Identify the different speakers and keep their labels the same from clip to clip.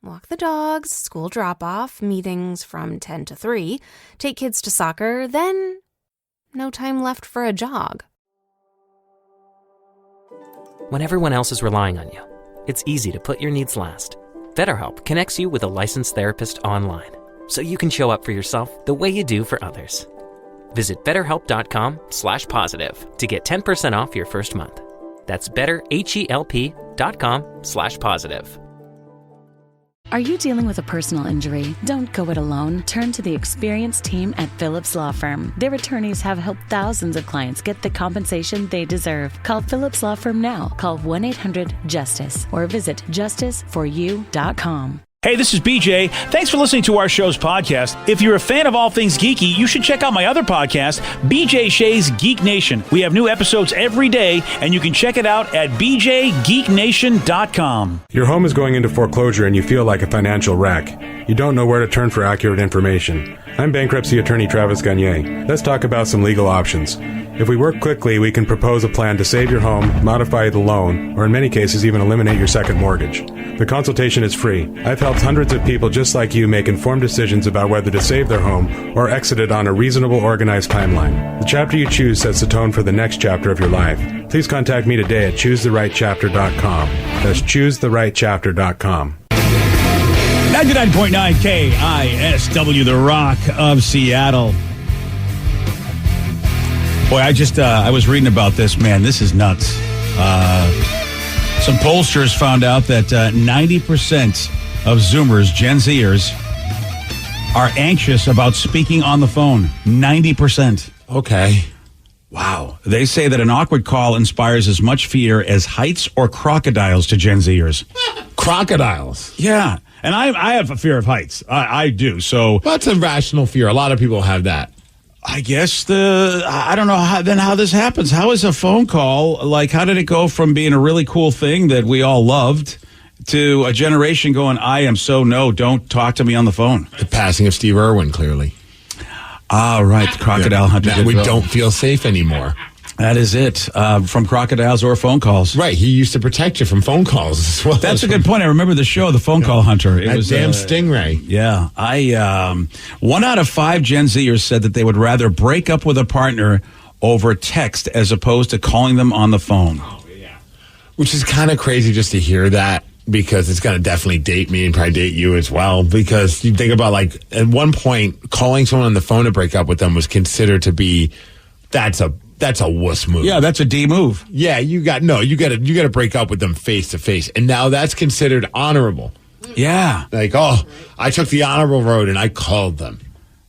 Speaker 1: Walk the dogs, school drop-off, meetings from 10 to 3, take kids to soccer, then no time left for a jog.
Speaker 2: When everyone else is relying on you, it's easy to put your needs last. BetterHelp connects you with a licensed therapist online, so you can show up for yourself the way you do for others. Visit BetterHelp.com/positive to get 10% off your first month. That's BetterHelp.com/positive.
Speaker 3: Are you dealing with a personal injury? Don't go it alone. Turn to the experienced team at Phillips Law Firm. Their attorneys have helped thousands of clients get the compensation they deserve. Call Phillips Law Firm now. Call 1-800-JUSTICE or visit justiceforyou.com.
Speaker 4: Hey, this is BJ. Thanks for listening to our show's podcast. If you're a fan of all things geeky, you should check out my other podcast, BJ Shea's Geek Nation. We have new episodes every day, and you can check it out at bjgeeknation.com.
Speaker 5: Your home is going into foreclosure and you feel like a financial wreck. You don't know where to turn for accurate information. I'm bankruptcy attorney Travis Gagne. Let's talk about some legal options. If we work quickly, we can propose a plan to save your home, modify the loan, or in many cases even eliminate your second mortgage. The consultation is free. I've helped hundreds of people just like you make informed decisions about whether to save their home or exit it on a reasonable, organized timeline. The chapter you choose sets the tone for the next chapter of your life. Please contact me today at choosetherightchapter.com. That's choosetherightchapter.com.
Speaker 4: 99.9 KISW, the Rock of Seattle. Boy, I was reading about this, man. This is nuts. Some pollsters found out that 90% of Zoomers, Gen Zers, are anxious about speaking on the phone. 90%.
Speaker 6: Okay.
Speaker 4: Wow. They say that an awkward call inspires as much fear as heights or crocodiles to Gen Zers.
Speaker 6: Crocodiles?
Speaker 4: Yeah. And I have a fear of heights. I do. So
Speaker 6: That's a rational fear. A lot of people have that.
Speaker 4: I guess I don't know how this happens. How is a phone call, like, how did it go from being a really cool thing that we all loved to a generation going, don't talk to me on the phone?
Speaker 6: The passing of Steve Irwin, clearly.
Speaker 4: Ah, right. The crocodile hunter.
Speaker 6: That we don't feel safe anymore.
Speaker 4: That is it. From crocodiles or phone calls.
Speaker 6: Right. He used to protect you from phone calls as well.
Speaker 4: That's a good point. I remember the show, The Phone Call Hunter.
Speaker 6: It was damn Stingray.
Speaker 4: Yeah. 1 out of 5 Gen Zers said that they would rather break up with a partner over text as opposed to calling them on the phone.
Speaker 6: Oh, yeah. Which is kind of crazy just to hear that, because it's going to definitely date me and probably date you as well. Because you think about, like, at one point, calling someone on the phone to break up with them was considered to be, that's a wuss move.
Speaker 4: Yeah, that's a D move.
Speaker 6: Yeah, you got to break up with them face to face. And now that's considered honorable.
Speaker 4: Yeah.
Speaker 6: Like, I took the honorable road and I called them.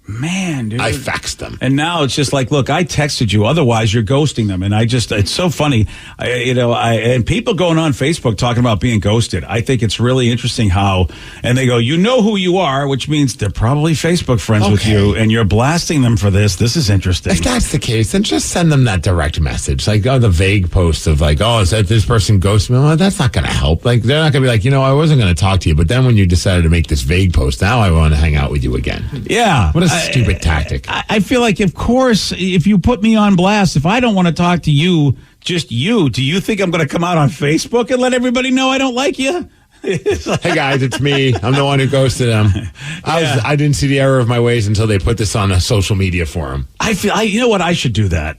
Speaker 4: Man, dude.
Speaker 6: I faxed them.
Speaker 4: And now it's just like, look, I texted you. Otherwise, you're ghosting them. And it's so funny. And people going on Facebook talking about being ghosted. I think it's really interesting how, and they go, you know who you are, which means they're probably Facebook friends with you, and you're blasting them for this. This is interesting.
Speaker 6: If that's the case, then just send them that direct message. Like, the vague post of like, is that this person ghosted me? Well, that's not going to help. Like, they're not going to be like, I wasn't going to talk to you, but then when you decided to make this vague post, now I want to hang out with you again.
Speaker 4: Yeah.
Speaker 6: What a stupid tactic.
Speaker 4: I feel like, of course, if you put me on blast, if I don't want to talk to you, just you, do you think I'm going to come out on Facebook and let everybody know I don't like you?
Speaker 6: Hey guys, it's me. I'm the one who ghosted them. I didn't see the error of my ways until they put this on a social media forum.
Speaker 4: You know what? I should do that.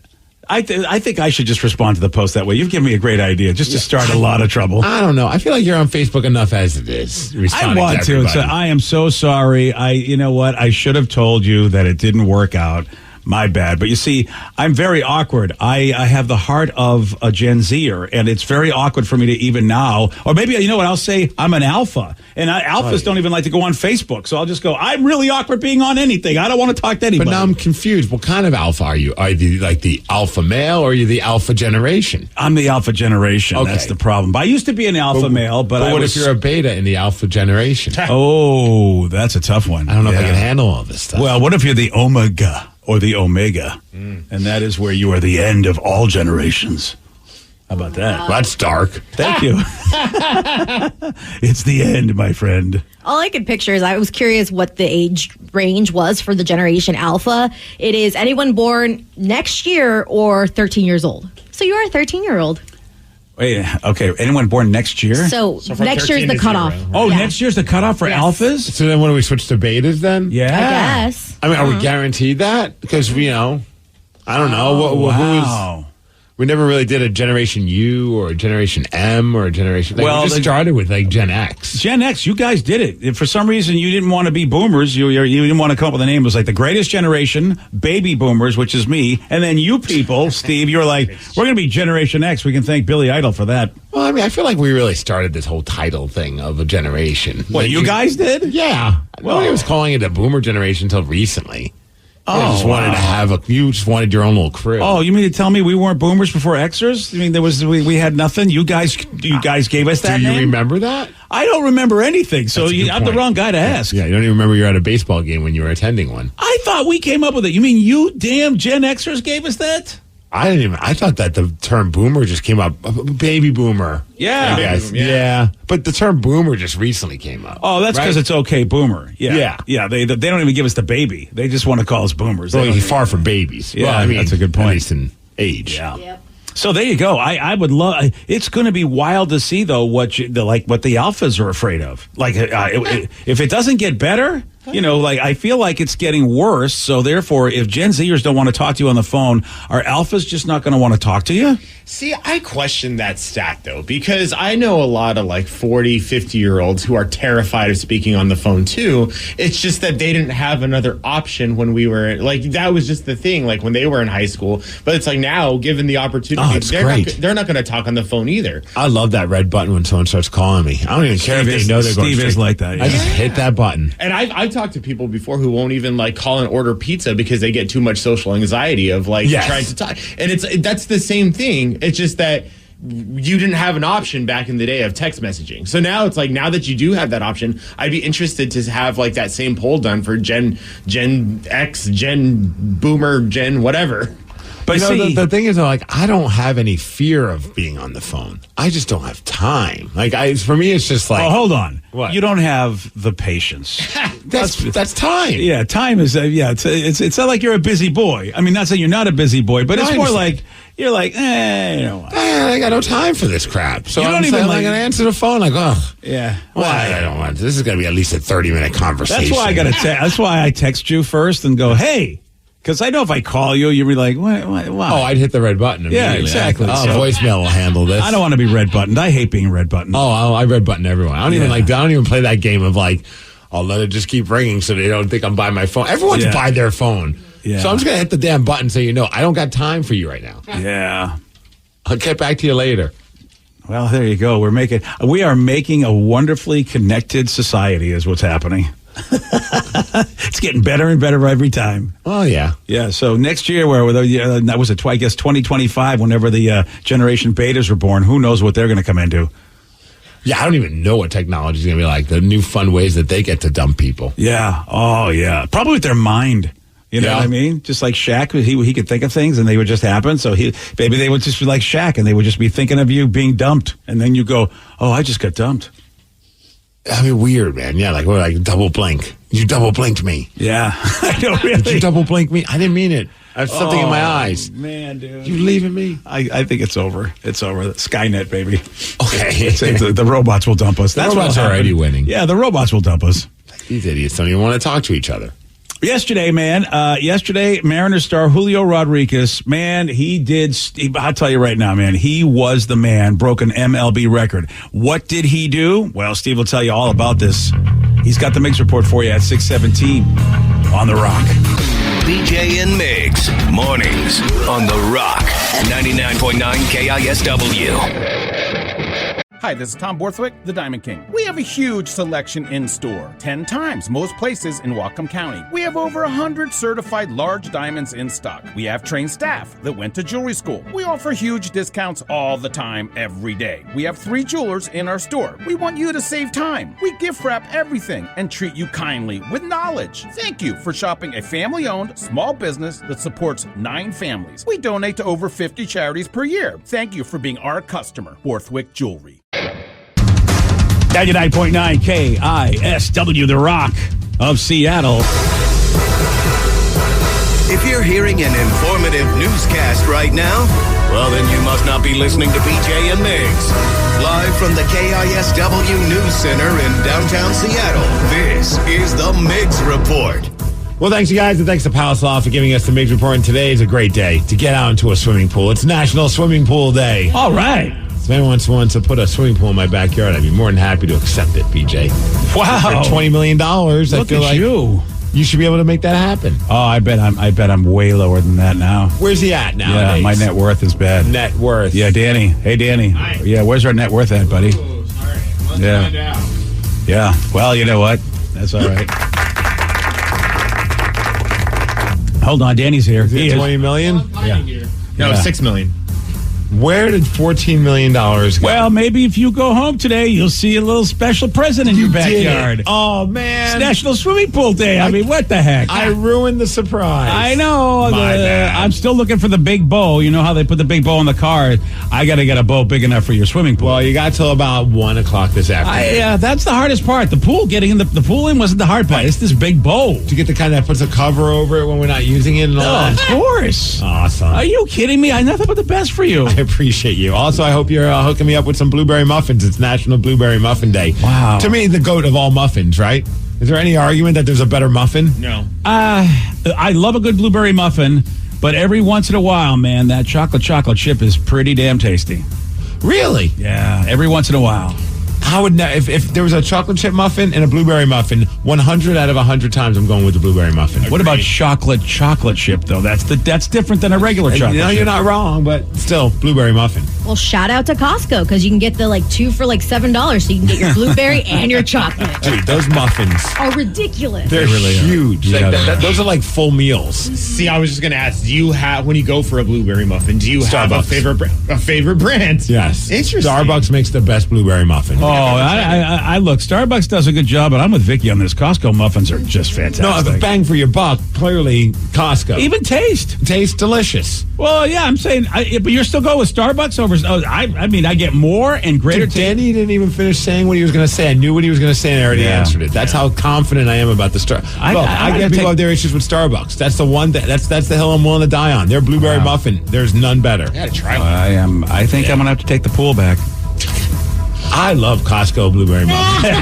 Speaker 4: I think I should just respond to the post that way. You've given me a great idea, just to start a lot of trouble.
Speaker 6: I don't know. I feel like you're on Facebook enough as it is.
Speaker 4: I want to. So I am so sorry. You know what? I should have told you that it didn't work out. My bad. But you see, I'm very awkward. I have the heart of a Gen Zer, and it's very awkward for me to even now, or maybe, you know what, I'll say I'm an alpha, and alphas don't even like to go on Facebook, so I'll just go, I'm really awkward being on anything. I don't want to talk to anybody.
Speaker 6: But now I'm confused. What kind of alpha are you? Are you like the alpha male, or are you the alpha generation?
Speaker 4: I'm the alpha generation. Okay. That's the problem. But I used to be an alpha male, but
Speaker 6: what if you're a beta in the alpha generation?
Speaker 4: Oh, that's a tough one.
Speaker 6: I don't know if I can handle all this stuff.
Speaker 4: Well, what if you're the omega? Or the omega, and that is where you are the end of all generations. How about that?
Speaker 6: Well, that's dark.
Speaker 4: Thank you. It's the end, my friend.
Speaker 7: All I could picture is, I was curious what the age range was for the Generation Alpha. It is anyone born next year or 13 years old. So you are a 13-year-old.
Speaker 4: Wait, okay. Anyone born next year?
Speaker 7: So
Speaker 8: from
Speaker 7: next year's
Speaker 8: 13
Speaker 7: the
Speaker 8: to
Speaker 7: cutoff.
Speaker 8: 0.
Speaker 4: Oh,
Speaker 7: Yeah.
Speaker 4: next year's the cutoff for
Speaker 7: Yes.
Speaker 4: alphas?
Speaker 6: So then when do we switch to betas then?
Speaker 4: Yeah.
Speaker 7: I guess.
Speaker 6: I mean, are we guaranteed that? Because, I don't know.
Speaker 4: Wow.
Speaker 6: We never really did a Generation U or a Generation M or a Generation... we just
Speaker 4: the-
Speaker 6: started with, Gen X.
Speaker 4: Gen X, you guys did it. If for some reason you didn't want to be boomers, you didn't want to come up with a name. It was like the greatest generation, baby boomers, which is me. And then you people, Steve, you were like, we're going to be Generation X. We can thank Billy Idol for that.
Speaker 6: Well, I mean, I feel like we really started this whole title thing of a generation.
Speaker 4: What, you guys did?
Speaker 6: Yeah. Nobody was calling it a boomer generation until recently. You just wanted your own little crew.
Speaker 4: Oh, you mean to tell me we weren't boomers before Xers? I mean, we had nothing. You guys gave us that
Speaker 6: Do you
Speaker 4: name?
Speaker 6: remember that?
Speaker 4: I don't remember anything, so
Speaker 6: That's a good
Speaker 4: I'm the
Speaker 6: point.
Speaker 4: wrong guy to ask.
Speaker 6: Yeah, you don't even remember you were at a baseball game when you were attending one.
Speaker 4: I thought we came up with it. You mean you damn Gen Xers gave us that?
Speaker 6: I thought that the term boomer just came up. Baby boomer.
Speaker 4: Yeah.
Speaker 6: I guess. Yeah. But the term boomer just recently came up.
Speaker 4: Oh, that's because
Speaker 6: right?
Speaker 4: it's okay, boomer. Yeah.
Speaker 6: Yeah.
Speaker 4: They don't even give us the baby. They just want to call us boomers.
Speaker 6: Well,
Speaker 4: They don't
Speaker 6: he's far from babies.
Speaker 4: Yeah,
Speaker 6: Well, I mean,
Speaker 4: that's a good point.
Speaker 6: At least in age.
Speaker 4: Yeah.
Speaker 7: Yep.
Speaker 4: So there you go. I would love. It's going to be wild to see though what the alphas are afraid of. If it doesn't get better, I feel like it's getting worse. So therefore, if Gen Zers don't want to talk to you on the phone, are alphas just not going to want to talk to you?
Speaker 8: See, I question that stat, though, because I know a lot of 40, 50-year-olds who are terrified of speaking on the phone, too. It's just that they didn't have another option when we were, that was just the thing, when they were in high school. But it's now, given the opportunity,
Speaker 6: it's great.
Speaker 8: they're not going to talk on the phone either.
Speaker 6: I love that red button when someone starts calling me. I don't even care if they know they're going
Speaker 4: Steve
Speaker 6: straight.
Speaker 4: is like that.
Speaker 6: I just hit that button.
Speaker 8: And I've talked to people before who won't even call and order pizza because they get too much social anxiety of
Speaker 6: Yes.
Speaker 8: trying to talk. And that's the same thing. It's just that you didn't have an option back in the day of text messaging. So now it's now that you do have that option, I'd be interested to have that same poll done for Gen X, Gen Boomer, Gen whatever.
Speaker 4: But see,
Speaker 6: the thing is, I don't have any fear of being on the phone. I just don't have time. For me, it's just
Speaker 4: oh, hold on.
Speaker 6: What?
Speaker 4: You don't have the patience.
Speaker 6: that's time.
Speaker 4: Yeah, time is. It's not like you're a busy boy. I mean, not saying you're not a busy boy, but
Speaker 6: No,
Speaker 4: it's
Speaker 6: I
Speaker 4: more
Speaker 6: understand.
Speaker 4: you're what?
Speaker 6: I got no time for this crap. So
Speaker 4: You don't
Speaker 6: I'm
Speaker 4: even
Speaker 6: saying,
Speaker 4: like-
Speaker 6: I'm going to answer the phone.
Speaker 4: Yeah.
Speaker 6: I don't want. This is going to be at least a 30-minute conversation.
Speaker 4: That's why I got to. That's why I text you first and go, hey, because I know if I call you, you'll be like, what? Why?
Speaker 6: Oh, I'd hit the red button immediately.
Speaker 4: exactly.
Speaker 6: Oh,
Speaker 4: So-
Speaker 6: voicemail will handle this.
Speaker 4: I don't want to be red buttoned. I hate being red buttoned.
Speaker 6: Oh, I red button everyone. I don't
Speaker 4: Yeah.
Speaker 6: even play that game of I'll let it just keep ringing so they don't think I'm by my phone. Everyone's
Speaker 4: Yeah.
Speaker 6: by their phone.
Speaker 4: Yeah.
Speaker 6: So I'm just going to hit the damn button so I don't got time for you right now.
Speaker 4: Yeah.
Speaker 6: I'll get back to you later.
Speaker 4: Well, there you go. We are making a wonderfully connected society is what's happening. It's getting better and better every time.
Speaker 6: Oh, yeah.
Speaker 4: Yeah. So next year, that was I guess 2025, whenever the generation betas were born, who knows what they're going to come into.
Speaker 6: Yeah, I don't even know what technology is going to be like. The new fun ways that they get to dump people.
Speaker 4: Yeah. Oh, yeah. Probably with their mind. You know
Speaker 6: Yeah.
Speaker 4: what I mean? Just like Shaq, he could think of things and they would just happen. So maybe they would just be like Shaq and they would just be thinking of you being dumped. And then you go, oh, I just got dumped.
Speaker 6: I mean, weird, man. Yeah, double blink. You double blinked me.
Speaker 4: Yeah. I know, really.
Speaker 6: Did you double blink me? I didn't mean it. I have something in my eyes.
Speaker 4: Man, dude.
Speaker 6: You leaving me?
Speaker 4: I think it's over. It's over. Skynet, baby.
Speaker 6: Okay.
Speaker 4: The robots will dump us. That's
Speaker 6: robots
Speaker 4: what's
Speaker 6: are already winning.
Speaker 4: Yeah, the robots will dump us.
Speaker 6: These idiots don't even want to talk to each other.
Speaker 4: Yesterday, Mariners star Julio Rodriguez, man, I'll tell you right now, man, he was the man, broke an MLB record. What did he do? Well, Steve will tell you all about this. He's got the Migs report for you at 6:17 on The Rock.
Speaker 9: BJ and Migs, mornings on The Rock, 99.9 KISW.
Speaker 10: Hi, this is Tom Borthwick, the Diamond King. We have a huge selection in store, 10 times most places in Whatcom County. We have over 100 certified large diamonds in stock. We have trained staff that went to jewelry school. We offer huge discounts all the time, every day. We have 3 jewelers in our store. We want you to save time. We gift wrap everything and treat you kindly with knowledge. Thank you for shopping a family-owned small business that supports 9 families. We donate to over 50 charities per year. Thank you for being our customer, Borthwick Jewelry.
Speaker 4: 99.9 KISW, The Rock of Seattle.
Speaker 9: If you're hearing an informative newscast right now, well, then you must not be listening to BJ and Migs. Live from the KISW News Center in downtown Seattle, this is the Migs Report.
Speaker 6: Well, thanks, you guys, and thanks to Palace Law for giving us the Migs Report. And today is a great day to get out into a swimming pool. It's National Swimming Pool Day.
Speaker 4: All right.
Speaker 6: If anyone wants to put a swimming pool in my backyard, I'd be more than happy to accept it, BJ.
Speaker 4: Wow.
Speaker 6: For $20 million, I
Speaker 4: Look
Speaker 6: feel
Speaker 4: at
Speaker 6: like
Speaker 4: you
Speaker 6: should be able to make that happen.
Speaker 4: Oh, I bet I'm way lower than that now.
Speaker 6: Where's he at now?
Speaker 4: Yeah, my net worth is bad.
Speaker 6: Net worth.
Speaker 4: Yeah, Danny. Hey, Danny.
Speaker 8: Hi.
Speaker 4: Yeah, where's our net worth at, buddy?
Speaker 8: Oh, sorry. Let's
Speaker 4: Yeah.
Speaker 8: find out.
Speaker 4: Yeah. Well, you know what? That's all right. Hold on, Danny's here.
Speaker 6: Is it $20 million?
Speaker 8: No,
Speaker 4: Yeah.
Speaker 8: 6 million.
Speaker 6: Where did $14 million go?
Speaker 4: Well, maybe if you go home today, you'll see a little special present in your backyard.
Speaker 6: Oh, man.
Speaker 4: It's National Swimming Pool Day. I mean, what the heck?
Speaker 6: I ruined the surprise.
Speaker 4: I know.
Speaker 6: My bad.
Speaker 4: I'm still looking for the big bow. You know how they put the big bow in the car? I got to get a bow big enough for your swimming pool.
Speaker 6: Well, you got till about 1 o'clock this afternoon.
Speaker 4: Yeah, that's the hardest part. The pool, getting the pool in wasn't the hard part. It's this big bow.
Speaker 6: To get the kind that puts a cover over it when we're not using it and all
Speaker 4: Oh, of
Speaker 6: that.
Speaker 4: course.
Speaker 6: Awesome.
Speaker 4: Are you kidding me? I nothing but the best for you.
Speaker 6: I appreciate you. Also, I hope you're hooking me up with some blueberry muffins. It's National Blueberry Muffin Day.
Speaker 4: Wow.
Speaker 6: To me, the goat of all muffins, right? Is there any argument that there's a better muffin?
Speaker 8: No.
Speaker 4: I love a good blueberry muffin, but every once in a while, man, that chocolate chip is pretty damn tasty.
Speaker 6: Really?
Speaker 4: Yeah, every once in a while.
Speaker 6: I would if there was a chocolate chip muffin and a blueberry muffin, 100 out of 100 times I'm going with the blueberry muffin.
Speaker 4: What about chocolate chip though? That's different than a regular chocolate.
Speaker 6: No,
Speaker 4: chip.
Speaker 6: you're not wrong, but still, blueberry muffin.
Speaker 7: Well, shout out to Costco because you can get the 2 for $7, so you can get your blueberry and your chocolate.
Speaker 6: Dude, those muffins,
Speaker 7: Are ridiculous.
Speaker 6: they're
Speaker 4: really are.
Speaker 6: huge.
Speaker 4: Yeah,
Speaker 6: Like,
Speaker 4: they are.
Speaker 6: those are like full meals.
Speaker 8: See, I was just going to ask, do you have, when you go for a blueberry muffin, do you have a
Speaker 6: Starbucks.
Speaker 8: favorite brand?
Speaker 6: Yes.
Speaker 8: Interesting.
Speaker 6: Starbucks makes the best blueberry muffin.
Speaker 4: Oh, I look. Starbucks does a good job, but I'm with Vicky on this. Costco muffins are just fantastic.
Speaker 6: No, bang for your buck. Clearly, Costco.
Speaker 4: Even taste.
Speaker 6: Tastes delicious.
Speaker 4: Well, yeah, I'm saying, but you're still going with Starbucks over. I mean, I get more and greater.
Speaker 6: Danny didn't even finish saying what he was going to say. I knew what he was going to say, and I already
Speaker 4: Yeah.
Speaker 6: answered it. That's how confident I am about the Starbucks. I get people have their issues with Starbucks. That's the one. That's the hill I'm willing to die on. Their blueberry muffin. There's none better.
Speaker 8: I got to try one.
Speaker 4: I think I'm gonna have to take the pool back.
Speaker 6: I love Costco blueberry muffins.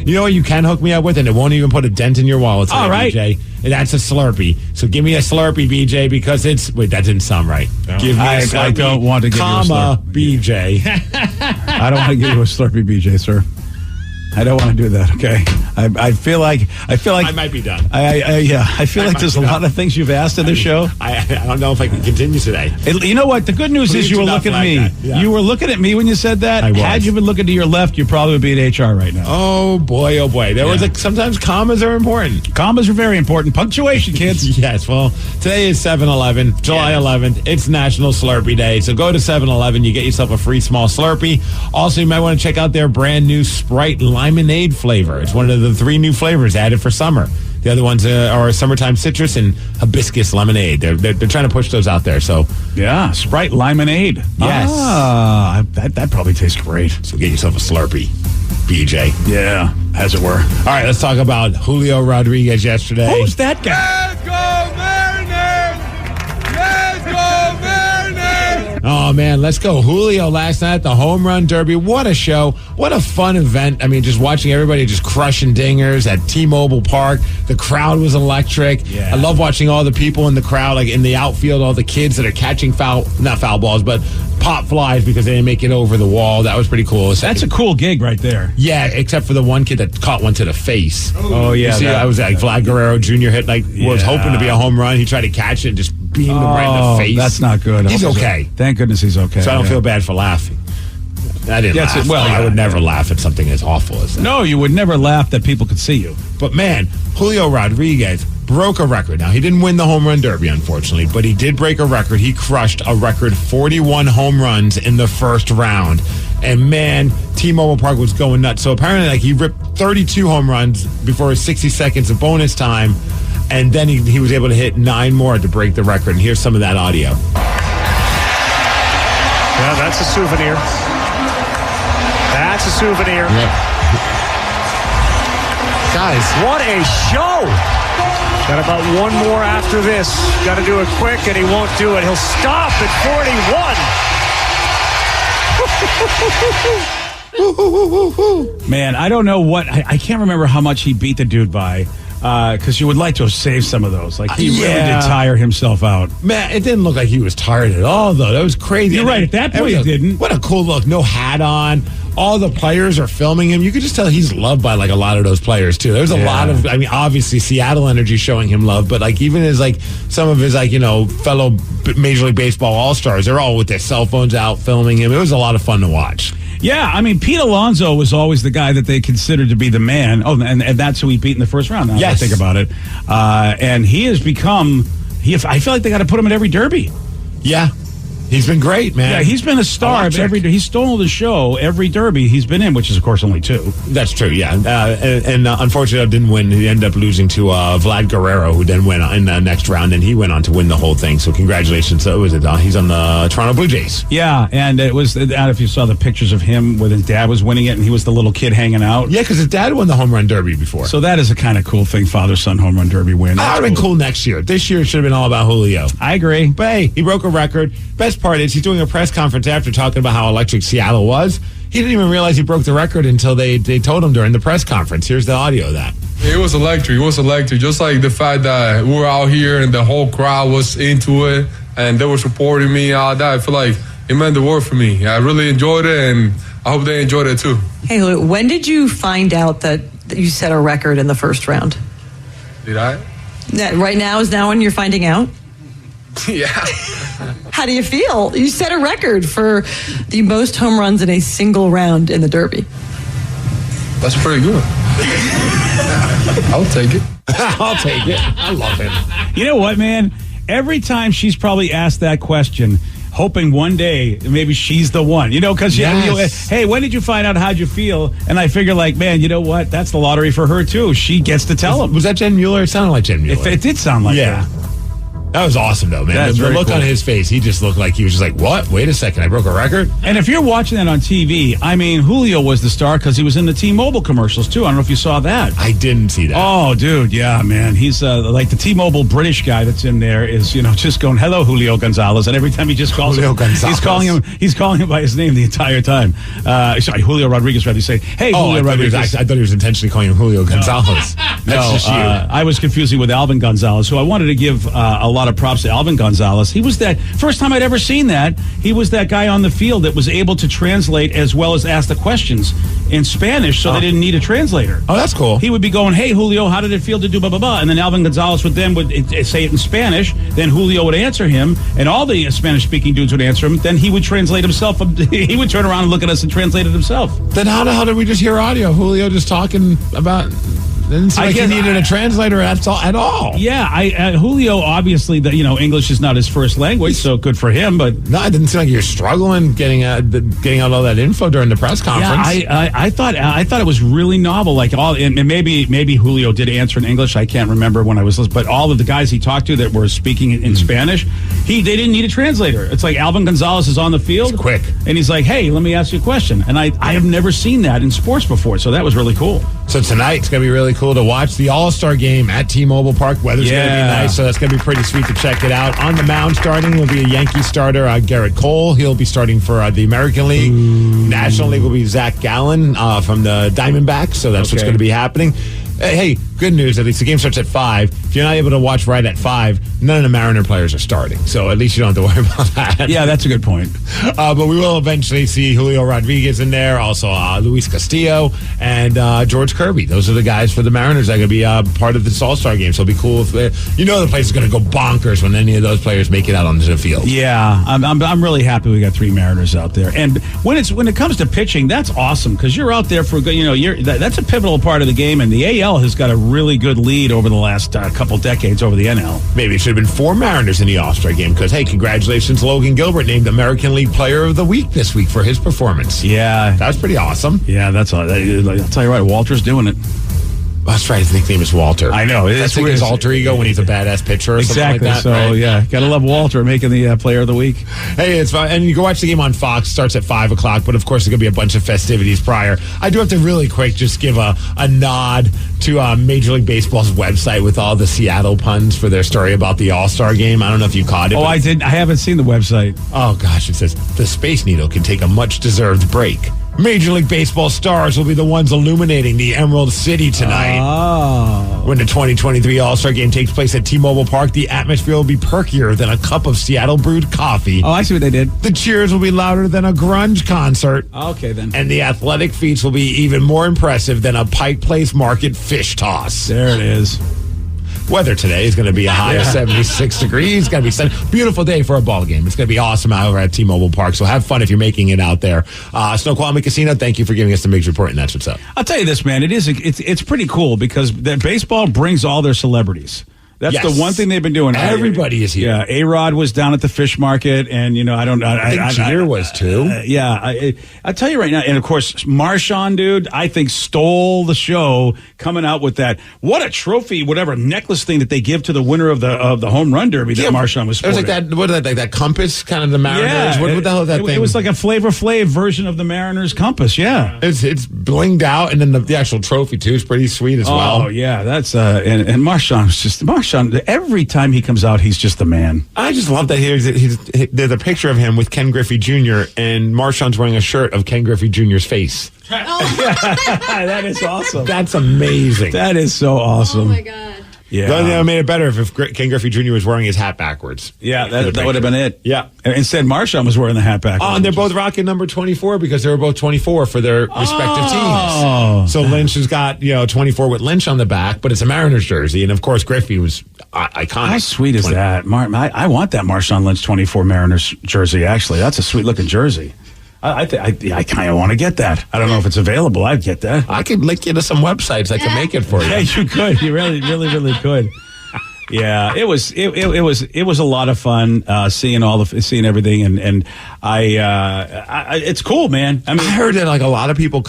Speaker 6: You know what you can hook me up with, and it won't even put a dent in your wallet today,
Speaker 4: All right.
Speaker 6: BJ? And that's a Slurpee. So give me a Slurpee, BJ, because it's... Wait, that didn't sound right. Give me a Slurpee,
Speaker 4: I don't want to give you a Slurpee.
Speaker 6: BJ.
Speaker 4: I don't want to give you a Slurpee, BJ, sir. I don't want to do that. Okay. I feel like
Speaker 6: I might be done.
Speaker 4: I feel like there's a lot of things you've asked in the show.
Speaker 6: I don't know if I can continue today.
Speaker 4: You know what? The good news is
Speaker 6: Please
Speaker 4: you were
Speaker 6: do not
Speaker 4: looking at
Speaker 6: flag
Speaker 4: me.
Speaker 6: that. Yeah.
Speaker 4: You were looking at me when you said that.
Speaker 6: I was.
Speaker 4: Had you been looking to your left, you probably would be at HR right now.
Speaker 6: Oh boy. There was sometimes commas are important.
Speaker 4: Commas are very important. Punctuation, kids.
Speaker 6: Yes, well, today is 7-Eleven, July 11th. It's National Slurpee Day. So go to 7-Eleven. You get yourself a free small Slurpee. Also, you might want to check out their brand new Sprite Lemonade flavor. It's one of the 3 new flavors added for summer. The other ones are summertime citrus and hibiscus lemonade. They're trying to push those out there. So
Speaker 4: Yeah, Sprite Lemonade.
Speaker 6: Yes.
Speaker 4: That probably tastes great.
Speaker 6: so get yourself a Slurpee, BJ.
Speaker 4: Yeah, as it were.
Speaker 6: All right, let's talk about Julio Rodriguez yesterday.
Speaker 4: Who's that guy?
Speaker 6: Oh, man, let's go. Julio last night at the Home Run Derby. What a show. What a fun event. I mean, just watching everybody just crushing dingers at T-Mobile Park. The crowd was electric.
Speaker 4: Yeah.
Speaker 6: I love watching all the people in the crowd, like in the outfield, all the kids that are catching not foul balls, but pop flies because they didn't make it over the wall. That was pretty cool.
Speaker 4: That's a cool gig right there.
Speaker 6: Yeah, except for the one kid that caught one to the face.
Speaker 4: Oh, yeah.
Speaker 6: You see, I was like Vlad Guerrero Jr. hit was hoping to be a home run. He tried to catch it and just beamed him right in the face.
Speaker 4: That's not good.
Speaker 6: He's okay.
Speaker 4: Thank goodness he's okay.
Speaker 6: So I don't feel bad for laughing. I didn't
Speaker 4: Yes,
Speaker 6: laugh.
Speaker 4: well,
Speaker 6: I
Speaker 4: yeah,
Speaker 6: would never laugh at something as awful as that.
Speaker 4: No, you would never laugh that people could see you.
Speaker 6: But man, Julio Rodriguez broke a record. Now, he didn't win the home run derby, unfortunately, but he did break a record. He crushed a record 41 home runs in the first round. And man, T-Mobile Park was going nuts. So apparently, he ripped 32 home runs before his 60 seconds of bonus time. And then he was able to hit 9 more to break the record. And here's some of that audio.
Speaker 11: Yeah, that's a souvenir. That's a souvenir.
Speaker 6: Guys,
Speaker 11: What a show! Got about one more after this. Got to do it quick, and he won't do it. He'll stop at
Speaker 4: 41. Man, I don't know what. I can't remember how much he beat the dude by. Because you would like to have saved some of those. Like, he really did tire himself out.
Speaker 6: Man, it didn't look like he was tired at all, though. That was crazy.
Speaker 4: You're right. At that point, it didn't.
Speaker 6: What a cool look. No hat on. All the players are filming him. You could just tell he's loved by, like, a lot of those players, too. There's a lot of, I mean, obviously, Seattle energy showing him love, but, like, even as, like, some of his, like, you know, fellow Major League Baseball All-Stars, they're all with their cell phones out filming him. It was a lot of fun to watch.
Speaker 4: Yeah, I mean, Pete Alonso was always the guy that they considered to be the man. Oh, and that's who he beat in the first round, now that I think about it. And he has become, I feel like they got to put him at every derby.
Speaker 6: Yeah. He's been great, man.
Speaker 4: Yeah, he's been a star of every. He's stolen the show every derby he's been in, which is of course only 2.
Speaker 6: That's true. Yeah, and unfortunately, didn't win. He ended up losing to Vlad Guerrero, who then went in the next round, and he went on to win the whole thing. So congratulations. So he's on the Toronto Blue Jays.
Speaker 4: Yeah, and it was. I don't know if you saw the pictures of him when his dad was winning it, and he was the little kid hanging out.
Speaker 6: Yeah, because his dad won the home run derby before.
Speaker 4: So that is a kind of cool thing, father-son home run derby win.
Speaker 6: That would have been cool next year. This year it should have been all about Julio.
Speaker 4: I agree.
Speaker 6: But hey, he broke a record. Best part is he's doing a press conference after talking about how electric Seattle was. He didn't even realize he broke the record until they told him during the press conference. Here's the audio of that.
Speaker 12: It was electric. It was electric. Just like the fact that we were out here and the whole crowd was into it and they were supporting me, all that. I feel like it meant the world for me. I really enjoyed it, and I hope they enjoyed it too.
Speaker 13: Hey, Lou, when did you find out that you set a record in the first round?
Speaker 12: Did I?
Speaker 13: Right now is now when you're finding out?
Speaker 12: Yeah.
Speaker 13: How do you feel? You set a record for the most home runs in a single round in the Derby.
Speaker 12: That's pretty good. I'll take it.
Speaker 6: I'll take it. I love him.
Speaker 4: You know what, man? Every time she's probably asked that question, hoping one day maybe she's the one, you know, because hey, when did you find out? How'd you feel? And I figure, like, man, you know what? That's the lottery for her too. She gets to tell him.
Speaker 6: Was that Jen Mueller? It sounded like Jen Mueller.
Speaker 4: It did sound like her.
Speaker 6: That was awesome, though, man. The look on his face, he just looked like he was just like, what? Wait a second, I broke a record?
Speaker 4: And if you're watching that on TV, I mean, Julio was the star because he was in the T-Mobile commercials, too. I don't know if you saw that.
Speaker 6: I didn't see that.
Speaker 4: Oh, dude, yeah, man. He's like the T-Mobile British guy that's in there is, you know, just going, hello, Julio Gonzalez. And every time he just calls him, he's calling him by his name the entire time. Sorry, Julio Rodriguez, rather say, hey, Julio Rodriguez.
Speaker 6: I thought he was intentionally calling him Julio Gonzalez. That's just you.
Speaker 4: I was confusing with Alvin Gonzalez, who I wanted to give a lot of props to. Alvin Gonzalez. He was that first time I'd ever seen that. He was that guy on the field that was able to translate as well as ask the questions in Spanish, so they didn't need a translator.
Speaker 6: Oh, that's cool.
Speaker 4: He would be going, hey, Julio, how did it feel to do blah, blah, blah? And then Alvin Gonzalez would say it in Spanish. Then Julio would answer him, and all the Spanish-speaking dudes would answer him. Then he would translate himself. He would turn around and look at us and translate it himself.
Speaker 6: Then how the hell did we just hear audio? Julio just talking about... Didn't seem like he needed a translator at all.
Speaker 4: Yeah, Julio, obviously, English is not his first language, so good for him. But
Speaker 6: no, it didn't seem like you're struggling getting out all that info during the press conference.
Speaker 4: Yeah, I thought it was really novel. Like and maybe Julio did answer in English. I can't remember when I was listening, but all of the guys he talked to that were speaking in Spanish, they didn't need a translator. It's like Alvin Gonzalez is on the field,
Speaker 6: it's quick,
Speaker 4: and he's like, "Hey, let me ask you a question." And I have never seen that in sports before, so that was really cool.
Speaker 6: So tonight it's gonna be really cool to watch the All-Star game at T-Mobile Park. Weather's going to be nice, so that's going to be pretty sweet to check it out. On the mound starting will be a Yankee starter, Garrett Cole. He'll be starting for the American League. National League will be Zach Gallen from the Diamondbacks, so that's what's going to be happening. Hey, good news. At least the game starts at 5. If you're not able to watch right at 5, none of the Mariner players are starting. So at least you don't have to worry about that.
Speaker 4: Yeah, that's a good point.
Speaker 6: But we will eventually see Julio Rodriguez in there, also Luis Castillo, and George Kirby. Those are the guys for the Mariners that are going to be part of this All-Star game. So it'll be cool if the place is going to go bonkers when any of those players make it out onto the field.
Speaker 4: Yeah, I'm really happy we got 3 Mariners out there. And when it comes to pitching, that's awesome because you're out there for that's a pivotal part of the game, and the AL has got a really good lead over the last couple decades over the NL.
Speaker 6: Maybe it should have been 4 Mariners in the All-Star game because, hey, congratulations, Logan Gilbert named American League Player of the Week this week for his performance.
Speaker 4: Yeah.
Speaker 6: That was pretty awesome.
Speaker 4: Yeah, that's all. I'll tell you what, Walter's doing it.
Speaker 6: That's right. His nickname is Walter.
Speaker 4: I know.
Speaker 6: That's like his alter ego when he's a badass pitcher or
Speaker 4: exactly.
Speaker 6: something like that.
Speaker 4: So,
Speaker 6: right?
Speaker 4: yeah, got to love Walter making the player of the week.
Speaker 6: Hey, it's fun. And you can watch the game on Fox. Starts at 5 o'clock, but of course, there's going to be a bunch of festivities prior. I do have to really quick just give a nod to Major League Baseball's website with all the Seattle puns for their story about the All-Star game. I don't know if you caught it.
Speaker 4: Oh, I didn't. I haven't seen the website.
Speaker 6: Oh, gosh. It says, the Space Needle can take a much-deserved break. Major League Baseball stars will be the ones illuminating the Emerald City tonight.
Speaker 4: Oh.
Speaker 6: When the 2023 All-Star Game takes place at T-Mobile Park, the atmosphere will be perkier than a cup of Seattle brewed coffee.
Speaker 4: Oh, I see what they did.
Speaker 6: The cheers will be louder than a grunge concert.
Speaker 4: Okay, then.
Speaker 6: And the athletic feats will be even more impressive than a Pike Place Market fish toss.
Speaker 4: There it is.
Speaker 6: Weather today is going to be a high of 76 degrees. It's going to be sunny. Beautiful day for a ball game. It's going to be awesome out over at T-Mobile Park. So have fun if you're making it out there. Snoqualmie Casino, thank you for giving us the Migs report, and that's what's up.
Speaker 4: I'll tell you this, man. It's pretty cool because baseball brings all their celebrities. That's the one thing they've been doing.
Speaker 6: Everybody is here.
Speaker 4: Yeah, A-Rod was down at the fish market, and
Speaker 6: I think Jeter was too.
Speaker 4: I tell you right now, and of course, Marshawn, dude, I think stole the show coming out with that. What a trophy, whatever necklace thing that they give to the winner of the home run derby that Marshawn was sporting.
Speaker 6: It was like that. What is that? Like that compass, kind of the Mariners.
Speaker 4: Yeah,
Speaker 6: what the hell is that thing?
Speaker 4: It was like a Flavor Flav version of the Mariners compass. Yeah,
Speaker 6: it's blinged out, and then the actual trophy too is pretty sweet as well.
Speaker 4: Oh yeah, that's and Marshawn was just Marshawn. Every time he comes out, he's just the man.
Speaker 6: I just love that there's a picture of him with Ken Griffey Jr. and Marshawn's wearing a shirt of Ken Griffey Jr.'s face.
Speaker 4: That is awesome.
Speaker 6: That's amazing.
Speaker 4: That is so awesome.
Speaker 7: Oh my god.
Speaker 6: Yeah. The only thing that made it better if Ken Griffey Jr. was wearing his hat backwards.
Speaker 4: Yeah, that would have been it.
Speaker 6: Yeah.
Speaker 4: Instead, Marshawn was wearing the hat backwards.
Speaker 6: Oh, and they're both rocking number 24 because they were both 24 for their respective teams. So Lynch has got 24 with Lynch on the back, but it's a Mariners jersey, and of course Griffey was iconic.
Speaker 4: How sweet is that? I want that Marshawn Lynch 24 Mariners jersey. Actually, that's a sweet looking jersey. I kind of want to get that. I don't know if it's available. I'd get that.
Speaker 6: I could link you to some websites that can make it for you.
Speaker 4: Yeah, you could. You really, really, really could. Yeah, it was a lot of fun seeing everything, and it's cool, man. I mean,
Speaker 6: I heard that like a lot of people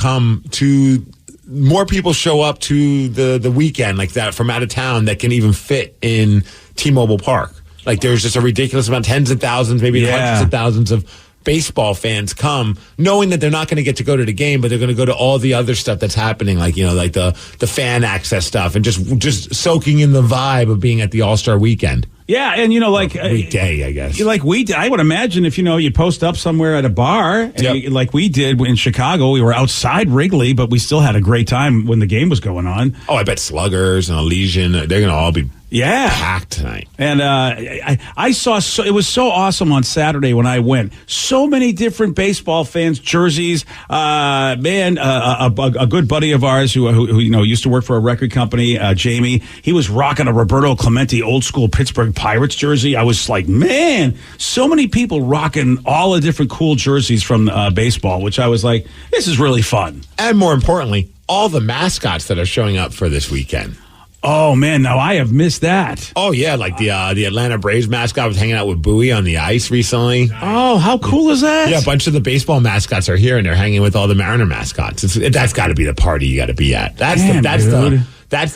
Speaker 6: more people show up to the weekend like that from out of town that can even fit in T-Mobile Park. Like there's just a ridiculous amount, tens of thousands, maybe hundreds of thousands of baseball fans come knowing that they're not going to get to go to the game, but they're going to go to all the other stuff that's happening, like like the fan access stuff, and just soaking in the vibe of being at the All-Star weekend.
Speaker 4: Yeah, and
Speaker 6: weekday, I guess.
Speaker 4: I would imagine if you post up somewhere at a bar, and like we did in Chicago, we were outside Wrigley, but we still had a great time when the game was going on.
Speaker 6: Oh, I bet Sluggers and Elysian, they're going to all be packed tonight.
Speaker 4: And I saw it was so awesome on Saturday when I went. So many different baseball fans, jerseys. A good buddy of ours who used to work for a record company, Jamie. He was rocking a Roberto Clemente old school Pittsburgh Pirates jersey. I was like, man, so many people rocking all the different cool jerseys from baseball, which I was like, this is really fun.
Speaker 6: And more importantly, all the mascots that are showing up for this weekend.
Speaker 4: Oh, man, now I have missed that.
Speaker 6: Oh, yeah, like the Atlanta Braves mascot was hanging out with Bowie on the ice recently.
Speaker 4: Oh, how cool is that?
Speaker 6: Yeah, a bunch of the baseball mascots are here, and they're hanging with all the Mariner mascots. That's got to be the party you got to be at. That's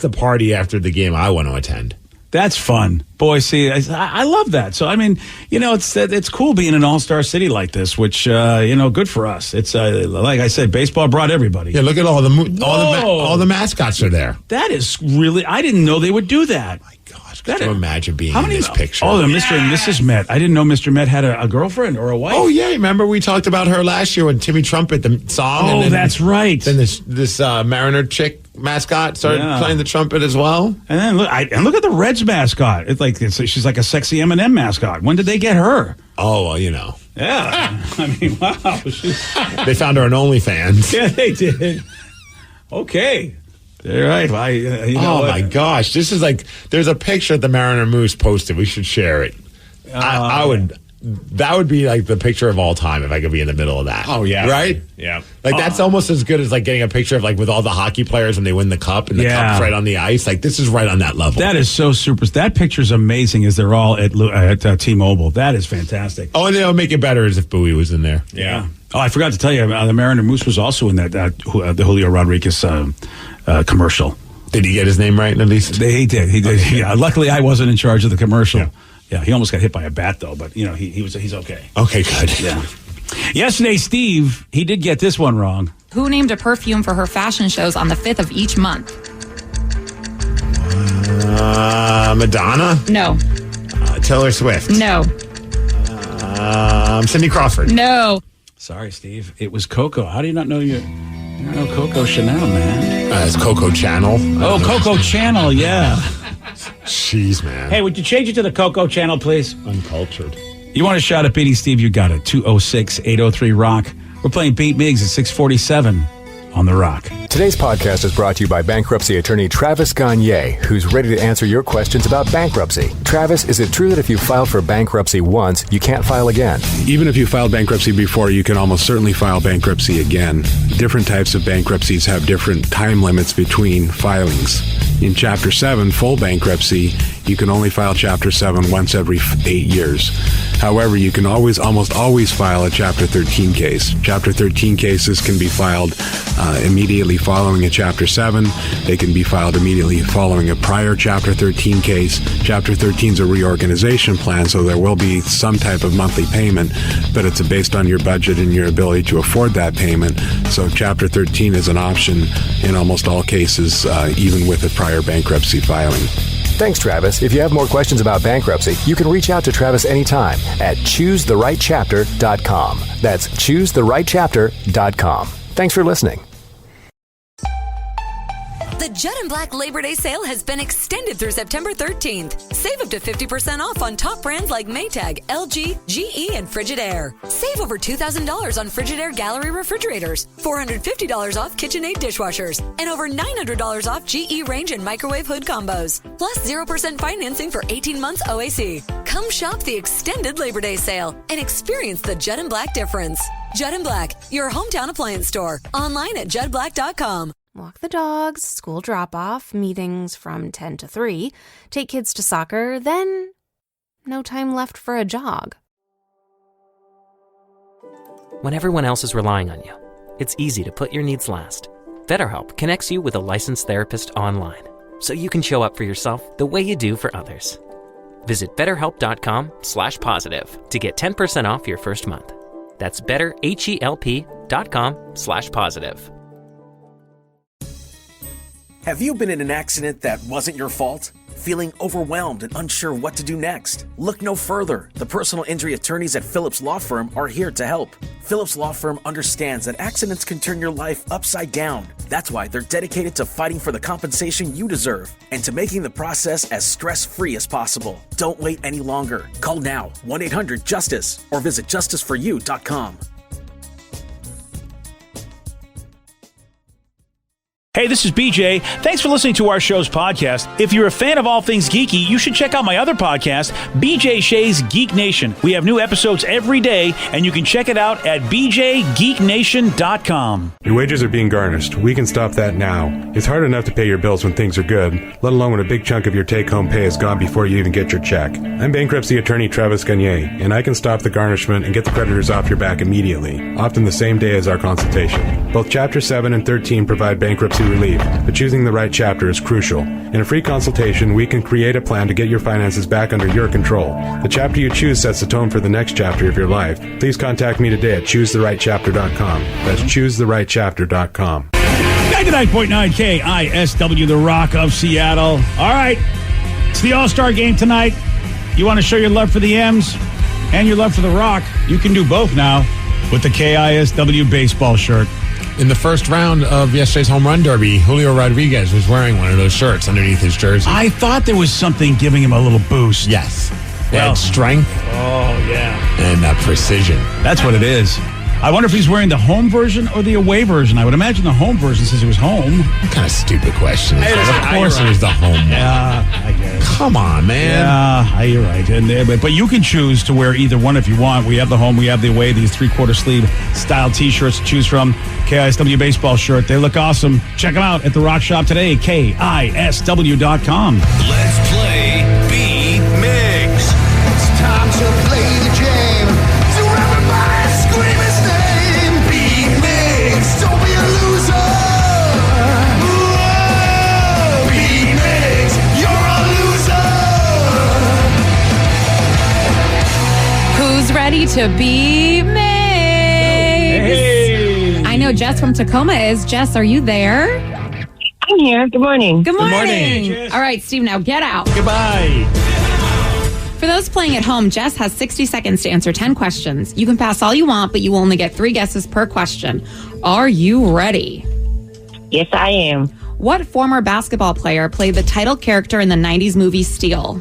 Speaker 6: the party after the game I want to attend.
Speaker 4: That's fun. Boy, see, I love that. So, I mean, it's cool being an all-star city like this, which, good for us. It's, like I said, baseball brought everybody.
Speaker 6: Yeah, look at all the mascots are there.
Speaker 4: That is really, I didn't know they would do that.
Speaker 6: My gosh, could you imagine being in this picture?
Speaker 4: Oh, the Mr. and Mrs. Met. I didn't know Mr. Met had a girlfriend or a wife.
Speaker 6: Oh, yeah, remember we talked about her last year when Timmy Trumpet, the song.
Speaker 4: Oh, and that's right.
Speaker 6: Then this Mariner chick mascot started playing the trumpet as well.
Speaker 4: And then look at the Reds mascot. She's like a sexy M&M mascot. When did they get her?
Speaker 6: Oh, well,
Speaker 4: Yeah. I mean, wow.
Speaker 6: They found her on OnlyFans.
Speaker 4: Yeah, they did. Okay. All right.
Speaker 6: My gosh. This is like, there's a picture that the Mariner Moose posted. We should share it. That would be like the picture of all time if I could be in the middle of that.
Speaker 8: Oh, yeah.
Speaker 6: Right?
Speaker 8: Yeah.
Speaker 6: Like that's almost as good as like getting a picture of like with all the hockey players when they win the cup and the cup's right on the ice. Like this is right on that level.
Speaker 4: That is so super. That picture's amazing as they're all at T-Mobile. That is fantastic.
Speaker 6: Oh, and they'll make it better as if Bowie was in there.
Speaker 4: Yeah. Oh, I forgot to tell you, the Mariner Moose was also in that the Julio Rodriguez commercial.
Speaker 6: Did he get his name right, at least?
Speaker 4: He did. Yeah. Luckily, I wasn't in charge of the commercial. Yeah, he almost got hit by a bat, though, but, he's okay.
Speaker 6: Okay, good.
Speaker 4: Yeah. Yesterday, Steve, he did get this one wrong.
Speaker 14: Who named a perfume for her fashion shows on the 5th of each month?
Speaker 6: Madonna?
Speaker 14: No.
Speaker 15: Taylor Swift?
Speaker 14: No.
Speaker 15: Cindy Crawford?
Speaker 14: No.
Speaker 4: Sorry, Steve. It was Coco. How do you not know you know Coco Chanel, man?
Speaker 6: It's Coco Channel.
Speaker 4: Oh, Coco Channel, yeah.
Speaker 6: Jeez, man.
Speaker 4: Hey, would you change it to the Coco Channel, please?
Speaker 15: Uncultured.
Speaker 4: You want a shot at beating Steve? You got it. 206-803-ROCK. We're playing Beat Migs at 647 on The Rock.
Speaker 16: Today's podcast is brought to you by bankruptcy attorney Travis Gagne, who's ready to answer your questions about bankruptcy. Travis, is it true that if you filed for bankruptcy once, you can't file again?
Speaker 5: Even if you filed bankruptcy before, you can almost certainly file bankruptcy again. Different types of bankruptcies have different time limits between filings. In Chapter 7, full bankruptcy, you can only file Chapter 7 once every 8 years. However, you can almost always file a Chapter 13 case. Chapter 13 cases can be filed immediately following a Chapter 7. They can be filed immediately following a prior Chapter 13 case. Chapter 13 is a reorganization plan, so there will be some type of monthly payment, but it's based on your budget and your ability to afford that payment. So Chapter 13 is an option in almost all cases, even with a prior bankruptcy filing.
Speaker 16: Thanks, Travis. If you have more questions about bankruptcy, you can reach out to Travis anytime at choosetherightchapter.com. That's choosetherightchapter.com. Thanks for listening.
Speaker 17: The Jet and Black Labor Day sale has been extended through September 13th. Save up to 50% off on top brands like Maytag, LG, GE, and Frigidaire. Save over $2,000 on Frigidaire Gallery refrigerators, $450 off KitchenAid dishwashers, and over $900 off GE range and microwave hood combos. Plus 0% financing for 18 months OAC. Come shop the extended Labor Day sale and experience the Jet and Black difference. Jet and Black, your hometown appliance store. Online at jetblack.com.
Speaker 1: Walk the dogs, school drop-off, meetings from 10 to 3, take kids to soccer, then no time left for a jog.
Speaker 2: When everyone else is relying on you, it's easy to put your needs last. BetterHelp connects you with a licensed therapist online, so you can show up for yourself the way you do for others. Visit BetterHelp.com/positive to get 10% off your first month. That's BetterHelp.com/positive.
Speaker 18: Have you been in an accident that wasn't your fault? Feeling overwhelmed and unsure what to do next? Look no further. The personal injury attorneys at Phillips Law Firm are here to help. Phillips Law Firm understands that accidents can turn your life upside down. That's why they're dedicated to fighting for the compensation you deserve and to making the process as stress-free as possible. Don't wait any longer. Call now, 1-800-JUSTICE, or visit justiceforyou.com.
Speaker 19: Hey, this is BJ. Thanks for listening to our show's podcast. If you're a fan of all things geeky, you should check out my other podcast, BJ Shea's Geek Nation. We have new episodes every day, and you can check it out at bjgeeknation.com.
Speaker 5: Your wages are being garnished. We can stop that now. It's hard enough to pay your bills when things are good, let alone when a big chunk of your take-home pay is gone before you even get your check. I'm bankruptcy attorney Travis Gagne, and I can stop the garnishment and get the creditors off your back immediately, often the same day as our consultation. Both Chapter 7 and 13 provide bankruptcy relief, but choosing the right chapter is crucial. In a free consultation, we can create a plan to get your finances back under your control. The chapter you choose sets the tone for the next chapter of your life. Please contact me today at choosetherightchapter.com. That's choosetherightchapter.com.
Speaker 4: 99.9 KISW, the Rock of Seattle. All right, it's the All-Star game tonight. You want to show your love for the M's and your love for the Rock? You can do both now with the KISW baseball shirt.
Speaker 6: In the first round of yesterday's home run derby, Julio Rodriguez was wearing one of those shirts underneath his jersey.
Speaker 4: I thought there was something giving him a little boost.
Speaker 6: Yes. Well, strength.
Speaker 4: Oh, yeah.
Speaker 6: And precision.
Speaker 4: That's what it is. I wonder if he's wearing the home version or the away version. I would imagine the home version since it was home.
Speaker 6: What kind of stupid question is that? Of course it was the home one.
Speaker 4: Yeah, I guess.
Speaker 6: Come on, man.
Speaker 4: Yeah, you're right. And but you can choose to wear either one if you want. We have the home, we have the away, these 3/4 sleeve style T-shirts to choose from. KISW baseball shirt. They look awesome. Check them out at the Rock Shop today, KISW.com.
Speaker 9: Let's play Beat Migs. It's time to play the game. So everybody scream his name. Beat Migs. Don't be a loser. Whoa.
Speaker 14: ready to be Migs.
Speaker 4: Hey.
Speaker 14: I know Jess from Tacoma is. Jess, are you there?
Speaker 20: I'm here. Good morning.
Speaker 14: Good morning.
Speaker 4: morning.
Speaker 14: All right, Steve, now get out.
Speaker 4: Goodbye.
Speaker 14: For those playing at home, Jess has 60 seconds to answer 10 questions. You can pass all you want, but you will only get 3 guesses per question. Are you ready?
Speaker 20: Yes, I am.
Speaker 14: What former basketball player played the title character in the 90s movie Steel?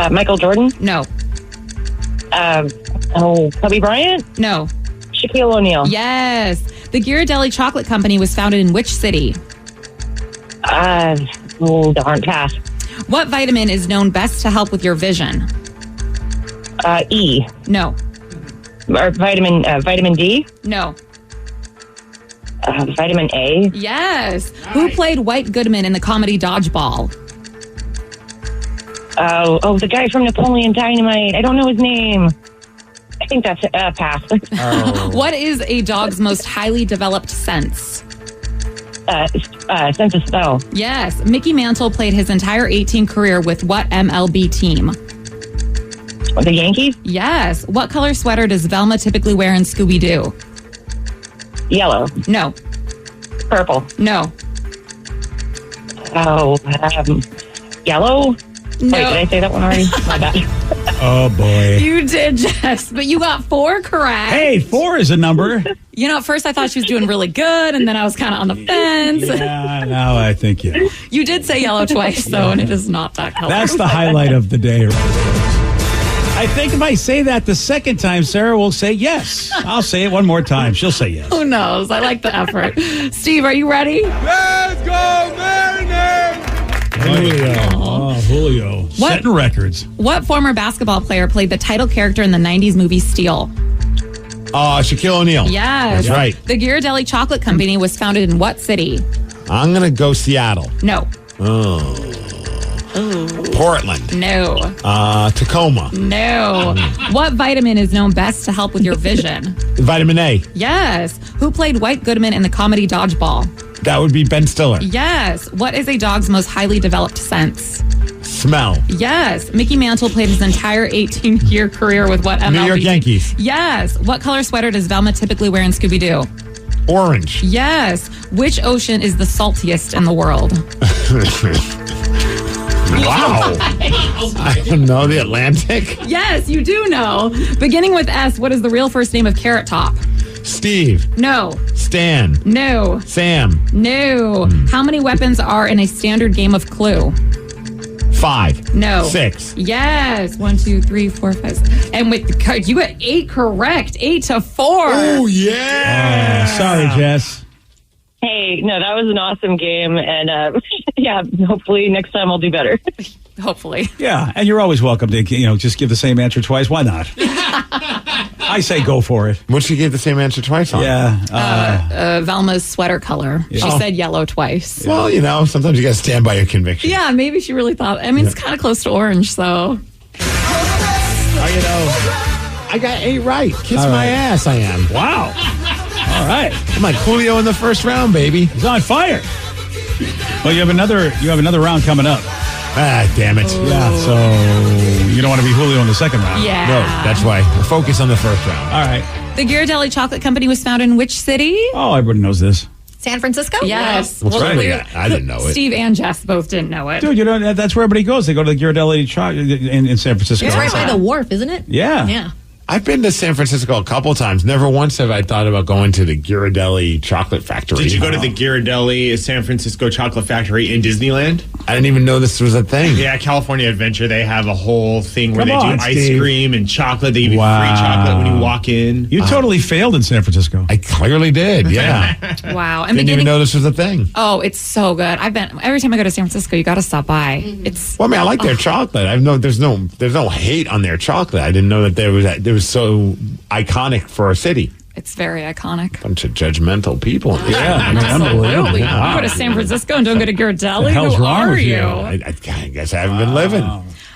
Speaker 20: Michael Jordan?
Speaker 14: No.
Speaker 20: Kobe Bryant?
Speaker 14: No.
Speaker 20: Shaquille O'Neal?
Speaker 14: Yes. The Ghirardelli Chocolate Company was founded in which city?
Speaker 20: Darn, pass.
Speaker 14: What vitamin is known best to help with your vision?
Speaker 20: E.
Speaker 14: No.
Speaker 20: Or vitamin D?
Speaker 14: No.
Speaker 20: Vitamin A?
Speaker 14: Yes. Who played White Goodman in the comedy Dodgeball?
Speaker 20: The guy from Napoleon Dynamite. I don't know his name. I think that's pass.
Speaker 14: What is a dog's most highly developed sense?
Speaker 20: Sense of smell.
Speaker 14: Yes. Mickey Mantle played his entire 18 career with what MLB team?
Speaker 20: The Yankees?
Speaker 14: Yes. What color sweater does Velma typically wear in Scooby-Doo?
Speaker 20: Yellow.
Speaker 14: No.
Speaker 20: Purple.
Speaker 14: No.
Speaker 20: Yellow?
Speaker 14: No.
Speaker 20: Wait, did I say that one already? My bad.
Speaker 4: Oh, boy.
Speaker 14: You did, Jess, but you got 4 correct.
Speaker 4: Hey, 4 is a number.
Speaker 14: You know, at first I thought she was doing really good, and then I was kind of on the fence.
Speaker 4: Yeah, now I think you.
Speaker 14: You did say yellow twice, though, and it is not that color.
Speaker 4: That's the highlight of the day. I think if I say that the second time, Sarah will say yes. I'll say it one more time. She'll say yes.
Speaker 14: Who knows? I like the effort. Steve, are you ready?
Speaker 12: Let's go, Mariners!
Speaker 4: Julio. Oh, Julio. Setting records.
Speaker 14: What former basketball player played the title character in the 90s movie Steel?
Speaker 6: Shaquille O'Neal.
Speaker 14: Yes.
Speaker 6: That's right.
Speaker 14: The Ghirardelli Chocolate Company was founded in what city?
Speaker 6: I'm going to go Seattle.
Speaker 14: No.
Speaker 6: Portland.
Speaker 14: No.
Speaker 6: Tacoma.
Speaker 14: No. What vitamin is known best to help with your vision?
Speaker 6: Vitamin A.
Speaker 14: Yes. Who played White Goodman in the comedy Dodgeball?
Speaker 6: That would be Ben Stiller.
Speaker 14: Yes. What is a dog's most highly developed sense?
Speaker 6: Smell.
Speaker 14: Yes. Mickey Mantle played his entire 18-year career with what MLB?
Speaker 6: New York Yankees.
Speaker 14: Yes. What color sweater does Velma typically wear in Scooby-Doo?
Speaker 6: Orange.
Speaker 14: Yes. Which ocean is the saltiest in the world?
Speaker 6: Wow. I don't know. The Atlantic?
Speaker 14: Yes, you do know. Beginning with S, what is the real first name of Carrot Top?
Speaker 6: Steve.
Speaker 14: No.
Speaker 6: Stan.
Speaker 14: No.
Speaker 6: Sam.
Speaker 14: No. How many weapons are in a standard game of Clue?
Speaker 6: 5.
Speaker 14: No.
Speaker 6: 6.
Speaker 14: Yes. 1, 2, 3, 4, 5, 6. And with the card, you got 8 correct. 8-4.
Speaker 6: Oh, yeah.
Speaker 4: Sorry, Jess.
Speaker 20: Hey, no, that was an awesome game. And hopefully next time I'll do better.
Speaker 14: Hopefully.
Speaker 4: Yeah, and you're always welcome to, just give the same answer twice. Why not? I say go for it.
Speaker 6: What she gave the same answer twice on?
Speaker 4: Yeah.
Speaker 14: Velma's sweater color.
Speaker 4: Yeah.
Speaker 14: She said yellow twice.
Speaker 6: Well, sometimes you got to stand by your conviction.
Speaker 14: Yeah, maybe she really thought. I mean, it's kind of close to orange, so.
Speaker 6: I got 8 right. Kiss
Speaker 4: All
Speaker 6: my
Speaker 4: right.
Speaker 6: ass, I am.
Speaker 4: Wow. All right.
Speaker 6: I'm like Julio in the first round, baby.
Speaker 4: He's on fire. Well, you have another round coming up.
Speaker 6: Ah, damn it.
Speaker 4: Yeah, so you don't want to be Julio in the second round.
Speaker 14: Yeah.
Speaker 6: No, that's why. Focus on the first round.
Speaker 4: All right.
Speaker 14: The Ghirardelli Chocolate Company was founded in which city?
Speaker 4: Oh, everybody knows this.
Speaker 7: San Francisco?
Speaker 14: Yes.
Speaker 6: What's wrong with that? I didn't know it.
Speaker 14: Steve and Jess both didn't know it.
Speaker 4: Dude, that's where everybody goes. They go to the Ghirardelli in San Francisco.
Speaker 7: It's right by the wharf, isn't it?
Speaker 4: Yeah.
Speaker 7: Yeah.
Speaker 6: I've been to San Francisco a couple times. Never once have I thought about going to the Ghirardelli Chocolate Factory.
Speaker 8: Did you go to the Ghirardelli San Francisco Chocolate Factory in Disneyland?
Speaker 6: I didn't even know this was a thing.
Speaker 8: Yeah, California Adventure. They have a whole thing where
Speaker 4: Come
Speaker 8: they
Speaker 4: on,
Speaker 8: do ice
Speaker 4: Steve.
Speaker 8: cream and chocolate. They give you
Speaker 4: Wow.
Speaker 8: free chocolate when you walk in.
Speaker 4: You totally failed in San Francisco.
Speaker 6: I clearly did, yeah.
Speaker 14: Wow. And
Speaker 6: Didn't even know this was a thing.
Speaker 14: Oh, it's so good. Every time I go to San Francisco, you got to stop by. It's
Speaker 6: Well, I mean, I like their chocolate. I know there's no hate on their chocolate. I didn't know that there was so iconic for a city.
Speaker 14: It's very iconic.
Speaker 6: Bunch of judgmental people.
Speaker 4: Yeah, I mean, unbelievable.
Speaker 14: Absolutely.
Speaker 4: Wow.
Speaker 14: You go to San Francisco and don't go to Ghirardelli?
Speaker 4: The hell's
Speaker 14: Who
Speaker 4: wrong
Speaker 14: are
Speaker 4: with you?
Speaker 6: I guess I haven't been living.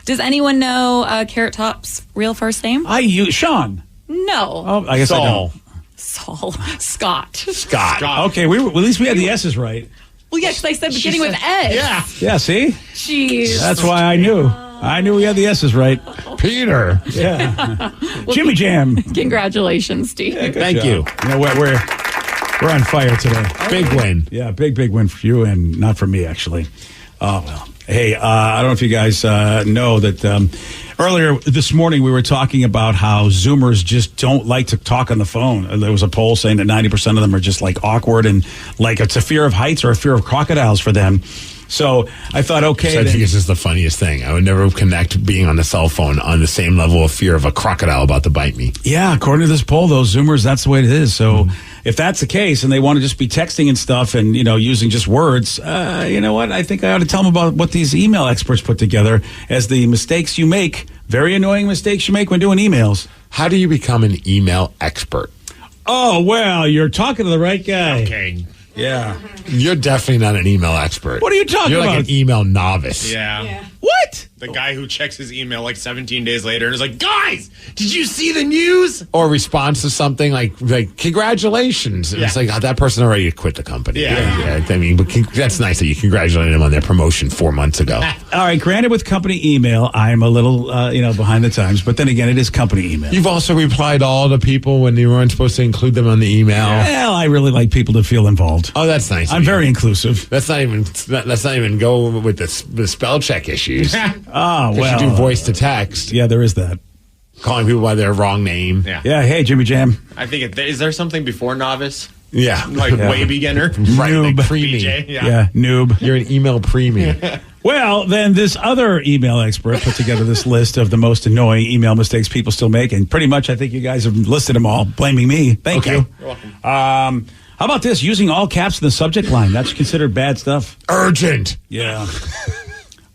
Speaker 14: Does anyone know Carrot Top's real first name?
Speaker 4: Sean.
Speaker 14: No.
Speaker 4: Oh, I guess I
Speaker 6: Saul.
Speaker 4: don't.
Speaker 14: Saul. Scott.
Speaker 6: Scott.
Speaker 4: Okay, at least we had the S's right.
Speaker 14: Well, yeah, because I said beginning with S.
Speaker 8: Yeah.
Speaker 4: Yeah, see?
Speaker 14: Jeez.
Speaker 4: That's why I knew. I knew we had the S's right.
Speaker 6: Peter.
Speaker 4: Yeah. Jimmy Jam.
Speaker 14: Congratulations, Steve.
Speaker 4: Yeah,
Speaker 6: Thank you.
Speaker 4: You know what? We're on fire today.
Speaker 6: Big win.
Speaker 4: Yeah, big win for you and not for me, actually. Oh, well. Hey, I don't know if you guys know that earlier this morning we were talking about how Zoomers just don't like to talk on the phone. There was a poll saying that 90% of them are just like awkward and like it's a fear of heights or a fear of crocodiles for them. So I thought, okay.
Speaker 6: So I think this is the funniest thing. I would never connect being on the cell phone on the same level of fear of a crocodile about to bite me.
Speaker 4: Yeah, according to this poll, those Zoomers, that's the way it is. So if that's the case and they want to just be texting and stuff and, using just words, you know what? I think I ought to tell them about what these email experts put together as the mistakes you make, very annoying mistakes you make when doing emails.
Speaker 6: How do you become an email expert?
Speaker 4: Oh, well, you're talking to the right guy.
Speaker 8: Okay.
Speaker 4: Yeah.
Speaker 6: You're definitely not an email expert.
Speaker 4: What are you talking
Speaker 6: You're
Speaker 4: about?
Speaker 6: like an email novice.
Speaker 8: Yeah.
Speaker 4: What?
Speaker 8: The guy who checks his email like 17 days later and is like, guys, did you see the news?
Speaker 6: Or responds to something like congratulations. And it's like, that person already quit the company.
Speaker 8: Yeah.
Speaker 6: I mean, but that's nice that you congratulated them on their promotion 4 months ago.
Speaker 4: All right, granted, with company email, I'm a little, behind the times. But then again, it is company email.
Speaker 6: You've also replied all the people when you weren't supposed to include them on the email.
Speaker 4: Well, I really like people to feel involved.
Speaker 6: Oh, that's nice.
Speaker 4: I'm very inclusive.
Speaker 6: Let's not even go with the spell check issues.
Speaker 4: Oh, well.
Speaker 6: You do voice to text.
Speaker 4: Yeah, there is that.
Speaker 6: Calling people by their wrong name.
Speaker 8: Yeah.
Speaker 4: Hey, Jimmy Jam.
Speaker 8: I think, is there something before novice?
Speaker 6: Yeah.
Speaker 8: Like way beginner?
Speaker 6: Right,
Speaker 4: Noob.
Speaker 6: like preemie.
Speaker 8: BJ?
Speaker 4: Yeah, noob.
Speaker 6: You're an email preemie.
Speaker 4: Well, then this other email expert put together this list of the most annoying email mistakes people still make. And pretty much I think you guys have listed them all, blaming me. Thank you.
Speaker 8: You're welcome.
Speaker 4: How about this? Using all caps in the subject line. That's considered bad stuff.
Speaker 6: Urgent.
Speaker 4: Yeah.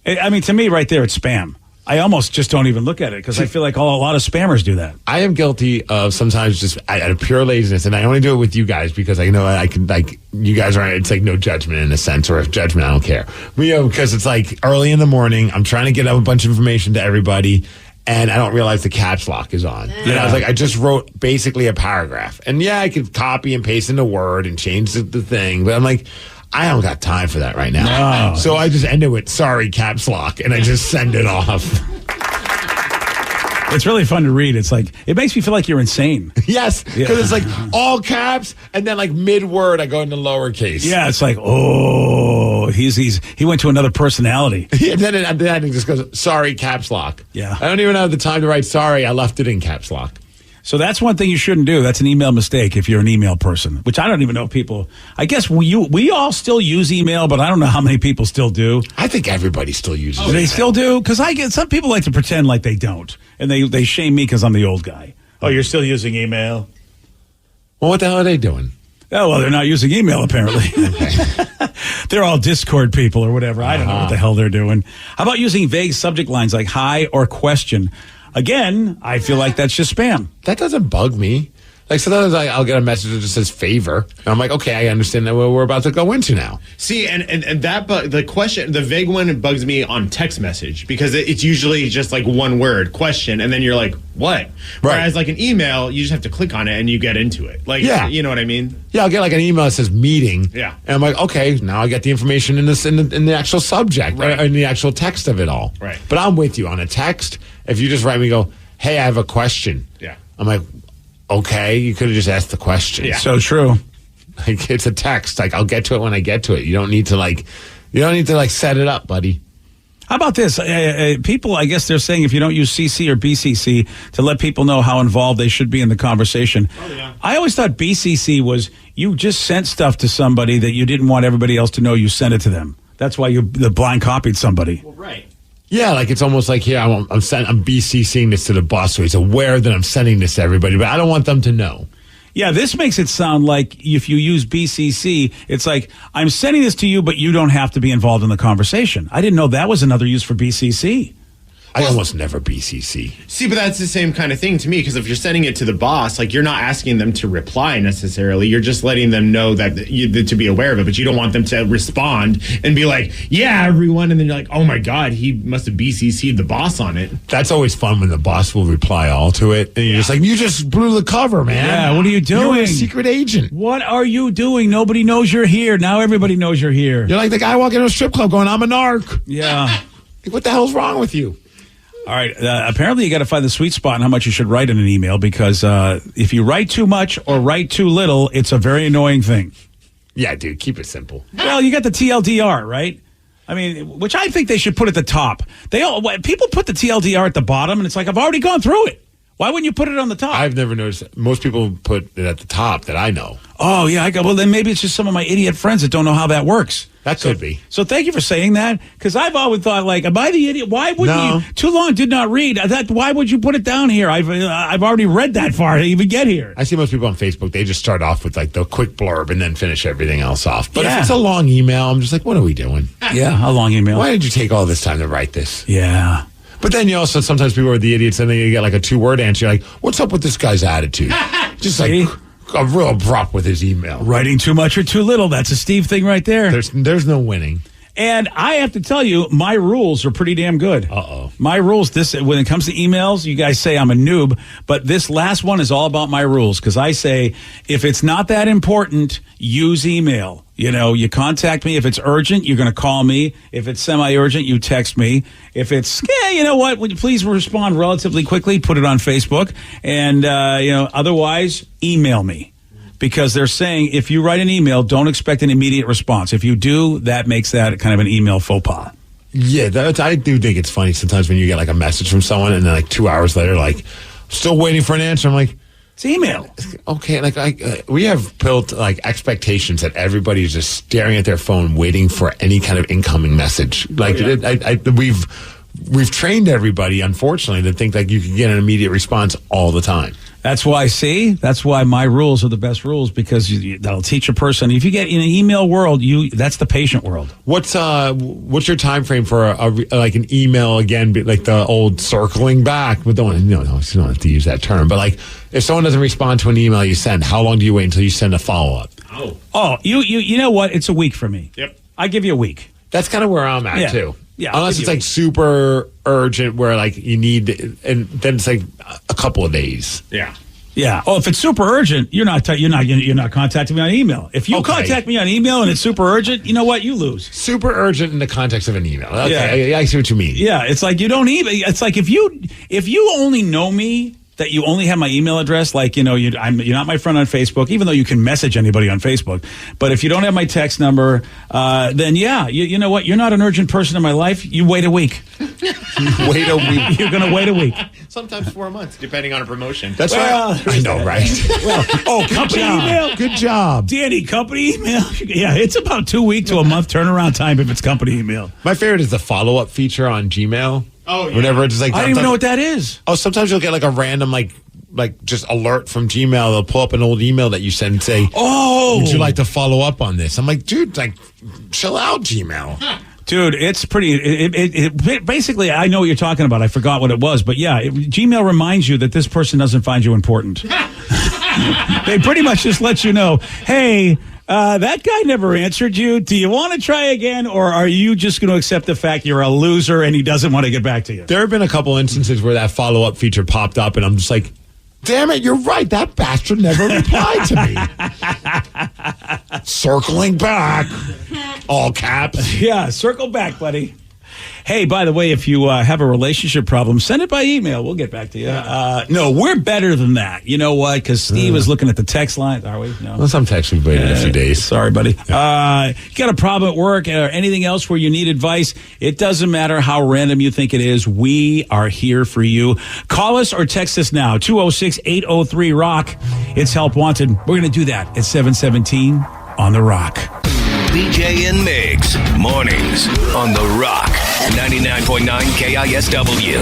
Speaker 4: I mean, to me, right there, it's spam. I almost just don't even look at it because I feel like a lot of spammers do that.
Speaker 6: I am guilty of sometimes just out of pure laziness, and I only do it with you guys because I know I can, like, you guys aren't, it's like no judgment in a sense, or if judgment, I don't care. Because it's like early in the morning, I'm trying to get up a bunch of information to everybody, and I don't realize the caps lock is on. Yeah. And I was like, I just wrote basically a paragraph. And yeah, I could copy and paste in a word and change the thing, but I'm like, I don't got time for that right now.
Speaker 4: No.
Speaker 6: So I just end it with sorry caps lock and I just send it off.
Speaker 4: It's really fun to read. It's like, it makes me feel like you're insane.
Speaker 6: Yes, because it's like all caps and then like mid-word I go into lowercase.
Speaker 4: Yeah, it's like, oh, he went to another personality.
Speaker 6: And then it just goes, sorry, caps lock.
Speaker 4: Yeah.
Speaker 6: I don't even have the time to write sorry. I left it in caps lock.
Speaker 4: So that's one thing you shouldn't do. That's an email mistake if you're an email person, which I don't even know if people, I guess we all still use email, but I don't know how many people still do.
Speaker 6: I think everybody still uses
Speaker 4: it. They still do? Because I get some people like to pretend like they don't. And they shame me because I'm the old guy. Oh, you're still using email?
Speaker 6: Well, what the hell are they doing?
Speaker 4: Oh, well, they're not using email, apparently. They're all Discord people or whatever. I don't know what the hell they're doing. How about using vague subject lines like hi or question? Again, I feel like that's just spam.
Speaker 6: That doesn't bug me. Like sometimes I'll get a message that just says favor. And I'm like, okay, I understand that what we're about to go into now.
Speaker 8: See, and that the question, the vague one bugs me on text message because it's usually just like one word, question, and then you're like, what? Right. Whereas like an email, you just have to click on it and you get into it. Like,
Speaker 6: yeah.
Speaker 8: You know what I mean?
Speaker 6: Yeah, I'll get like an email that says meeting.
Speaker 8: Yeah.
Speaker 6: And I'm like, okay, now I get the information in the actual subject, right. In the actual text of it all.
Speaker 8: Right.
Speaker 6: But I'm with you on a text. If you just write me, go, hey, I have a question.
Speaker 8: Yeah.
Speaker 6: I'm like, okay, you could have just asked the question.
Speaker 4: Yeah. So true.
Speaker 6: Like it's a text. Like I'll get to it when I get to it. You don't need to set it up, buddy.
Speaker 4: How about this? People, I guess they're saying if you don't use CC or BCC to let people know how involved they should be in the conversation. Oh, yeah. I always thought BCC was you just sent stuff to somebody that you didn't want everybody else to know you sent it to them. That's why you blind copied somebody.
Speaker 8: Well, right.
Speaker 6: Yeah, like it's almost like here I'm BCCing this to the boss, so he's aware that I'm sending this to everybody, but I don't want them to know.
Speaker 4: Yeah, this makes it sound like if you use BCC, it's like I'm sending this to you, but you don't have to be involved in the conversation. I didn't know that was another use for BCC.
Speaker 6: I almost never BCC.
Speaker 8: See, but that's the same kind of thing to me, because if you're sending it to the boss, like you're not asking them to reply necessarily. You're just letting them know that to be aware of it, but you don't want them to respond and be like, yeah, everyone. And then you're like, oh my God, he must have BCC'd the boss on it.
Speaker 6: That's always fun when the boss will reply all to it. And you're just like, you just blew the cover, man.
Speaker 4: Yeah, what are you doing?
Speaker 6: You're a secret agent.
Speaker 4: What are you doing? Nobody knows you're here. Now everybody knows you're here.
Speaker 6: You're like the guy walking into a strip club going, I'm a narc.
Speaker 4: Yeah.
Speaker 6: Like, what the hell's wrong with you?
Speaker 19: All right. Apparently, you got to find the sweet spot in how much you should write in an email because if you write too much or write too little, it's a very annoying thing.
Speaker 6: Yeah, dude, keep it simple.
Speaker 19: Well, you got the TLDR, right? I mean, which I think they should put at the top. People put the TLDR at the bottom, and it's like, I've already gone through it. Why wouldn't you put it on the top?
Speaker 6: I've never noticed. Most people put it at the top that I know.
Speaker 19: Oh, yeah. Well, then maybe it's just some of my idiot friends that don't know how that works.
Speaker 6: That could be.
Speaker 19: So thank you for saying that, because I've always thought, like, am I the idiot? Why wouldn't you? Too long, did not read. Why would you put it down here? I've already read that far to even get here.
Speaker 6: I see most people on Facebook, they just start off with, like, the quick blurb and then finish everything else off. But
Speaker 19: Yeah.
Speaker 6: if it's a long email, I'm just like, what are we doing?
Speaker 19: Yeah, a long email.
Speaker 6: Why did you take all this time to write this?
Speaker 19: Yeah.
Speaker 6: But then you also, sometimes people are the idiots and then you get like a 2-word answer. You're like, what's up with this guy's attitude? Just like a real abrupt with his email.
Speaker 19: Writing too much or too little. That's a Steve thing right there.
Speaker 6: There's no winning.
Speaker 19: And I have to tell you, my rules are pretty damn good.
Speaker 6: Uh-oh.
Speaker 19: My rules, when it comes to emails, you guys say I'm a noob, but this last one is all about my rules, because I say, if it's not that important, use email. You know, you contact me. If it's urgent, you're going to call me. If it's semi-urgent, you text me. If it's, you know what, would you please respond relatively quickly, put it on Facebook. And, otherwise, email me. Because they're saying if you write an email, don't expect an immediate response. If you do, that makes that kind of an email faux pas.
Speaker 6: Yeah, I do think it's funny sometimes when you get like a message from someone and then like 2 hours later, like, still waiting for an answer. I'm like,
Speaker 19: it's email.
Speaker 6: Okay, like we have built like expectations that everybody's just staring at their phone waiting for any kind of incoming message. Like we've trained everybody, unfortunately, to think like you can get an immediate response all the time.
Speaker 19: That's why my rules are the best rules, because that'll teach a person. If you get in an email world, that's the patient world.
Speaker 6: What's your time frame for like an email again, like the old circling back? But you don't have to use that term. But like if someone doesn't respond to an email you send, how long do you wait until you send a follow up?
Speaker 19: Oh, you know what? It's a week for me.
Speaker 8: Yep.
Speaker 19: I give you a week.
Speaker 6: That's kind of where I'm at too.
Speaker 19: Yeah,
Speaker 6: unless it's like super urgent where like you need, and then it's like a couple of days.
Speaker 8: Yeah.
Speaker 19: Yeah. Oh, if it's super urgent, you're not contacting me on email. If you contact me on email and it's super urgent, you know what? You lose.
Speaker 6: Super urgent in the context of an email. Okay, yeah. I see what you mean.
Speaker 19: Yeah, it's like you don't even. It's like if you only know me, that you only have my email address, like, you're not my friend on Facebook, even though you can message anybody on Facebook. But if you don't have my text number, then you know what? You're not an urgent person in my life. You wait a week.
Speaker 6: Wait a week.
Speaker 19: You're going to wait a week.
Speaker 8: Sometimes 4 months, depending on a promotion.
Speaker 6: That's right. I know, right?
Speaker 19: Company email.
Speaker 6: Good job.
Speaker 19: Danny, company email. Yeah, it's about 2 weeks to a month turnaround time if it's company email.
Speaker 6: My favorite is the follow-up feature on Gmail.
Speaker 8: Oh, yeah.
Speaker 6: Whenever it's like,
Speaker 19: I don't even know what that is.
Speaker 6: Oh, sometimes you'll get like a random like just alert from Gmail. They'll pull up an old email that you send and say, would you like to follow up on this? I'm like, dude, like, chill out, Gmail. Dude,
Speaker 19: it's pretty. It basically, I know what you're talking about. I forgot what it was, but yeah, Gmail reminds you that this person doesn't find you important. They pretty much just let you know, hey, that guy never answered you. Do you want to try again, or are you just going to accept the fact you're a loser and he doesn't want to get back to you?
Speaker 6: There have been a couple instances where that follow-up feature popped up, and I'm just like, damn it, you're right. That bastard never replied to me. Circling back. All caps.
Speaker 19: Yeah, circle back, buddy. Hey, by the way, if you have a relationship problem, send it by email. We'll get back to you. No, we're better than that. You know what? Because Steve is looking at the text line. Are we? No.
Speaker 6: Well, sometimes we've waited a few days.
Speaker 19: Sorry, buddy. You got a problem at work or anything else where you need advice? It doesn't matter how random you think it is. We are here for you. Call us or text us now, 206-803-ROCK. It's Help Wanted. We're going to do that at 717 on The Rock.
Speaker 9: BJ and Migs, mornings on The Rock, 99.9 KISW.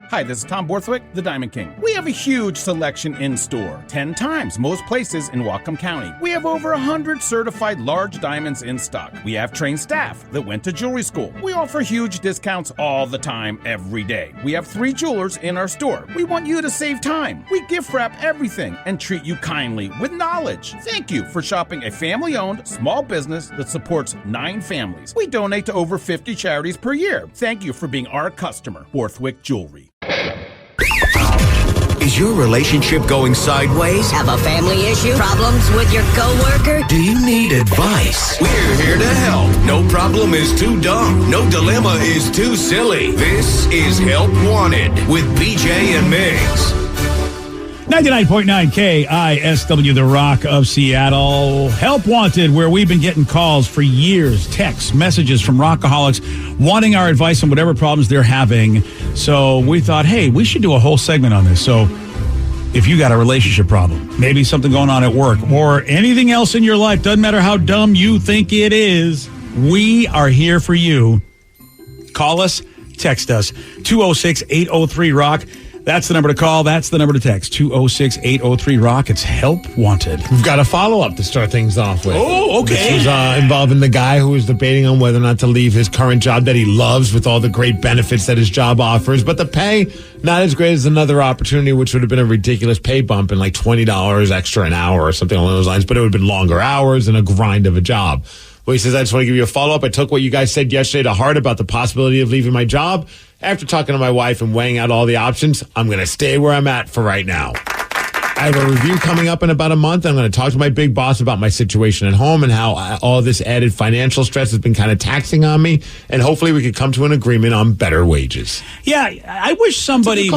Speaker 10: Hi, this is Tom Borthwick, the Diamond King. We have a huge selection in store, 10 times most places in Whatcom County. We have over 100 certified large diamonds in stock. We have trained staff that went to jewelry school. We offer huge discounts all the time, every day. We have 3 jewelers in our store. We want you to save time. We gift wrap everything and treat you kindly with knowledge. Thank you for shopping a family-owned small business that supports 9 families. We donate to over 50 charities per year. Thank you for being our customer, Borthwick Jewelry.
Speaker 9: Is your relationship going sideways?
Speaker 21: Have a family issue? Problems with your coworker?
Speaker 9: Do you need advice? We're here to help. No problem. problem is too dumb. No dilemma is too silly. This is Help Wanted with BJ and Migs.
Speaker 19: 99.9 KISW, the Rock of Seattle. Help Wanted, where we've been getting calls for years, texts, messages from rockaholics wanting our advice on whatever problems they're having. So we thought, hey, we should do a whole segment on this. So if you got a relationship problem, maybe something going on at work, or anything else in your life, doesn't matter how dumb you think it is, we are here for you. Call us, text us, 206-803-ROCK. That's the number to call. That's the number to text, 206-803-ROCK. It's Help Wanted.
Speaker 6: We've got a follow-up to start things off with.
Speaker 19: Oh, okay.
Speaker 6: This was involving the guy who was debating on whether or not to leave his current job that he loves with all the great benefits that his job offers, but the pay, not as great as another opportunity, which would have been a ridiculous pay bump in like $20 extra an hour or something along those lines, but it would have been longer hours and a grind of a job. Well, he says, I just want to give you a follow-up. I took what you guys said yesterday to heart about the possibility of leaving my job. After talking to my wife and weighing out all the options, I'm going to stay where I'm at for right now. I have a review coming up in about a month. I'm going to talk to my big boss about my situation at home and how all this added financial stress has been kind of taxing on me. And hopefully we could come to an agreement on better wages.
Speaker 19: Yeah, I wish somebody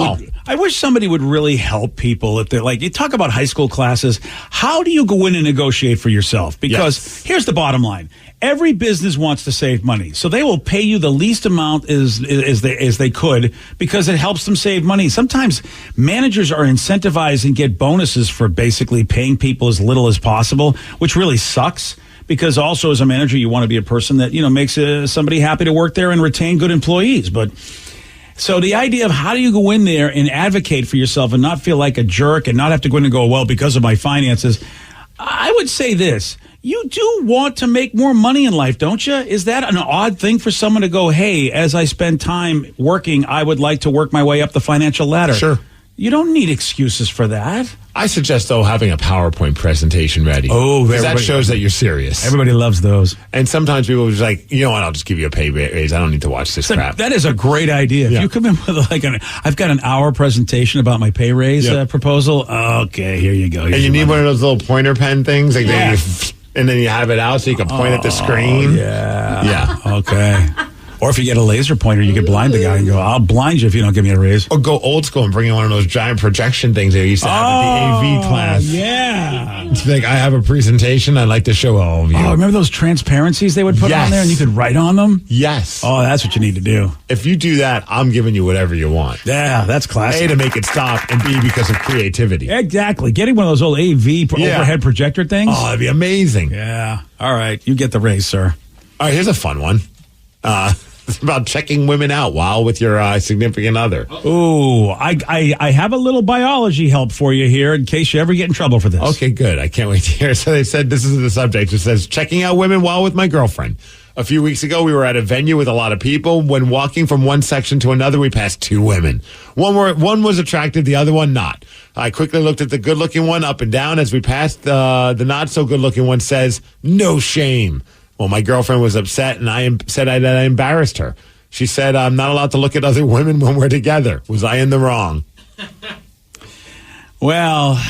Speaker 19: would really help people. If they're like, you talk about high school classes, how do you go in and negotiate for yourself? Because here's the bottom line. Every business wants to save money, so they will pay you the least amount as they could because it helps them save money. Sometimes managers are incentivized and get bonuses for basically paying people as little as possible, which really sucks. Because also as a manager, you want to be a person that makes somebody happy to work there and retain good employees. But so the idea of how do you go in there and advocate for yourself and not feel like a jerk and not have to go in and go, well, because of my finances, I would say this. You do want to make more money in life, don't you? Is that an odd thing for someone to go, hey, as I spend time working, I would like to work my way up the financial ladder?
Speaker 6: Sure.
Speaker 19: You don't need excuses for that.
Speaker 6: I suggest, though, having a PowerPoint presentation ready.
Speaker 19: Oh,
Speaker 6: that shows that you're serious.
Speaker 19: Everybody loves those.
Speaker 6: And sometimes people are just like, you know what, I'll just give you a pay raise. I don't need to watch this crap.
Speaker 19: That is a great idea. If you come in with I've got an hour presentation about my pay raise proposal. Okay, here you go.
Speaker 6: And you need one of those little pointer pen things. And then you have it out so you can point at the screen.
Speaker 19: Yeah. Okay. Or if you get a laser pointer, you could blind the guy and go, I'll blind you if you don't give me a raise.
Speaker 6: Or go old school and bring in one of those giant projection things they used to have at the AV class.
Speaker 19: Yeah.
Speaker 6: It's like, I have a presentation I'd like to show all of you.
Speaker 19: Oh, remember those transparencies they would put on there and you could write on them?
Speaker 6: Yes.
Speaker 19: Oh, that's what you need to do.
Speaker 6: If you do that, I'm giving you whatever you want.
Speaker 19: Yeah, that's classic.
Speaker 6: A, to make it stop, and B, because of creativity.
Speaker 19: Exactly. Getting one of those old AV overhead projector things.
Speaker 6: Oh, that'd be amazing.
Speaker 19: Yeah. All right. You get the raise, sir.
Speaker 6: All right, here's a fun one. It's about checking women out while with your significant other.
Speaker 19: Ooh, I have a little biology help for you here in case you ever get in trouble for this.
Speaker 6: Okay, good. I can't wait to hear. So they said, this is the subject. It says, checking out women while with my girlfriend. A few weeks ago, we were at a venue with a lot of people. When walking from one section to another, we passed two women. One was attractive, the other one not. I quickly looked at the good-looking one up and down. As we passed, the not-so-good-looking one says, no shame. Well, my girlfriend was upset, and I said that I embarrassed her. She said, I'm not allowed to look at other women when we're together. Was I in the wrong?
Speaker 19: Well,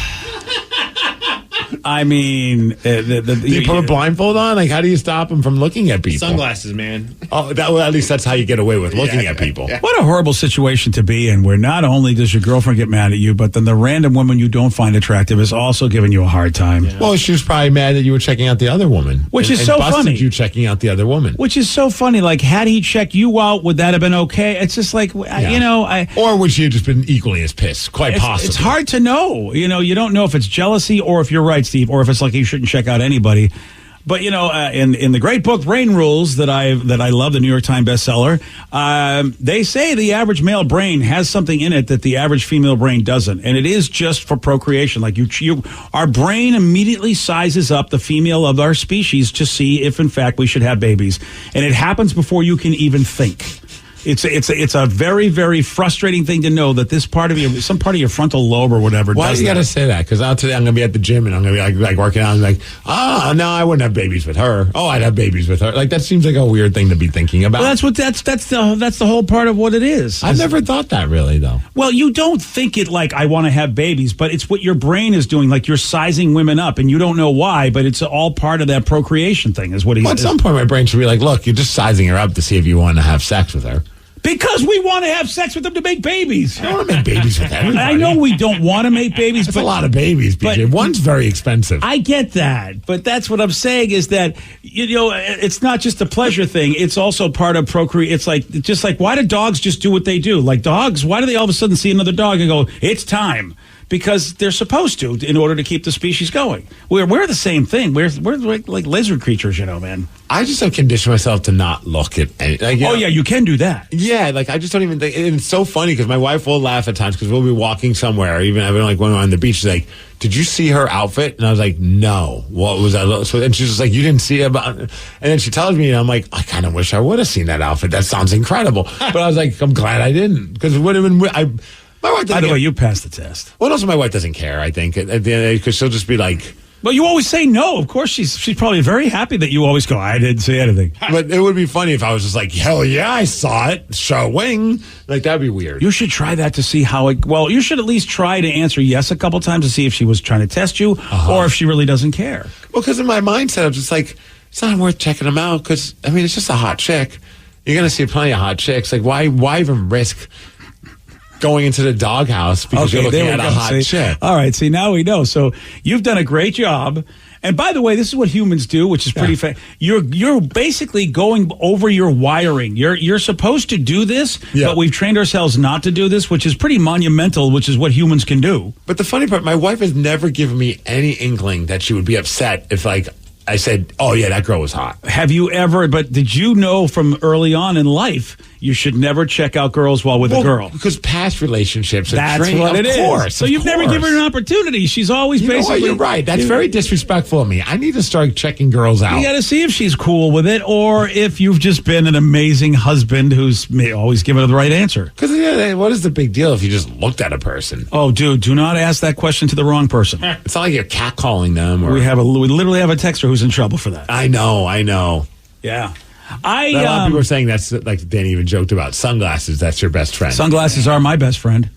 Speaker 19: I mean,
Speaker 6: do you put a blindfold on? Like, how do you stop them from looking at people?
Speaker 8: Sunglasses, man.
Speaker 6: Oh, at least that's how you get away with looking at people.
Speaker 8: Yeah.
Speaker 19: What a horrible situation to be in, where not only does your girlfriend get mad at you, but then the random woman you don't find attractive is also giving you a hard time.
Speaker 6: Yeah. Well, she was probably mad that you were checking out the other woman,
Speaker 19: which is so funny.
Speaker 6: You checking out the other woman,
Speaker 19: which is so funny. Like, had he checked you out, would that have been okay? It's just like,
Speaker 6: or would she have just been equally as pissed? Quite possibly.
Speaker 19: It's hard to know. You don't know if it's jealousy or if you're right, Steve, or if it's like you shouldn't check out anybody. But in the great book Brain Rules that I love, the New York Times bestseller, they say the average male brain has something in it that the average female brain doesn't, and it is just for procreation. Like our brain immediately sizes up the female of our species to see if in fact we should have babies, and it happens before you can even think.
Speaker 4: It's a very, very frustrating thing to know that this part of some part of your frontal lobe or whatever.
Speaker 6: Why do you got to say that? Because today I'm going to be at the gym and I'm going to be like working out and like, no, I wouldn't have babies with her. Oh, I'd have babies with her. Like that seems like a weird thing to be thinking about.
Speaker 4: Well, that's the whole part of what it is.
Speaker 6: I've never thought that really though.
Speaker 4: Well, you don't think it like I want to have babies, but it's what your brain is doing. Like you're sizing women up, and you don't know why, but it's all part of that procreation thing. Is what he's.
Speaker 6: Well, at some point, my brain should be like, look, you're just sizing her up to see if you want to have sex with her.
Speaker 4: Because we want to have sex with them to make babies.
Speaker 6: I don't want to make babies with everybody.
Speaker 4: I know we don't want to make babies.
Speaker 6: That's a lot of babies, BJ. But one's very expensive.
Speaker 4: I get that. But that's what I'm saying is that, it's not just a pleasure thing. It's also part of procreate. It's just like, why do dogs just do what they do? Like dogs, why do they all of a sudden see another dog and go, it's time? Because they're supposed to in order to keep the species going. We're the same thing. We're like lizard creatures, man.
Speaker 6: I just have conditioned myself to not look at any.
Speaker 4: Yeah, you can do that.
Speaker 6: Yeah, I just don't even think. And it's so funny because my wife will laugh at times because we'll be walking somewhere, or even having when we're on the beach. She's like, "Did you see her outfit?" And I was like, "No. What was that?" And she's just like, "You didn't see it?" And then she tells me, and I'm like, "I kind of wish I would have seen that outfit. That sounds incredible." But I was like, "I'm glad I didn't because it would have been." My wife
Speaker 4: By the way, you passed the test.
Speaker 6: Well, also my wife doesn't care, I think, because she'll just be like...
Speaker 4: Well, you always say no. Of course, she's probably very happy that you always go, I didn't see anything.
Speaker 6: But it would be funny if I was just like, hell yeah, I saw it. Showing. Like, that'd be weird.
Speaker 4: You should try that to see how it... Well, you should at least try to answer yes a couple times to see if she was trying to test you or if she really doesn't care.
Speaker 6: Well, because in my mindset, I'm just like, it's not worth checking them out because, it's just a hot chick. You're going to see plenty of hot chicks. Like, why even risk... going into the doghouse because you're looking at a hot chick.
Speaker 4: All right, see, now we know. So you've done a great job. And by the way, this is what humans do, which is pretty You're basically going over your wiring. You're supposed to do this, but we've trained ourselves not to do this, which is pretty monumental, which is what humans can do.
Speaker 6: But the funny part, my wife has never given me any inkling that she would be upset if, I said, oh, yeah, that girl was hot.
Speaker 4: Have you ever, but did you know from early on in life, you should never check out girls while with a girl?
Speaker 6: Because past relationships are
Speaker 4: That's
Speaker 6: trained.
Speaker 4: what it is.
Speaker 6: Course,
Speaker 4: so you've never given her an opportunity. She's always basically...
Speaker 6: You're right. That's very disrespectful of me. I need to start checking girls out.
Speaker 4: You got to see if she's cool with it or if you've just been an amazing husband who's always given her the right answer.
Speaker 6: Because what is the big deal if you just looked at a person?
Speaker 4: Oh, dude, do not ask that question to the wrong person.
Speaker 6: It's not like you're catcalling them. Or...
Speaker 4: We literally have a texter who's in trouble for that.
Speaker 6: I know.
Speaker 4: Yeah.
Speaker 6: A lot of people are saying that's like Danny even joked about sunglasses. That's your best friend.
Speaker 4: Sunglasses are my best friend.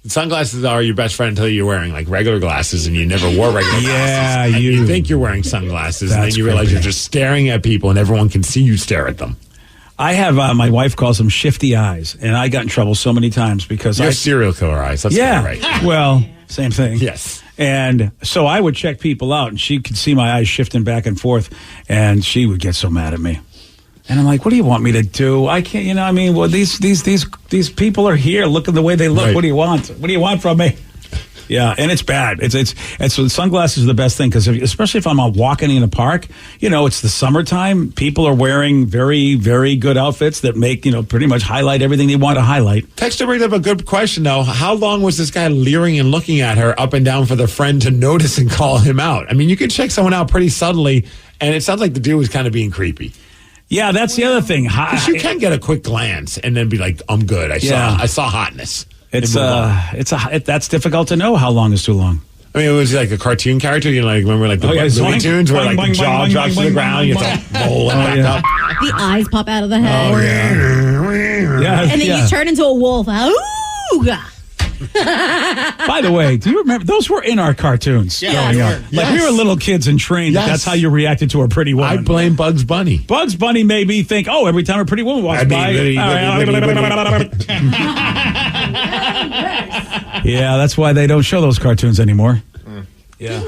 Speaker 6: Sunglasses are your best friend until you're wearing regular glasses and you never wore regular glasses.
Speaker 4: Yeah,
Speaker 6: and you think you're wearing sunglasses and then you realize you're just staring at people and everyone can see you stare at them.
Speaker 4: I have my wife calls them shifty eyes, and I got in trouble so many times because
Speaker 6: you're serial killer eyes. That's right.
Speaker 4: Well, same thing.
Speaker 6: Yes.
Speaker 4: And so I would check people out, and she could see my eyes shifting back and forth, and she would get so mad at me. And I'm like, what do you want me to do? I can't, well, these people are here. Look at the way they look. Right. What do you want? What do you want from me? Yeah, and it's bad. It's so sunglasses are the best thing because especially if I'm walking in a park, it's the summertime. People are wearing very, very good outfits that make, pretty much highlight everything they want to highlight.
Speaker 6: Texter brings up a good question, though. How long was this guy leering and looking at her up and down for the friend to notice and call him out? You can check someone out pretty subtly, and it sounds like the dude was kind of being creepy.
Speaker 4: Yeah, that's the other thing.
Speaker 6: You can get a quick glance and then be like, I'm good. I saw hotness.
Speaker 4: That's difficult to know how long is too long.
Speaker 6: It was like a cartoon character, remember the Looney Tunes where the jaw drops to the ground, you have to roll it back up.
Speaker 7: The eyes pop out of the head.
Speaker 6: Oh, yeah.
Speaker 7: And then you turn into a wolf. Ooga.
Speaker 4: By the way, do you remember those were in our cartoons?
Speaker 7: Yeah,
Speaker 4: we were little kids and trained.
Speaker 6: Yes.
Speaker 4: That's how you reacted to a pretty woman.
Speaker 6: I blame Bugs Bunny.
Speaker 4: Bugs Bunny made me think, every time a pretty woman walks by. Yeah, that's why they don't show those cartoons anymore. Yeah.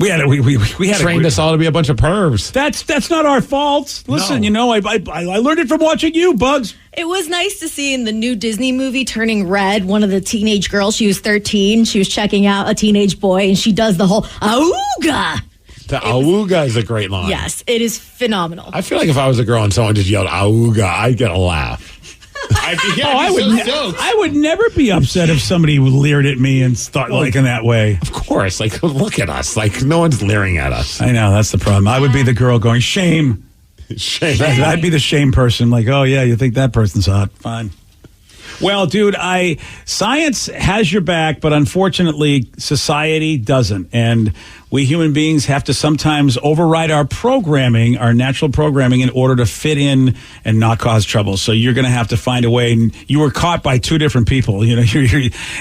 Speaker 4: We had
Speaker 6: trained us all to be a bunch of pervs.
Speaker 4: That's not our fault. Listen, I learned it from watching you, Bugs.
Speaker 7: It was nice to see in the new Disney movie Turning Red, one of the teenage girls, she was 13, she was checking out a teenage boy, and she does the whole auga.
Speaker 6: The auga is a great line.
Speaker 7: Yes, it is phenomenal.
Speaker 6: I feel like if I was a girl and someone just yelled auga, I'd get a laugh.
Speaker 4: I would never be upset if somebody leered at me and thought in that way.
Speaker 6: Of course, look at us. No one's leering at us.
Speaker 4: I know, that's the problem. I would be the girl going, shame.
Speaker 6: Shame.
Speaker 4: I'd be the shame person. Like, oh, yeah, you think that person's hot. Fine. Well, dude, science has your back, but unfortunately, society doesn't. And we human beings have to sometimes override our programming, our natural programming, in order to fit in and not cause trouble. So you're going to have to find a way. And you were caught by two different people, I
Speaker 6: wonder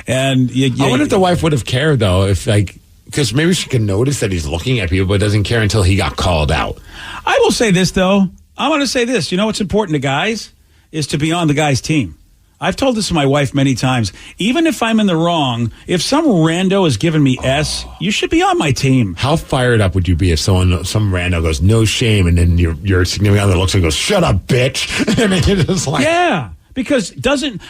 Speaker 6: if the wife would have cared, though, because maybe she can notice that he's looking at people, but doesn't care until he got called out.
Speaker 4: I will say this, though. I want to say this. You know what's important to guys is to be on the guy's team. I've told this to my wife many times. Even if I'm in the wrong, if some rando is giving me S, you should be on my team.
Speaker 6: How fired up would you be if some rando goes, no shame, and then your significant other looks and goes, shut up, bitch. And then you're just like...
Speaker 4: Yeah, because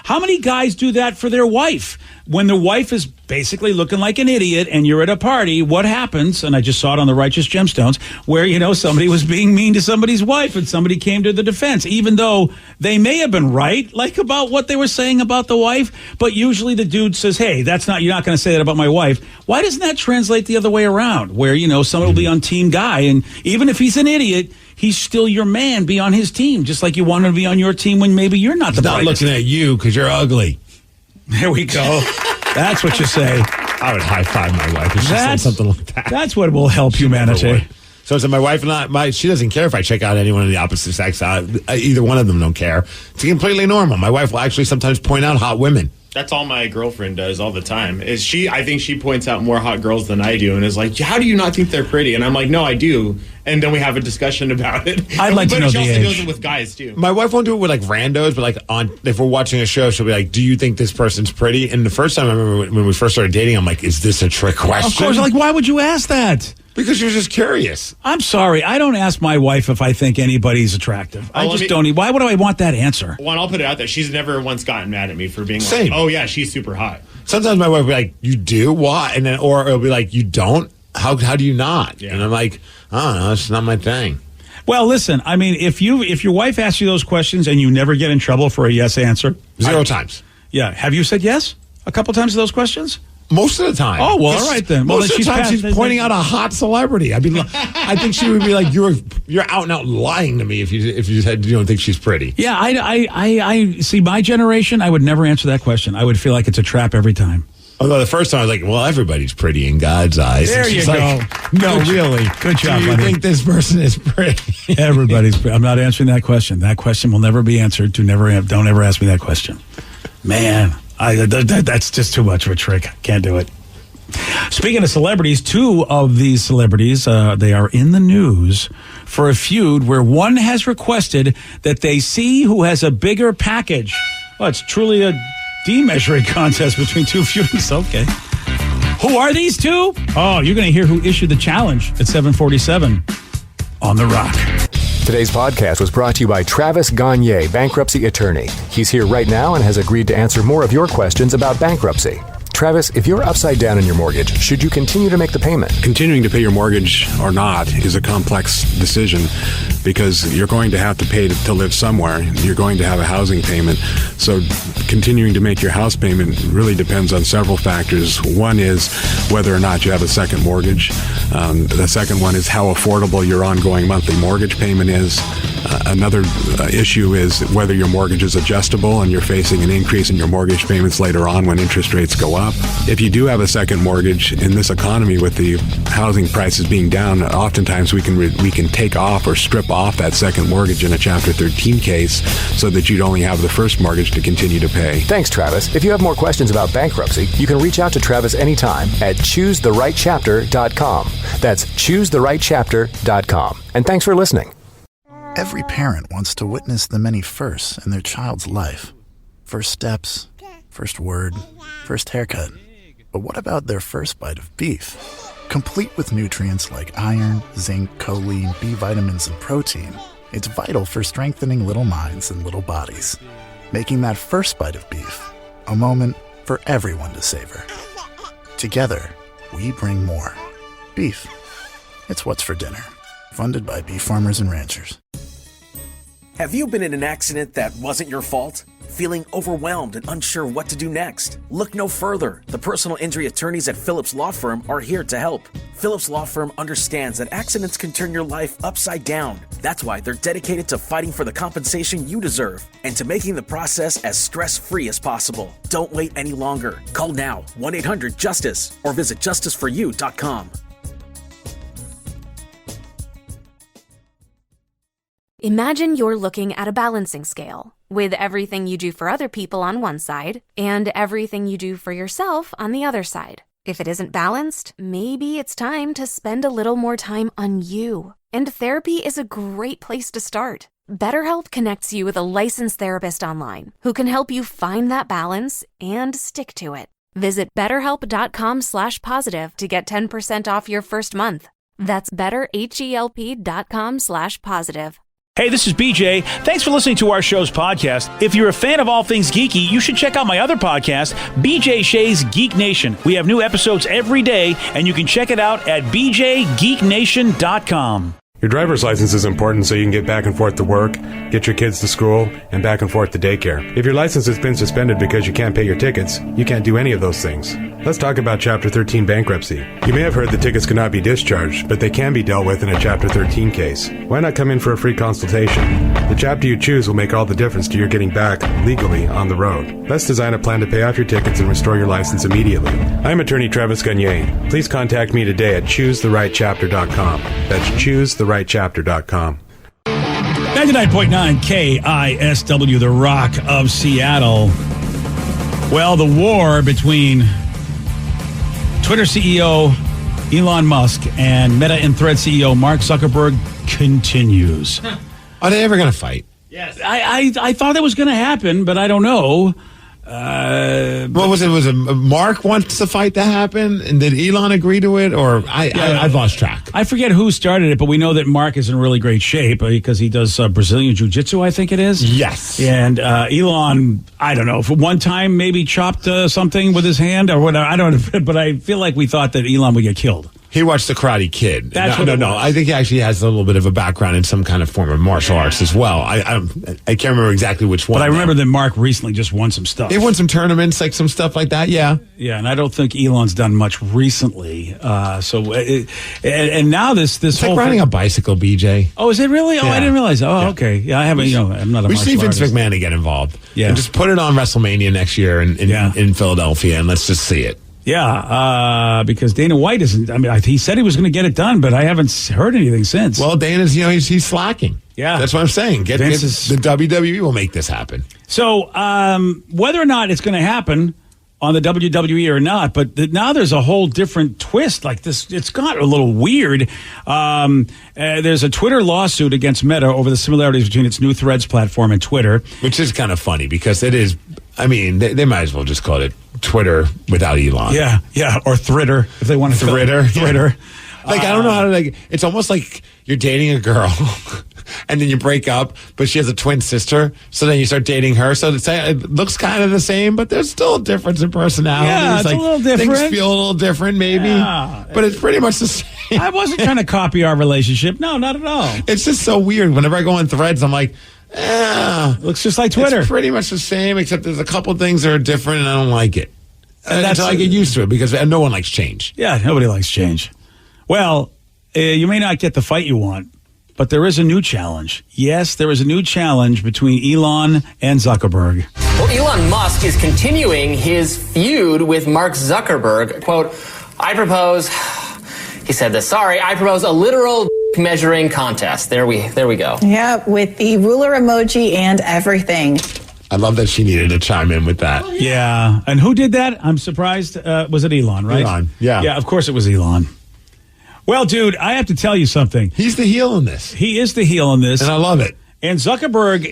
Speaker 4: how many guys do that for their wife? When the wife is basically looking like an idiot and you're at a party, what happens? And I just saw it on the Righteous Gemstones where, somebody was being mean to somebody's wife and somebody came to the defense, even though they may have been right, like about what they were saying about the wife. But usually the dude says, hey, you're not going to say that about my wife. Why doesn't that translate the other way around where, somebody will be on team guy and even if he's an idiot, he's still your man, be on his team, just like you want him to be on your team when maybe you're not the brightest.
Speaker 6: Not looking at you because you're ugly.
Speaker 4: There we go. That's what you say.
Speaker 6: I would high five my wife if she said something like that.
Speaker 4: That's what will help humanity.
Speaker 6: So my wife and I, she doesn't care if I check out anyone of the opposite sex. Either one of them don't care. It's completely normal. My wife will actually sometimes point out hot women.
Speaker 8: That's all my girlfriend does all the time. I think she points out more hot girls than I do and is like, how do you not think they're pretty? And I'm like, no, I do. And then we have a discussion about it.
Speaker 4: I'd like to know the age.
Speaker 8: But she also does it with guys, too.
Speaker 6: My wife won't do it with, randos, but, if we're watching a show, she'll be like, do you think this person's pretty? And the first time I remember when we first started dating, I'm like, is this a trick question?
Speaker 4: Of course, why would you ask that?
Speaker 6: Because you're just curious.
Speaker 4: I'm sorry. I don't ask my wife if I think anybody's attractive. I just don't. Why would I want that answer?
Speaker 8: Well, I'll put it out there. She's never once gotten mad at me for being
Speaker 6: Same.
Speaker 8: like, oh, yeah, she's super hot.
Speaker 6: Sometimes my wife will be like, you do? Why? And then, or it'll be like, you don't? How do you not? Yeah. And I'm like, I don't know. It's not my thing.
Speaker 4: Well, listen, I mean, if your wife asks you those questions and you never get in trouble for a yes answer.
Speaker 6: 0 times.
Speaker 4: Yeah. Have you said yes a couple times to those questions?
Speaker 6: Most of the time.
Speaker 4: Oh, well, all right then.
Speaker 6: Most of the time she's pointing out a hot celebrity. I think she would be like, you're out and out lying to me if you said you don't think she's pretty.
Speaker 4: Yeah, I see my generation, I would never answer that question. I would feel like it's a trap every time.
Speaker 6: Although the first time I was like, well, everybody's pretty in God's eyes.
Speaker 4: There you go.
Speaker 6: Like, no, really.
Speaker 4: Good job,
Speaker 6: Do you
Speaker 4: buddy.
Speaker 6: think this person is pretty?
Speaker 4: Everybody's pretty. I'm not answering that question. That question will never be answered. Don't ever ask me that question. Man, that's just too much of a trick. I can't do it. Speaking of celebrities, 2 of these celebrities, they are in the news for a feud where one has requested that they see who has a bigger package. Well, it's truly a de-measuring contest between 2 feudings. Okay. Who are these 2? Oh, you're going to hear who issued the challenge at 7:47 on The Rock.
Speaker 16: Today's podcast was brought to you by Travis Gagne, bankruptcy attorney. He's here right now and has agreed to answer more of your questions about bankruptcy. Travis, if you're upside down in your mortgage, should you continue to make the payment?
Speaker 5: Continuing to pay your mortgage or not is a complex decision because you're going to have to pay to live somewhere. You're going to have a housing payment. So continuing to make your house payment really depends on several factors. One is whether or not you have a second mortgage. The second one is how affordable your ongoing monthly mortgage payment is. Another issue is whether your mortgage is adjustable and you're facing an increase in your mortgage payments later on when interest rates go up. If you do have a second mortgage in this economy with the housing prices being down, oftentimes we can take off or strip off that second mortgage in a Chapter 13 case so that you'd only have the first mortgage to continue to pay.
Speaker 16: Thanks, Travis. If you have more questions about bankruptcy, you can reach out to Travis anytime at choosetherightchapter.com. That's choosetherightchapter.com. And thanks for listening.
Speaker 21: Every parent wants to witness the many firsts in their child's life. First steps, first word, first haircut. But what about their first bite of beef? Complete with nutrients like iron, zinc, choline, B vitamins, and protein, it's vital for strengthening little minds and little bodies. Making that first bite of beef a moment for everyone to savor. Together, we bring more. Beef. It's what's for dinner. Funded by beef farmers and ranchers.
Speaker 18: Have you been in an accident that wasn't your fault? Feeling overwhelmed and unsure what to do next? Look no further. The personal injury attorneys at Phillips Law Firm are here to help. Phillips Law Firm understands that accidents can turn your life upside down. That's why they're dedicated to fighting for the compensation you deserve and to making the process as stress-free as possible. Don't wait any longer. Call now, 1-800-JUSTICE, or visit justiceforyou.com.
Speaker 1: Imagine you're looking at a balancing scale with everything you do for other people on one side and everything you do for yourself on the other side. If it isn't balanced, maybe it's time to spend a little more time on you. And therapy is a great place to start. BetterHelp connects you with a licensed therapist online who can help you find that balance and stick to it. Visit BetterHelp.com/positive to get 10% off your first month. That's BetterHelp.com/positive.
Speaker 19: Hey, this is BJ. Thanks for listening to our show's podcast. If you're a fan of all things geeky, you should check out my other podcast, BJ Shea's Geek Nation. We have new episodes every day, and you can check it out at bjgeeknation.com.
Speaker 5: Your driver's license is important so you can get back and forth to work, get your kids to school, and back and forth to daycare. If your license has been suspended because you can't pay your tickets, you can't do any of those things. Let's talk about Chapter 13 bankruptcy. You may have heard the tickets cannot be discharged, but they can be dealt with in a Chapter 13 case. Why not come in for a free consultation? The chapter you choose will make all the difference to your getting back legally on the road. Let's design a plan to pay off your tickets and restore your license immediately. I'm attorney Travis Gagne. Please contact me today at choosetherightchapter.com. That's choosetherightchapter.com.
Speaker 4: 99.9 KISW, the Rock of Seattle. Well, the war between Twitter CEO Elon Musk and Meta and Thread CEO Mark Zuckerberg continues.
Speaker 6: Are they ever going to fight?
Speaker 19: Yes. I thought it was going to happen, but I don't know.
Speaker 6: What was it? Was it Mark wants the fight to happen, and did Elon agree to it? Or I've lost track.
Speaker 4: I forget who started it, but we know that Mark is in really great shape because he does Brazilian jiu-jitsu, I think it is.
Speaker 6: Yes.
Speaker 4: And Elon, I don't know, for one time maybe chopped something with his hand or whatever. I don't know, but I feel like we thought that Elon would get killed.
Speaker 6: He watched The Karate Kid.
Speaker 4: That's
Speaker 6: No. I think he actually has a little bit of a background in some kind of form of martial arts as well. I can't remember exactly which one.
Speaker 4: But I remember that Mark recently just won some stuff.
Speaker 6: They won some tournaments, like some stuff like that, yeah.
Speaker 4: Yeah, and I don't think Elon's done much recently. And now this
Speaker 6: it's
Speaker 4: whole
Speaker 6: like riding a bicycle, BJ.
Speaker 4: Oh, is it really? Oh,
Speaker 6: Yeah.
Speaker 4: I didn't realize. Oh, okay. Yeah, I haven't. I'm not a.
Speaker 6: We just need
Speaker 4: martial
Speaker 6: Vince
Speaker 4: artist.
Speaker 6: McMahon to get involved.
Speaker 4: Yeah,
Speaker 6: and just put it on WrestleMania next year in Philadelphia, and let's just see it.
Speaker 4: Yeah, because Dana White isn't. I mean, he said he was going to get it done, but I haven't heard anything since.
Speaker 6: Well, Dana's, he's slacking.
Speaker 4: Yeah,
Speaker 6: that's what I'm saying. The WWE will make this happen.
Speaker 4: So, whether or not it's going to happen on the WWE or not, but now there's a whole different twist. Like this, it's got a little weird. There's a Twitter lawsuit against Meta over the similarities between its new Threads platform and Twitter,
Speaker 6: which is kind of funny because it is. I mean, they might as well just call it Twitter without Elon.
Speaker 4: Yeah, or Thritter if they want to. Thritter.
Speaker 6: Like, I don't know how to, it's almost like you're dating a girl and then you break up, but she has a twin sister. So then you start dating her. So it looks kind of the same, but there's still a difference in personality.
Speaker 4: Yeah, it's a little different.
Speaker 6: Things feel a little different, maybe. Yeah. But it's pretty much the same.
Speaker 4: I wasn't trying to copy our relationship. No, not at all.
Speaker 6: It's just so weird. Whenever I go on Threads, I'm like,
Speaker 4: looks just like Twitter.
Speaker 6: It's pretty much the same, except there's a couple things that are different, and I don't like it. Until I get used to it, because no one likes change.
Speaker 4: Yeah, nobody likes change. Well, you may not get the fight you want, but there is a new challenge. Yes, there is a new challenge between Elon and Zuckerberg.
Speaker 3: Well, Elon Musk is continuing his feud with Mark Zuckerberg. Quote, I propose a literal measuring contest. There we go.
Speaker 22: Yeah, with the ruler emoji and everything.
Speaker 6: I love that she needed to chime in with that.
Speaker 4: Yeah. And who did that? I'm surprised. Was it Elon, right?
Speaker 6: Elon, yeah.
Speaker 4: Yeah, of course it was Elon. Well, dude, I have to tell you something.
Speaker 6: He's the heel in this.
Speaker 4: He is the heel in this.
Speaker 6: And I love it.
Speaker 4: And Zuckerberg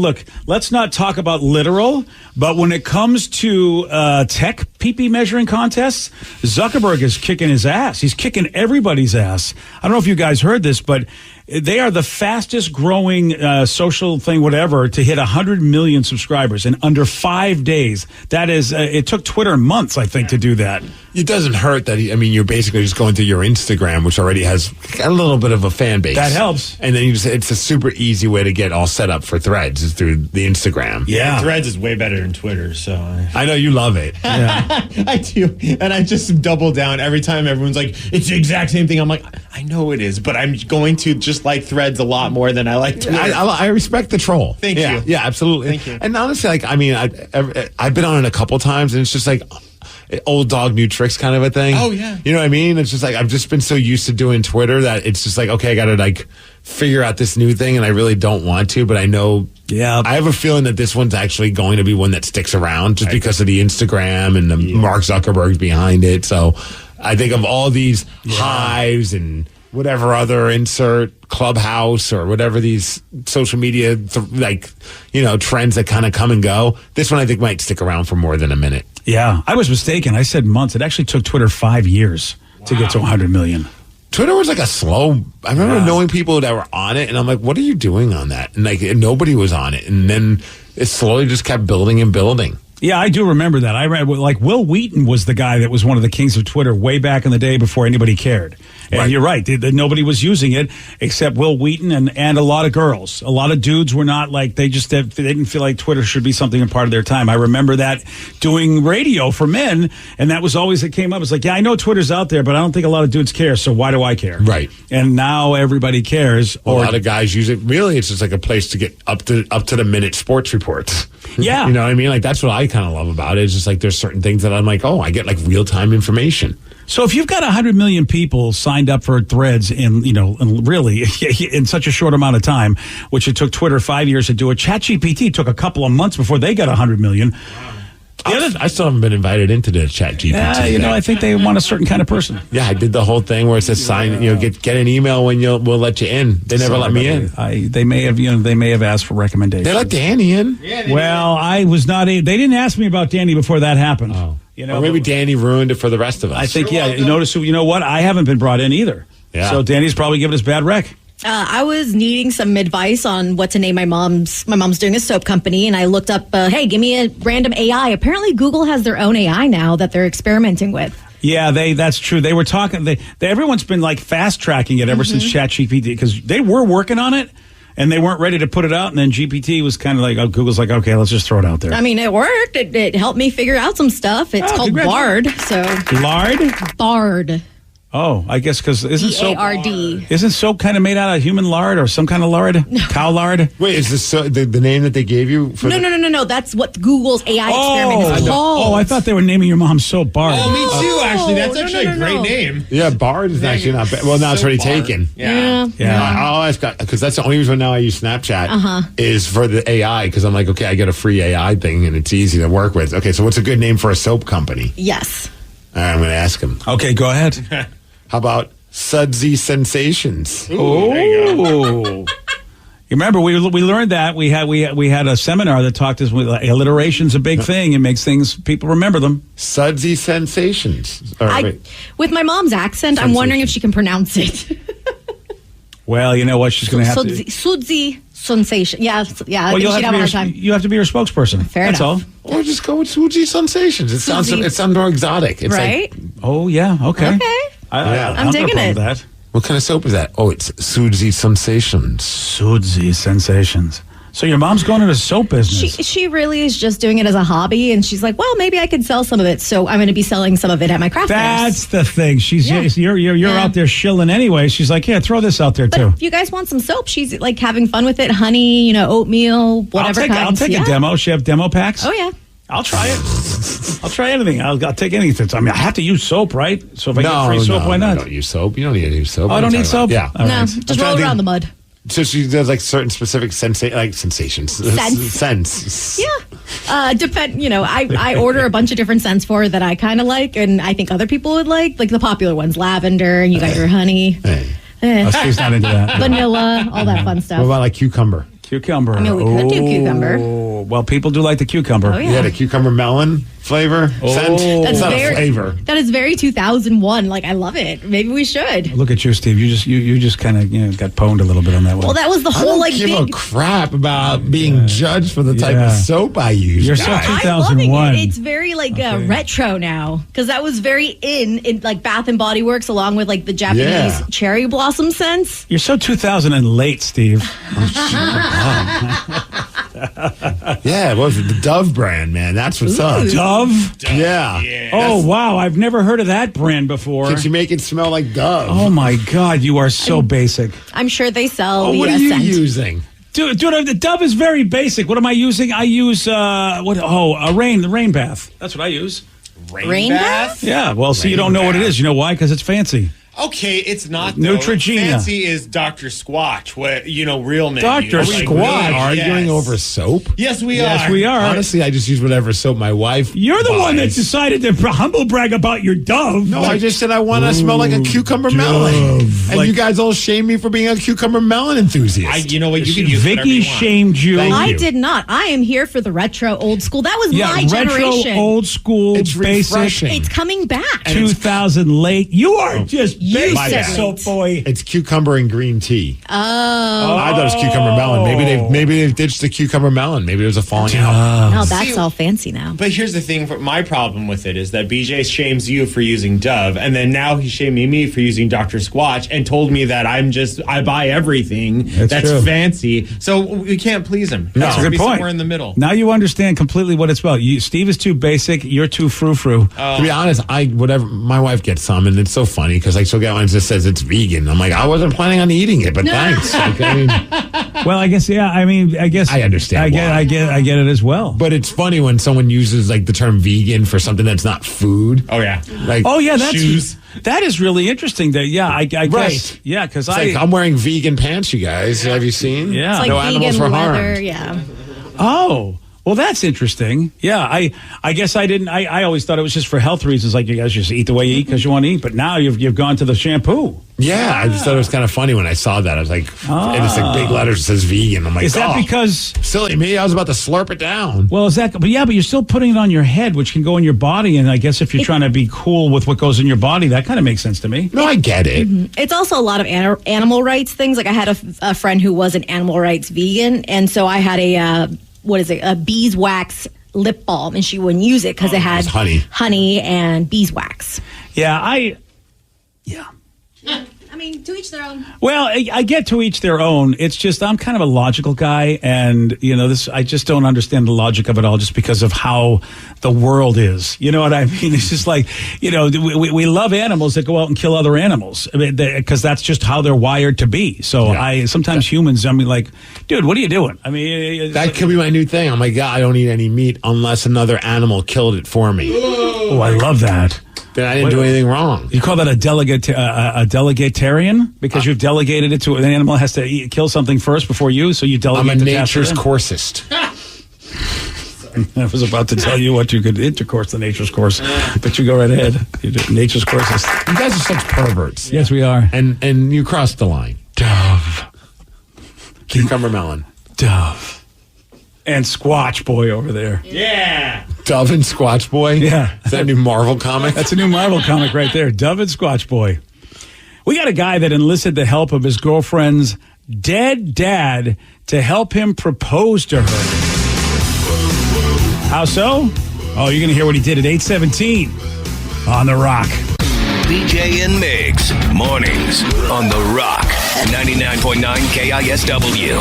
Speaker 4: look, let's not talk about literal, but when it comes to tech PP measuring contests, Zuckerberg is kicking his ass. He's kicking everybody's ass. I don't know if you guys heard this, but
Speaker 19: They are the fastest growing social thing, whatever, to hit 100 million subscribers in under 5 days. That is, it took Twitter months, I think, to do that.
Speaker 6: It doesn't hurt that, you're basically just going through your Instagram, which already has a little bit of a fan base.
Speaker 19: That helps.
Speaker 6: And then it's a super easy way to get all set up for Threads is through the Instagram.
Speaker 8: Yeah. Threads is way better than Twitter, so.
Speaker 6: I know you love it.
Speaker 19: Yeah.
Speaker 8: I do. And I just double down every time everyone's like, it's the exact same thing. I'm like, I know it is, but I'm going to just like Threads a lot more than I like Twitter.
Speaker 6: I respect the troll.
Speaker 8: Thank you.
Speaker 6: Yeah, absolutely.
Speaker 8: Thank you.
Speaker 6: And honestly, I've been on it a couple times, and it's just like old dog, new tricks kind of a thing.
Speaker 8: Oh, yeah.
Speaker 6: You know what I mean? It's just like I've just been so used to doing Twitter that it's just like, okay, I got to like figure out this new thing, and I really don't want to, but I know.
Speaker 19: Yeah.
Speaker 6: I have a feeling that this one's actually going to be one that sticks around just because of the Instagram and the Mark Zuckerberg's behind it. So I think of all these hives and whatever other insert Clubhouse or whatever these social media trends that kind of come and go. This one I think might stick around for more than a minute.
Speaker 19: Yeah, I was mistaken. I said months. It actually took Twitter 5 years to get to 100 million.
Speaker 6: Twitter was like a slow. I remember knowing people that were on it, and I'm like, "What are you doing on that?" And nobody was on it, and then it slowly just kept building and building.
Speaker 19: Yeah, I do remember that. I read Will Wheaton was the guy that was one of the kings of Twitter way back in the day before anybody cared. And you're right. Nobody was using it except Will Wheaton and a lot of girls. A lot of dudes were not like, they didn't feel like Twitter should be something a part of their time. I remember that doing radio for men, and that was always, it came up. It's like, yeah, I know Twitter's out there, but I don't think a lot of dudes care, so why do I care?
Speaker 6: Right.
Speaker 19: And now everybody cares.
Speaker 6: A lot of guys use it. Really, it's just like a place to get up to the minute sports reports.
Speaker 19: Yeah.
Speaker 6: You know what I mean? Like, that's what I kind of love about it. It's just like there's certain things that I'm like, oh, I get like real-time information.
Speaker 19: So if you've got 100 million people signed up for Threads in such a short amount of time, which it took Twitter 5 years to do it, ChatGPT took a couple of months before they got 100 million.
Speaker 6: I still haven't been invited into the ChatGPT.
Speaker 19: Yeah, I think they want a certain kind of person.
Speaker 6: Yeah, I did the whole thing where it says sign, get an email when we'll let you in. They never let me in.
Speaker 19: They may have asked for recommendations.
Speaker 6: They let Danny in.
Speaker 19: Well, I was not. They didn't ask me about Danny before that happened.
Speaker 6: Oh. Or maybe Danny ruined it for the rest of us.
Speaker 19: I think, you know what? I haven't been brought in either.
Speaker 6: Yeah.
Speaker 19: So Danny's probably giving us bad rec.
Speaker 7: I was needing some advice on what to name my mom's. My mom's doing a soap company, and I looked up, hey, give me a random AI. Apparently, Google has their own AI now that they're experimenting with.
Speaker 19: Yeah, that's true. They were talking. Everyone's been like fast tracking it ever since ChatGPT, because they were working on it. And they weren't ready to put it out, and then GPT was kind of like, Google's like, okay, let's just throw it out there.
Speaker 7: I mean, it worked. It helped me figure out some stuff. It's called Bard. So
Speaker 19: Lard?
Speaker 7: Bard.
Speaker 19: Oh, I guess because
Speaker 7: B-A-R-D.
Speaker 19: Isn't soap kind of made out of human lard or some kind of lard? Cow lard?
Speaker 6: Wait, is this the name that they gave you?
Speaker 7: No. That's what Google's AI experiment is called.
Speaker 19: Oh, I thought they were naming your mom soap Bard.
Speaker 8: Oh, me too, actually. That's actually a great name.
Speaker 6: Yeah, Bard is actually not bad. Well, now it's already taken.
Speaker 7: Yeah.
Speaker 6: I'll ask, because that's the only reason now I use Snapchat is for the AI, because I'm like, okay, I get a free AI thing, and it's easy to work with. Okay, so what's a good name for a soap company?
Speaker 7: Yes.
Speaker 6: All right, I'm going to ask him.
Speaker 19: Okay, go ahead.
Speaker 6: How about Sudsy Sensations?
Speaker 19: Oh, you remember we learned that we had a seminar that talked us with alliteration's a big thing. It makes things people remember them.
Speaker 6: Sudsy Sensations.
Speaker 7: With my mom's accent, I'm wondering if she can pronounce it.
Speaker 19: Well, you know what? She's going to have to.
Speaker 7: Sudsy Sensation. Yeah.
Speaker 19: Well,
Speaker 7: I think she'd have a hard time.
Speaker 19: You have to be your spokesperson.
Speaker 7: Fair
Speaker 19: That's
Speaker 7: enough.
Speaker 19: all.
Speaker 6: Or just go with Sudsy Sensations. It sounds more exotic. It's
Speaker 7: right?
Speaker 6: Like,
Speaker 19: oh yeah. Okay.
Speaker 7: I'm digging it.
Speaker 19: That.
Speaker 6: What kind of soap is that? Oh, it's Sudsy Sensations.
Speaker 19: Sudsy Sensations. So your mom's going into the soap business.
Speaker 7: She really is just doing it as a hobby, and she's like, well, maybe I could sell some of it. So I'm going to be selling some of it at my craft
Speaker 19: That's
Speaker 7: fairs.
Speaker 19: the thing. You're out there shilling anyway. She's like, yeah, throw this out there
Speaker 7: but
Speaker 19: too.
Speaker 7: If you guys want some soap, she's like having fun with it. Honey, oatmeal, whatever.
Speaker 19: I'll take a demo. She have demo packs.
Speaker 7: Oh yeah.
Speaker 19: I'll try it. I'll try anything. I'll take anything. I mean, I have to use soap, right? So if I get free soap, why not?
Speaker 6: You don't use soap. You don't need to use soap.
Speaker 19: Oh, I don't need soap?
Speaker 6: Yeah.
Speaker 19: All right.
Speaker 7: Just roll around the mud.
Speaker 6: So she does like certain specific sensations. Sense.
Speaker 7: Yeah. I order a bunch of different scents for her that I kind of like, and I think other people would like the popular ones, lavender, and you got your honey.
Speaker 6: Hey.
Speaker 19: She's not into that.
Speaker 7: Vanilla, all that fun stuff.
Speaker 6: What about like cucumber?
Speaker 4: Cucumber.
Speaker 7: I mean, we could do cucumber.
Speaker 4: Well, people do like the cucumber.
Speaker 7: Oh, yeah.
Speaker 15: Yeah, the cucumber melon flavor. Scent.
Speaker 7: That's
Speaker 15: It's not
Speaker 7: very,
Speaker 15: a flavor.
Speaker 7: That is very 2001. Like, I love it. Maybe we should.
Speaker 4: Look at you, Steve. You just kind of got pwned a little bit on that one.
Speaker 7: Well, that was the
Speaker 15: I
Speaker 7: whole
Speaker 15: don't
Speaker 7: like
Speaker 15: give
Speaker 7: big.
Speaker 15: a crap about being judged for the type of soap I use.
Speaker 4: You're so
Speaker 15: guys.
Speaker 7: I'm loving
Speaker 4: 2001.
Speaker 7: it. It's very like retro now because that was very in like Bath and Body Works along with like the Japanese cherry blossom scents.
Speaker 4: You're so 2000 and late, Steve.
Speaker 15: Yeah, what was it? The Dove brand, man. That's what's up.
Speaker 4: Dove?
Speaker 15: Yeah.
Speaker 4: Oh, wow. I've never heard of that brand before.
Speaker 15: Can you make it smell like Dove?
Speaker 4: Oh, my God. You are so basic.
Speaker 7: I'm sure they sell.
Speaker 15: Oh, what
Speaker 7: the
Speaker 15: are you
Speaker 7: scent.
Speaker 15: using?
Speaker 4: Dude, the Dove is very basic. What am I using? I use, the rain bath. That's what I use.
Speaker 7: Rain bath?
Speaker 4: Yeah, well, see, you don't know what it is. You know why? Because it's fancy.
Speaker 8: Okay, it's not
Speaker 4: Neutrogena.
Speaker 8: Fancy is Dr. Squatch. What real menu.
Speaker 4: Dr.
Speaker 15: Squatch. Arguing
Speaker 8: Yes.
Speaker 15: over soap?
Speaker 8: Yes, we are.
Speaker 4: Yes, we are.
Speaker 15: Honestly, I just use whatever soap my wife
Speaker 4: You're the one that
Speaker 15: buys.
Speaker 4: decided to humble brag about your Dove.
Speaker 15: No, I just said I want to smell like a cucumber melon. And
Speaker 4: Like-
Speaker 15: you guys all shame me for being a cucumber melon enthusiast.
Speaker 8: You know what? You can use whatever
Speaker 4: Vicky
Speaker 8: you want.
Speaker 4: shamed you.
Speaker 15: Thank
Speaker 7: I
Speaker 15: you.
Speaker 7: did not. I am here for the retro old school. That was my
Speaker 4: retro,
Speaker 7: generation.
Speaker 4: old school,
Speaker 15: It's
Speaker 4: basic.
Speaker 15: refreshing.
Speaker 7: It's coming back.
Speaker 4: 2000 late. You are just
Speaker 7: You
Speaker 4: basic,
Speaker 7: said
Speaker 4: soap boy.
Speaker 15: It's cucumber and green tea.
Speaker 7: Oh.
Speaker 15: I thought it was cucumber melon. Maybe they've ditched the cucumber melon. Maybe there's a falling out.
Speaker 7: No, that's
Speaker 8: See-
Speaker 7: all fancy now.
Speaker 8: But here's the thing. My problem with it is that BJ shames you for using Dove, and then now he's shaming me for using Dr. Squatch, and told me that I buy everything that's
Speaker 4: true.
Speaker 8: fancy. So we can't please him.
Speaker 15: No.
Speaker 8: Has
Speaker 4: That's a
Speaker 8: to
Speaker 4: good
Speaker 8: be
Speaker 4: point.
Speaker 8: somewhere in the middle.
Speaker 4: Now you understand completely what it's about. Steve is too basic. You're too frou-frou.
Speaker 15: To be honest, my wife gets some, and it's so funny because I still get one that just says it's vegan. I'm like, I wasn't planning on eating it, but thanks. Like, I mean,
Speaker 4: Well, I guess, yeah. I mean, I guess
Speaker 15: I understand
Speaker 4: I get,
Speaker 15: why.
Speaker 4: I get it as well.
Speaker 15: but it's funny when someone uses like the term vegan for something that's not food.
Speaker 8: Oh yeah.
Speaker 15: Like,
Speaker 4: Oh yeah,
Speaker 8: Shoes.
Speaker 4: that is really interesting. That I guess
Speaker 15: Right.
Speaker 4: yeah, because
Speaker 15: it's like, I'm wearing vegan pants, you guys. Have you seen?
Speaker 4: Yeah.
Speaker 7: It's like
Speaker 15: no animals
Speaker 7: vegan
Speaker 15: were
Speaker 7: leather.
Speaker 15: harmed.
Speaker 7: Yeah.
Speaker 4: Oh, well, that's interesting. Yeah, I guess I didn't. I always thought it was just for health reasons. Like you guys just eat the way you eat because you want to eat. But now you've gone to the shampoo.
Speaker 15: Yeah, I just thought it was kind of funny when I saw that. I was like, and it's like big letters. It says vegan. I'm like,
Speaker 4: Is that
Speaker 15: oh,
Speaker 4: because?
Speaker 15: silly me? I was about to slurp it down.
Speaker 4: Well, is that? But yeah, but you're still putting it on your head, which can go in your body. And I guess if you're trying to be cool with what goes in your body, that kind of makes sense to me.
Speaker 15: No, I get it.
Speaker 7: It's also a lot of animal rights things. Like I had a friend who was an animal rights vegan, and so I had a beeswax lip balm, and she wouldn't use it because it had
Speaker 15: honey
Speaker 7: and beeswax.
Speaker 4: Yeah,
Speaker 7: I mean, to each their own.
Speaker 4: Well, I get to each their own. It's just I'm kind of a logical guy, and I just don't understand the logic of it all, just because of how the world is. You know what I mean? It's just like we love animals that go out and kill other animals because that's just how they're wired to be. So sometimes humans, I mean, like, dude, what are you doing? I mean,
Speaker 15: that could be my new thing. I'm like, God, I don't eat any meat unless another animal killed it for me.
Speaker 4: Oh, I love that.
Speaker 15: Then I didn't do anything wrong.
Speaker 4: You call that a delegatarian because you've delegated it to an animal has to kill something first before you, so you delegate.
Speaker 15: I'm a
Speaker 4: the task to
Speaker 15: nature's
Speaker 4: them.
Speaker 15: coursist.
Speaker 4: I was about to tell you what you could intercourse the nature's course, but you go right ahead. You do nature's courses.
Speaker 15: You guys are such perverts.
Speaker 4: Yes, we are.
Speaker 15: And you crossed the line.
Speaker 4: Dove.
Speaker 15: Cucumber melon.
Speaker 4: Dove. And Squatch Boy over there.
Speaker 8: Yeah.
Speaker 15: Dove and Squatch Boy?
Speaker 4: Yeah.
Speaker 15: Is that a new Marvel comic?
Speaker 4: That's a new Marvel comic right there. Dove and Squatch Boy. We got a guy that enlisted the help of his girlfriend's dead dad to help him propose to her. How so? Oh, you're going to hear what he did at 8:17 on The Rock.
Speaker 9: BJ and Migs, mornings on The Rock, 99.9 KISW.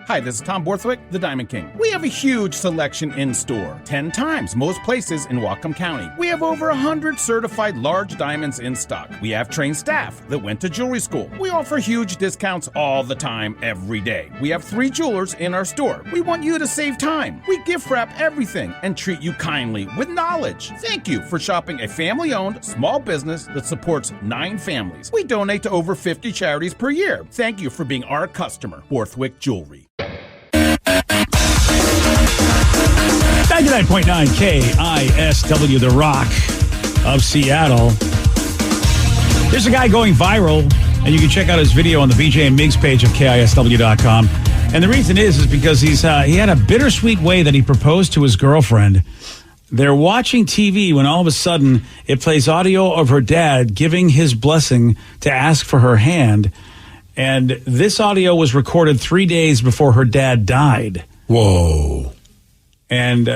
Speaker 10: Hi, this is Tom Borthwick, the Diamond King. We have a huge selection in store, 10 times most places in Whatcom County. We have over 100 certified large diamonds in stock. We have trained staff that went to jewelry school. We offer huge discounts all the time, every day. We have 3 jewelers in our store. We want you to save time. We gift wrap everything and treat you kindly with knowledge. Thank you for shopping a family-owned small business that supports 9 families. We donate to over 50 charities per year. Thank you for being our customer, Borthwick Jewelry.
Speaker 4: 99.9 KISW, The Rock of Seattle. There's a guy going viral And you can check out his video on the BJ and Migs page of KISW.com. And the reason is because he had a bittersweet way that he proposed to his girlfriend. They're watching TV when all of a sudden it plays audio of her dad giving his blessing to ask for her hand. And this audio was recorded 3 days before her dad died.
Speaker 6: Whoa.
Speaker 4: And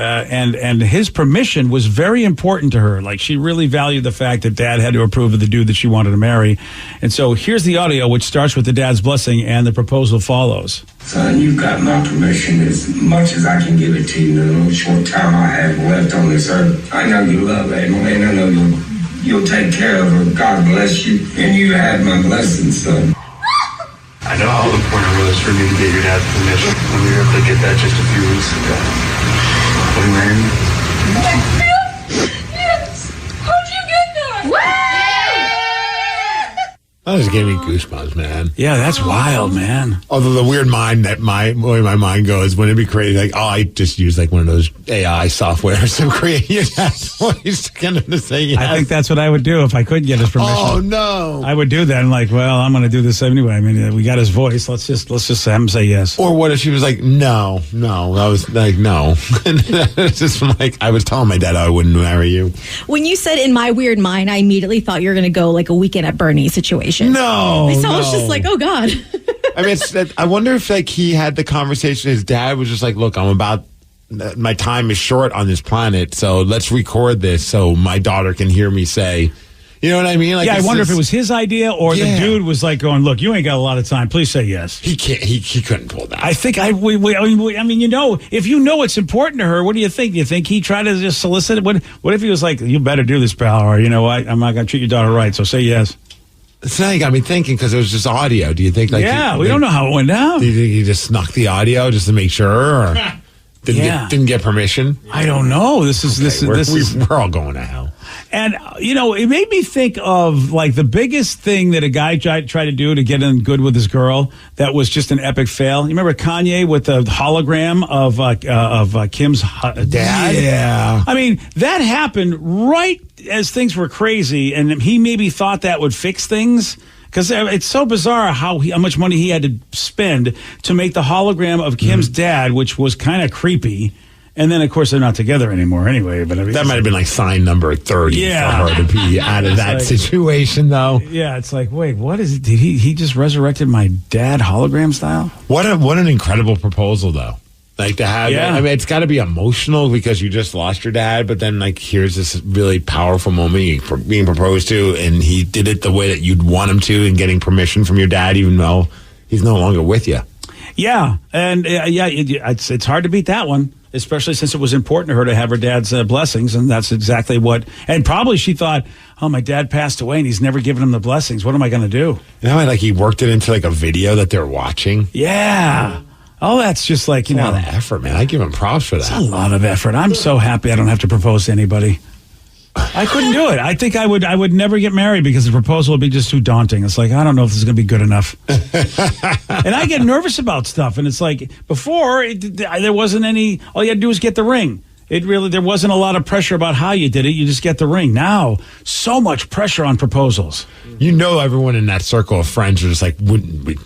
Speaker 4: his permission was very important to her. Like, she really valued the fact that dad had to approve of the dude that she wanted to marry. And so here's the audio, which starts with the dad's blessing, and the proposal follows.
Speaker 11: Son, you've got my permission as much as I can give it to you in the little short time I have left on this earth. I know you love Emily, and I know you'll take care of her. God bless you. And you have my blessing, son.
Speaker 13: I know how important it was for me to get your dad's permission. And we were able to get that just a few weeks ago. Will you marry me?
Speaker 23: Yes! How'd you get there?
Speaker 6: That just gave me goosebumps, man.
Speaker 4: Yeah, that's wild, man.
Speaker 6: Although the weird mind that way my mind goes, wouldn't it be crazy? Like, I just use like one of those AI softwares to create your dad's voice to get him to say yes.
Speaker 4: I think that's what I would do if I could get his permission.
Speaker 6: Oh, no.
Speaker 4: I would do that. I'm like, well, I'm going to do this anyway. I mean, we got his voice. Let's just have him say yes.
Speaker 6: Or what if she was like, no. I was like, no. And it's just like, I was telling my dad I wouldn't marry you.
Speaker 7: When you said in my weird mind, I immediately thought you were going to go like a Weekend at Bernie's situation.
Speaker 6: No.
Speaker 7: So I was just like, oh, God.
Speaker 6: I mean, I wonder if like he had the conversation. His dad was just like, look, my time is short on this planet, so let's record this so my daughter can hear me say, you know what I mean? Like,
Speaker 4: yeah, I wonder if it was his idea or the dude was like going, look, you ain't got a lot of time. Please say yes.
Speaker 6: He can't. He couldn't pull that.
Speaker 4: I think I mean, you know, if you know it's important to her, what do you think? Do you think he tried to just solicit it? What if he was like, you better do this, pal, or you know what? I'm not going to treat your daughter right, so say yes.
Speaker 6: So now you got me thinking because it was just audio. Do you think like...
Speaker 4: Yeah, we don't know how it went down.
Speaker 6: Do you think he just snuck the audio just to make sure? Or didn't get permission?
Speaker 4: I don't know.
Speaker 6: We're all going to hell.
Speaker 4: And, you know, it made me think of, like, the biggest thing that a guy tried to do to get in good with his girl that was just an epic fail. You remember Kanye with the hologram of Kim's dad?
Speaker 6: Yeah.
Speaker 4: I mean, that happened right as things were crazy, and he maybe thought that would fix things. Because it's so bizarre how much money he had to spend to make the hologram of Kim's dad, which was kind of creepy. And then, of course, they're not together anymore anyway. But I mean,
Speaker 6: that might have been like sign number 30 for her to be out of that situation, though.
Speaker 4: Yeah, it's like, wait, what is it? Did he just resurrected my dad hologram style?
Speaker 6: What an incredible proposal, though. Like to have, I mean, it's got to be emotional because you just lost your dad, but then like here's this really powerful moment being proposed to, and he did it the way that you'd want him to, and getting permission from your dad, even though he's no longer with you.
Speaker 4: Yeah, and it's hard to beat that one, especially since it was important to her to have her dad's blessings, and that's exactly what. And probably she thought, oh, my dad passed away, and he's never given him the blessings. What am I going to do?
Speaker 6: You know, like he worked it into like a video that they're watching.
Speaker 4: Yeah. Oh, that's just like, you know.
Speaker 6: A lot of effort, man. I give him props for that.
Speaker 4: It's a lot of effort. I'm so happy I don't have to propose to anybody. I couldn't do it. I think I would never get married because the proposal would be just too daunting. It's like, I don't know if this is going to be good enough. And I get nervous about stuff. And it's like, before, there wasn't any, all you had to do was get the ring. There wasn't a lot of pressure about how you did it. You just get the ring. Now, so much pressure on proposals.
Speaker 6: You know, everyone in that circle of friends are just like, we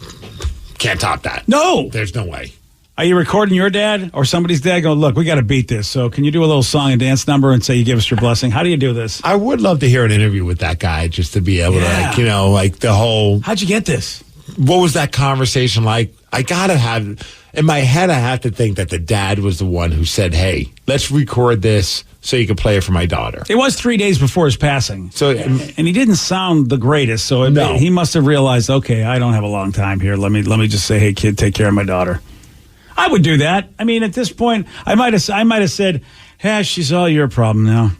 Speaker 6: can't top that.
Speaker 4: No.
Speaker 6: There's no way.
Speaker 4: Are you recording your dad or somebody's dad going, look, we got to beat this. So can you do a little song and dance number and say you give us your blessing? How do you do this?
Speaker 6: I would love to hear an interview with that guy just to be able to, like, you know, like the whole.
Speaker 4: How'd you get this?
Speaker 6: What was that conversation like? I got to have, in my head, I have to think that the dad was the one who said, hey, let's record this so you can play it for my daughter.
Speaker 4: It was 3 days before his passing.
Speaker 6: So,
Speaker 4: and he didn't sound the greatest. So he must have realized, okay, I don't have a long time here. Let me just say, hey, kid, take care of my daughter. I would do that. I mean, at this point, I might have said, "Hey, she's all your problem now."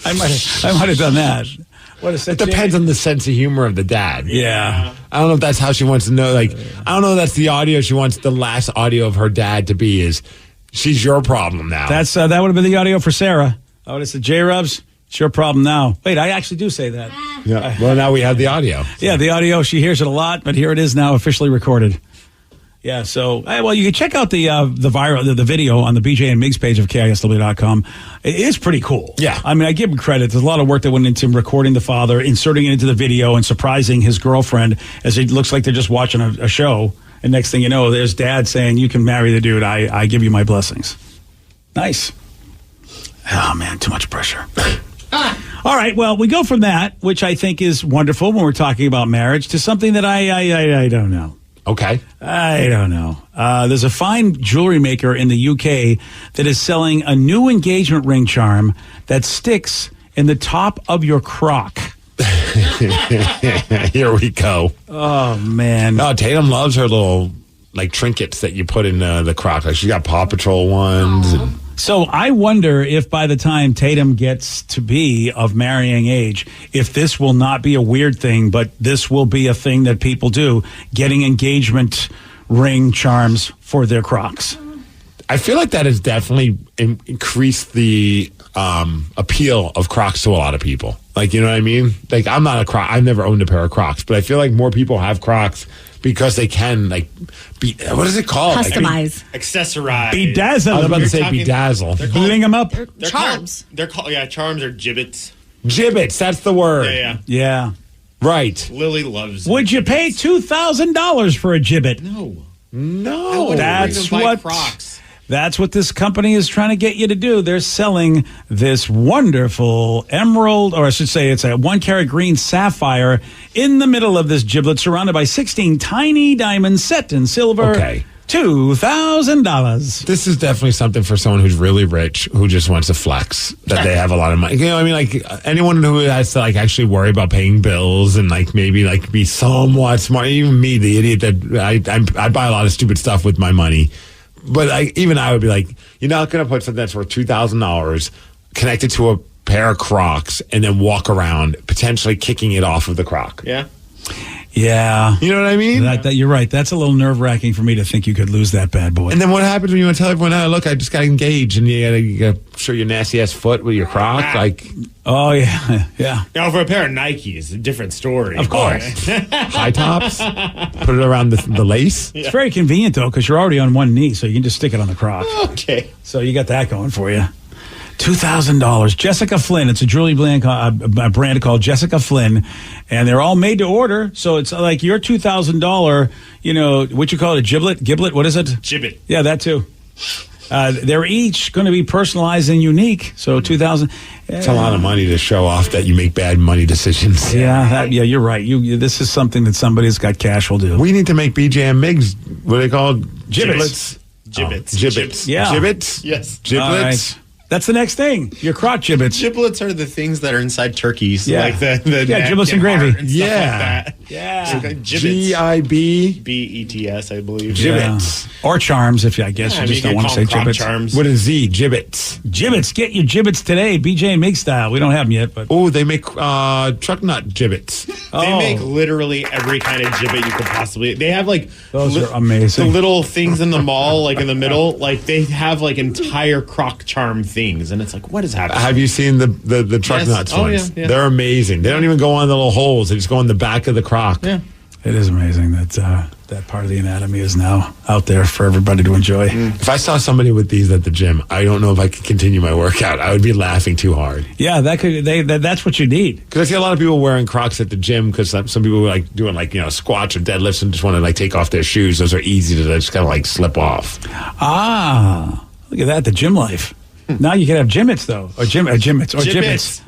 Speaker 4: I might have done that.
Speaker 6: It depends on the sense of humor of the dad.
Speaker 4: Yeah,
Speaker 6: I don't know if that's how she wants to know. Like, I don't know if that's the audio she wants the last audio of her dad to be. Is she's your problem now?
Speaker 4: That's that would have been the audio for Sarah. I would have said, "J-Rubs, it's your problem now." Wait, I actually do say that.
Speaker 6: Yeah. Well, now we have the audio.
Speaker 4: Yeah, the audio. She hears it a lot, but here it is now, officially recorded. Yeah, so you can check out the viral the video on the BJ and Migs page of KISW.com. It is pretty cool.
Speaker 6: Yeah,
Speaker 4: I mean, I give him credit. There's a lot of work that went into recording the father, inserting it into the video, and surprising his girlfriend as it looks like they're just watching a show. And next thing you know, there's dad saying, "You can marry the dude. I give you my blessings." Nice. Oh man, too much pressure. All right, well, we go from that, which I think is wonderful when we're talking about marriage, to something that I don't know.
Speaker 6: Okay.
Speaker 4: I don't know. There's a fine jewelry maker in the UK that is selling a new engagement ring charm that sticks in the top of your crock.
Speaker 6: Here we go.
Speaker 4: Oh, man.
Speaker 6: No, Tatum loves her little, trinkets that you put in the crock. Like, she's got Paw Patrol ones. And
Speaker 4: so I wonder if by the time Tatum gets to be of marrying age, if this will not be a weird thing, but this will be a thing that people do, getting engagement ring charms for their Crocs.
Speaker 6: I feel like that has definitely increased the appeal of Crocs to a lot of people. Like, you know what I mean? Like, I'm not a Croc. I've never owned a pair of Crocs, but I feel like more people have Crocs because they can, what is it called?
Speaker 7: Customize.
Speaker 8: Accessorize.
Speaker 4: Bedazzle.
Speaker 6: I was about to say bedazzle.
Speaker 4: Bling them up.
Speaker 8: They're
Speaker 7: Charms.
Speaker 8: They're called, charms or gibbets.
Speaker 6: Gibbets, that's the word.
Speaker 4: Yeah.
Speaker 6: Right.
Speaker 8: Lily loves
Speaker 4: Would you pay $2,000 for a gibbet?
Speaker 8: No.
Speaker 4: That's what this company is trying to get you to do. They're selling this wonderful emerald, or I should say it's a 1-carat green sapphire in the middle of this giblet, surrounded by 16 tiny diamonds set in silver.
Speaker 6: Okay.
Speaker 4: $2,000.
Speaker 6: This is definitely something for someone who's really rich, who just wants to flex that they have a lot of money. You know what I mean? Like, anyone who has to actually worry about paying bills and maybe be somewhat smart. Even me, the idiot that I buy a lot of stupid stuff with my money. But I would be like, you're not going to put something that's worth $2,000 connected to a pair of Crocs and then walk around potentially kicking it off of the Croc.
Speaker 8: Yeah.
Speaker 4: Yeah.
Speaker 6: You know what I mean?
Speaker 4: That you're right. That's a little nerve-wracking for me to think you could lose that bad boy.
Speaker 6: And then what happens when you want to tell everyone, oh, look, I just got engaged, and you got to show your nasty-ass foot with your Croc?
Speaker 4: Oh, yeah. Yeah.
Speaker 8: Now, for a pair of Nikes, a different story.
Speaker 6: Of course. High tops, put it around the lace.
Speaker 4: It's very convenient, though, because you're already on one knee, so you can just stick it on the Croc.
Speaker 8: Okay.
Speaker 4: So you got that going for you. $2,000. Jessica Flynn. It's a jewelry brand called Jessica Flynn, and they're all made to order. So it's like your $2,000, what you call it, a giblet? What is it?
Speaker 8: Gibbet.
Speaker 4: Yeah, that too. They're each going to be personalized and unique. So $2,000.
Speaker 6: It's a lot of money to show off that you make bad money decisions.
Speaker 4: Yeah, you're right. This is something that somebody's got cash will do.
Speaker 6: We need to make BJ and Migs, what are they called?
Speaker 8: Gibbets.
Speaker 6: Gibbets.
Speaker 4: Yeah.
Speaker 6: Gibbets?
Speaker 8: Yes.
Speaker 6: Giblets?
Speaker 4: Right. That's the next thing. Your crotch giblets.
Speaker 8: Giblets are the things that are inside turkeys.
Speaker 4: Yeah.
Speaker 8: Like the
Speaker 4: giblets and gravy.
Speaker 8: And stuff like that.
Speaker 4: Yeah.
Speaker 8: Gibbets. BETS, I believe.
Speaker 6: Gibbets.
Speaker 4: Or charms, if I guess you just don't want to say gibbets.
Speaker 8: Charms.
Speaker 6: With a Z, gibbets.
Speaker 4: Gibbets. Get your gibbets today, BJ and Mig style. We don't have them yet, but
Speaker 6: oh, they make truck nut gibbets.
Speaker 8: They make literally every kind of gibbet you could possibly. They have
Speaker 4: those are amazing.
Speaker 8: The little things in the mall, in the middle, they have entire Croc charm things, and it's what is happening?
Speaker 6: Have you seen the truck nuts ones?
Speaker 8: Yeah.
Speaker 6: They're amazing. They don't even go on the little holes. They just go on the back of the Croc.
Speaker 8: Yeah.
Speaker 4: It is amazing that that part of the anatomy is now out there for everybody to enjoy.
Speaker 6: If I saw somebody with these at the gym, I don't know if I could continue my workout. I would be laughing too hard.
Speaker 4: Yeah, that's what you need.
Speaker 6: Because I see a lot of people wearing Crocs at the gym because some people are doing squats or deadlifts and just want to take off their shoes. Those are easy to just kind of slip off.
Speaker 4: Ah, look at that, the gym life. Now you can have gibbets, though. Or gibbets.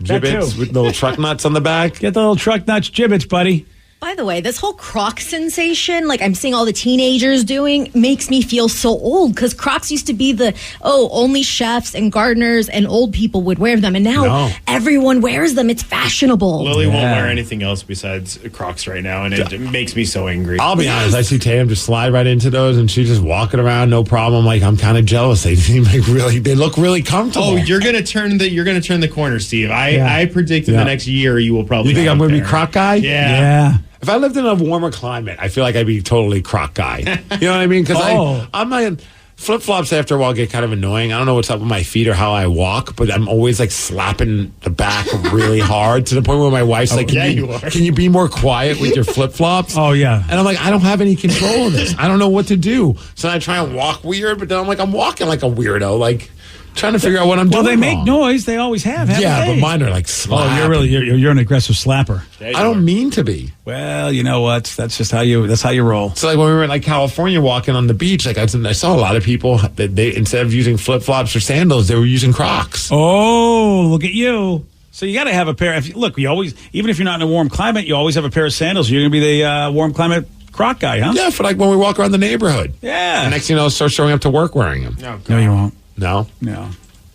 Speaker 6: Gibbets with little truck nuts on the back.
Speaker 4: Get the little truck nuts gibbets, buddy.
Speaker 7: By the way, this whole Croc sensation, I'm seeing all the teenagers doing, makes me feel so old because Crocs used to be only chefs and gardeners and old people would wear them. And now everyone wears them. It's fashionable.
Speaker 8: Lily won't wear anything else besides Crocs right now, and it makes me so angry.
Speaker 6: I'll be honest. I see Tatum just slide right into those, and she's just walking around, no problem. I'm kind of jealous. They seem they look really comfortable.
Speaker 8: Oh, you're gonna turn the corner, Steve. I predict in the next year you will probably.
Speaker 6: You think I'm going to be Croc guy?
Speaker 8: Yeah.
Speaker 6: If I lived in a warmer climate, I feel like I'd be totally Croc guy. You know what I mean? Because I'm not. Flip flops after a while get kind of annoying. I don't know what's up with my feet or how I walk, but I'm always like slapping the back really hard to the point where my wife's like, can you be more quiet with your flip flops?
Speaker 4: Oh, yeah.
Speaker 6: And I'm like, I don't have any control of this. I don't know what to do. So I try and walk weird, but then I'm like, I'm walking like a weirdo, like trying to figure out what I'm doing.
Speaker 4: Well, they make
Speaker 6: wrong.
Speaker 4: noise. They always have.
Speaker 6: Yeah, but mine are like slapping.
Speaker 4: Oh, you're an aggressive slapper.
Speaker 6: I don't mean to be.
Speaker 4: Well, you know what? That's just how you roll.
Speaker 6: So like when we were in like California walking on the beach, like I saw a lot of people that they instead of using flip flops or sandals, they were using Crocs.
Speaker 4: Oh, look at you! So you got to have a pair. You always, even if you're not in a warm climate, you always have a pair of sandals. You're going to be the warm climate Croc guy, huh?
Speaker 6: Yeah, for like when we walk around the neighborhood.
Speaker 4: Yeah.
Speaker 6: And next thing you know, I'll start showing up to work wearing them.
Speaker 4: No, you won't.
Speaker 6: No.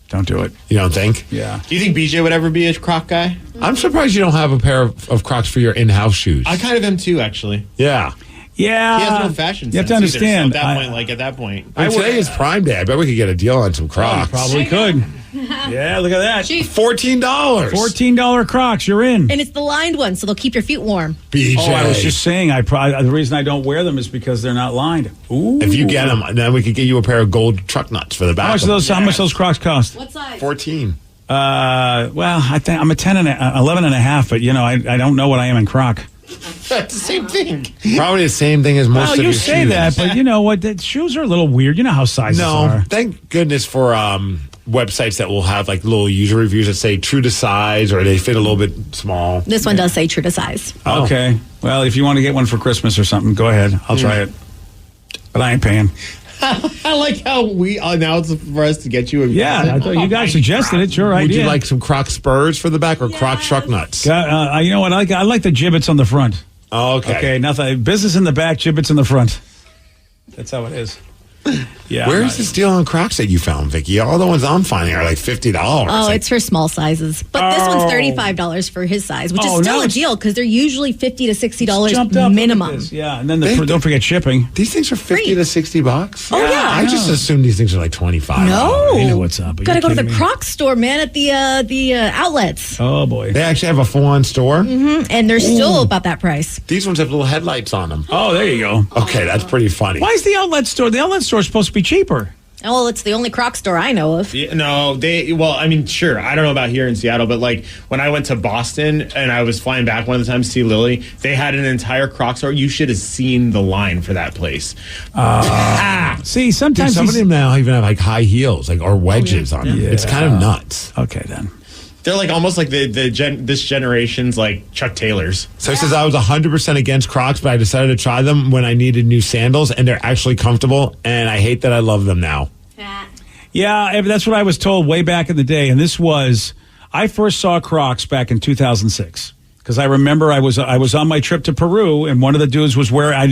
Speaker 4: Don't do it.
Speaker 6: You don't think?
Speaker 4: Yeah.
Speaker 8: Do you think BJ would ever be a Croc guy?
Speaker 6: I'm surprised you don't have a pair of Crocs for your in-house shoes.
Speaker 8: I kind of am too, actually.
Speaker 6: Yeah.
Speaker 4: Yeah.
Speaker 8: He has no fashion sense.
Speaker 4: You have to understand.
Speaker 8: At that point.
Speaker 6: Today is Prime Day. I bet we could get a deal on some Crocs.
Speaker 4: Probably could. Yeah, look at that.
Speaker 6: $14.
Speaker 4: $14 Crocs. You're in.
Speaker 7: And it's the lined one, so they'll keep your feet warm.
Speaker 6: BJ.
Speaker 4: Oh, I was just saying. The reason I don't wear them is because they're not lined. Ooh.
Speaker 6: If you get them, then we could get you a pair of gold truck nuts for the back.
Speaker 4: How much those Crocs cost?
Speaker 7: What size?
Speaker 6: 14.
Speaker 4: Well, I think I'm a 11 and a half, but I don't know what I am in Croc.
Speaker 8: That's the same thing.
Speaker 6: Probably the same thing as most of your shoes.
Speaker 4: Well, you say that, but you know what? The shoes are a little weird. You know how sizes are.
Speaker 6: Thank goodness for websites that will have like little user reviews that say true to size or they fit a little bit small.
Speaker 7: This one does say true to size.
Speaker 4: Oh. Okay. Well, if you want to get one for Christmas or something, go ahead. I'll try it. But I ain't paying.
Speaker 8: I like how we announced for us to get you a...
Speaker 4: Yeah, I thought you guys suggested it. Your idea.
Speaker 6: Would you like some Croc Spurs for the back or Croc truck nuts?
Speaker 4: You know what? I like the gibbets on the front.
Speaker 6: Oh, okay.
Speaker 4: Okay, nothing. Business in the back, gibbets in the front. That's how it is. Yeah.
Speaker 6: Where's this deal on Crocs that you found, Vicky? All the ones I'm finding are like $50.
Speaker 7: Oh, it's for small sizes. But this one's $35 for his size, which is still a deal because they're usually $50 to $60 minimum.
Speaker 4: Yeah, and then don't forget shipping.
Speaker 6: These things are $50 to $60.
Speaker 7: Oh, yeah.
Speaker 6: I just assume these things are like $25.
Speaker 7: No.
Speaker 4: You know what's up.
Speaker 7: Got to go to the Crocs store, man, at the outlets.
Speaker 4: Oh, boy.
Speaker 6: They actually have a full-on store?
Speaker 7: Mm-hmm. And they're still about that price.
Speaker 6: These ones have little headlights on them.
Speaker 4: Oh, there you go.
Speaker 6: Okay, that's pretty funny.
Speaker 4: Why is the outlet store? The outlet store is supposed to be cheaper.
Speaker 7: Oh, well, it's the only Croc store I know of.
Speaker 8: Yeah, no, sure. I don't know about here in Seattle, but like when I went to Boston and I was flying back one of the times to see Lily, they had an entire Croc store. You should have seen the line for that place.
Speaker 4: See, sometimes
Speaker 6: some of them now even have like high heels, like or wedges on them.
Speaker 4: Yeah.
Speaker 6: It's kind of nuts.
Speaker 4: Okay, then.
Speaker 8: They're like almost like this generation's like Chuck Taylors.
Speaker 6: So he says I was 100% against Crocs, but I decided to try them when I needed new sandals, and they're actually comfortable, and I hate that I love them now.
Speaker 4: Yeah, that's what I was told way back in the day, and I first saw Crocs back in 2006 because I remember I was on my trip to Peru, and one of the dudes was wearing. I'd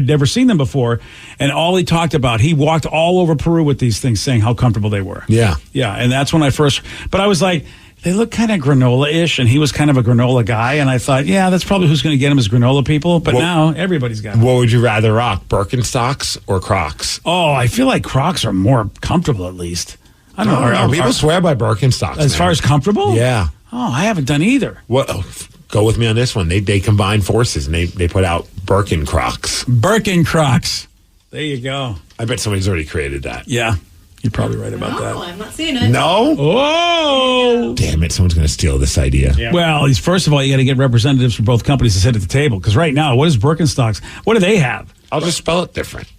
Speaker 4: never seen them before, and all he talked about, he walked all over Peru with these things, saying how comfortable they were.
Speaker 6: Yeah,
Speaker 4: and that's when but I was like, they look kind of granola-ish, and he was kind of a granola guy, and I thought, yeah, that's probably who's going to get him is granola people, but now everybody's got them.
Speaker 6: What would you rather rock, Birkenstocks or Crocs?
Speaker 4: Oh, I feel like Crocs are more comfortable at least. I don't know.
Speaker 6: People swear by Birkenstocks.
Speaker 4: As far as comfortable?
Speaker 6: Yeah.
Speaker 4: Oh, I haven't done either.
Speaker 6: Well, go with me on this one. They combine forces, and they put out Birkin Crocs.
Speaker 4: Birkin Crocs. There you go.
Speaker 6: I bet somebody's already created that.
Speaker 4: Yeah. You're probably right about that.
Speaker 7: I'm not seeing it.
Speaker 6: No?
Speaker 4: Oh!
Speaker 6: Damn it, someone's going to steal this idea.
Speaker 4: Yeah. Well, first of all, you got to get representatives from both companies to sit at the table. Because right now, what is Birkenstocks? What do they have?
Speaker 6: I'll just spell it different.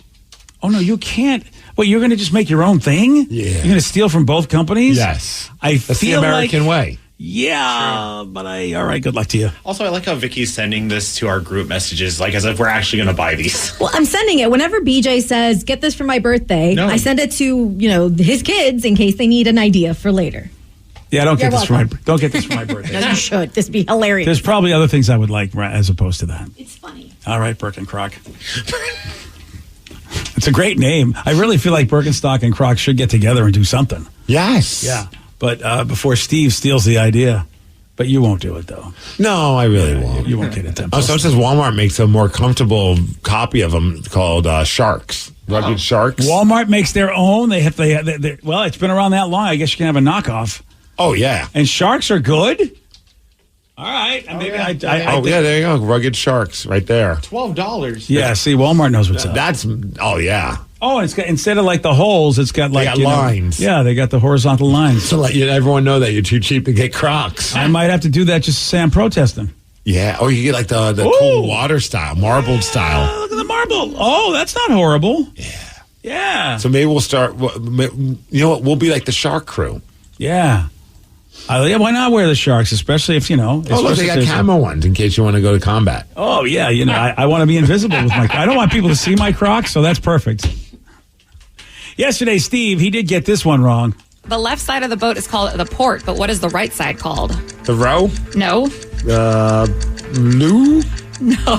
Speaker 4: Oh, no, you can't. Wait, you're going to just make your own thing?
Speaker 6: Yeah.
Speaker 4: You're going to steal from both companies?
Speaker 6: Yes.
Speaker 4: That's
Speaker 6: the American way.
Speaker 4: Yeah, sure. But all right, good luck to you.
Speaker 8: Also, I like how Vicky's sending this to our group messages, like as if we're actually going to buy these.
Speaker 7: Well, I'm sending it whenever BJ says, "Get this for my birthday." No. I send it to his kids in case they need an idea for later.
Speaker 4: Yeah, don't get this for my birthday.
Speaker 7: No, you should. This would be hilarious.
Speaker 4: There's probably other things I would like as opposed to that.
Speaker 7: It's funny.
Speaker 4: All right, Birkin Croc. It's a great name. I really feel like Birkenstock and Crocs should get together and do something.
Speaker 6: Yes.
Speaker 4: Yeah. But before Steve steals the idea. But you won't do it, though.
Speaker 6: No, I really won't.
Speaker 4: You won't get it.
Speaker 6: Oh, so it says Walmart makes a more comfortable copy of them called Sharks. Rugged Sharks.
Speaker 4: Walmart makes their own. Well, it's been around that long. I guess you can have a knockoff.
Speaker 6: Oh, yeah.
Speaker 4: And Sharks are good? All right.
Speaker 6: Yeah, there you go. Rugged Sharks right there.
Speaker 8: $12.
Speaker 4: Yeah, see, Walmart knows what's up.
Speaker 6: Yeah.
Speaker 4: Oh, it's got, instead of like the holes, it's got like
Speaker 6: They got lines.
Speaker 4: Yeah, they got the horizontal lines.
Speaker 6: To let everyone know that you're too cheap to get Crocs.
Speaker 4: I might have to do that just to say I'm protesting.
Speaker 6: Yeah, or you get like the cool water style, marbled style.
Speaker 4: Look at the marble. Oh, that's not horrible. Yeah.
Speaker 6: So maybe we'll start. You know what? We'll be like the Shark Crew.
Speaker 4: Yeah. Yeah, why not wear the Sharks, especially if,
Speaker 6: Oh, look, they got camo ones in case you want to go to combat.
Speaker 4: Oh, yeah, I want to be invisible with my. I don't want people to see my Crocs, so that's perfect. Yesterday, Steve, he did get this one wrong.
Speaker 14: The left side of the boat is called the port, but what is the right side called?
Speaker 6: The row?
Speaker 14: No.
Speaker 6: Loo?
Speaker 14: No.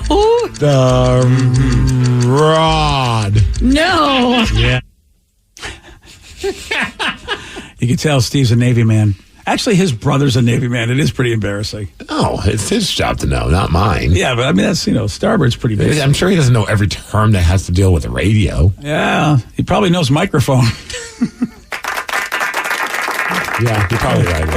Speaker 6: The rod.
Speaker 14: No.
Speaker 4: Yeah. You can tell Steve's a Navy man. Actually, his brother's a Navy man. It is pretty embarrassing.
Speaker 6: Oh, it's his job to know, not mine.
Speaker 4: Yeah, but I mean, that's, starboard's pretty basic.
Speaker 6: I'm sure he doesn't know every term that has to deal with the radio.
Speaker 4: Yeah, he probably knows microphone.
Speaker 6: Yeah, you're probably right.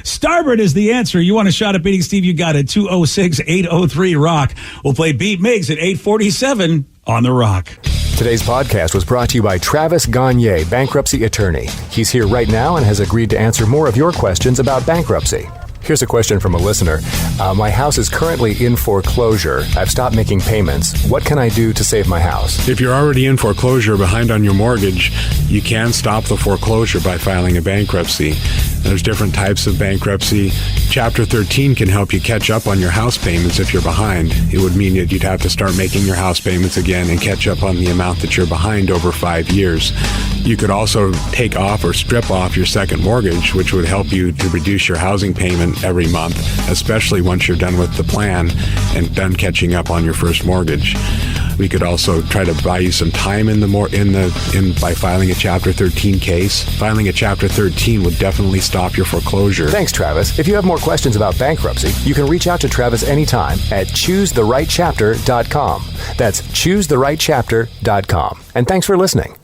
Speaker 4: Starboard is the answer. You want a shot at beating Steve? You got it. 206-803-ROCK. We'll play Beat Migs at 8:47 on The Rock.
Speaker 16: Today's podcast was brought to you by Travis Gagne, bankruptcy attorney. He's here right now and has agreed to answer more of your questions about bankruptcy. Here's a question from a listener. My house is currently in foreclosure. I've stopped making payments. What can I do to save my house?
Speaker 5: If you're already in foreclosure behind on your mortgage, you can stop the foreclosure by filing a bankruptcy. There's different types of bankruptcy. Chapter 13 can help you catch up on your house payments if you're behind. It would mean that you'd have to start making your house payments again and catch up on the amount that you're behind over 5 years. You could also take off or strip off your second mortgage, which would help you to reduce your housing payment every month, especially once you're done with the plan and done catching up on your first mortgage. We could also try to buy you some time by filing a Chapter 13 case. Filing a Chapter 13 would definitely stop your foreclosure.
Speaker 16: Thanks, Travis. If you have more questions about bankruptcy, you can reach out to Travis anytime at choosetherightchapter.com. That's choosetherightchapter.com. And thanks for listening.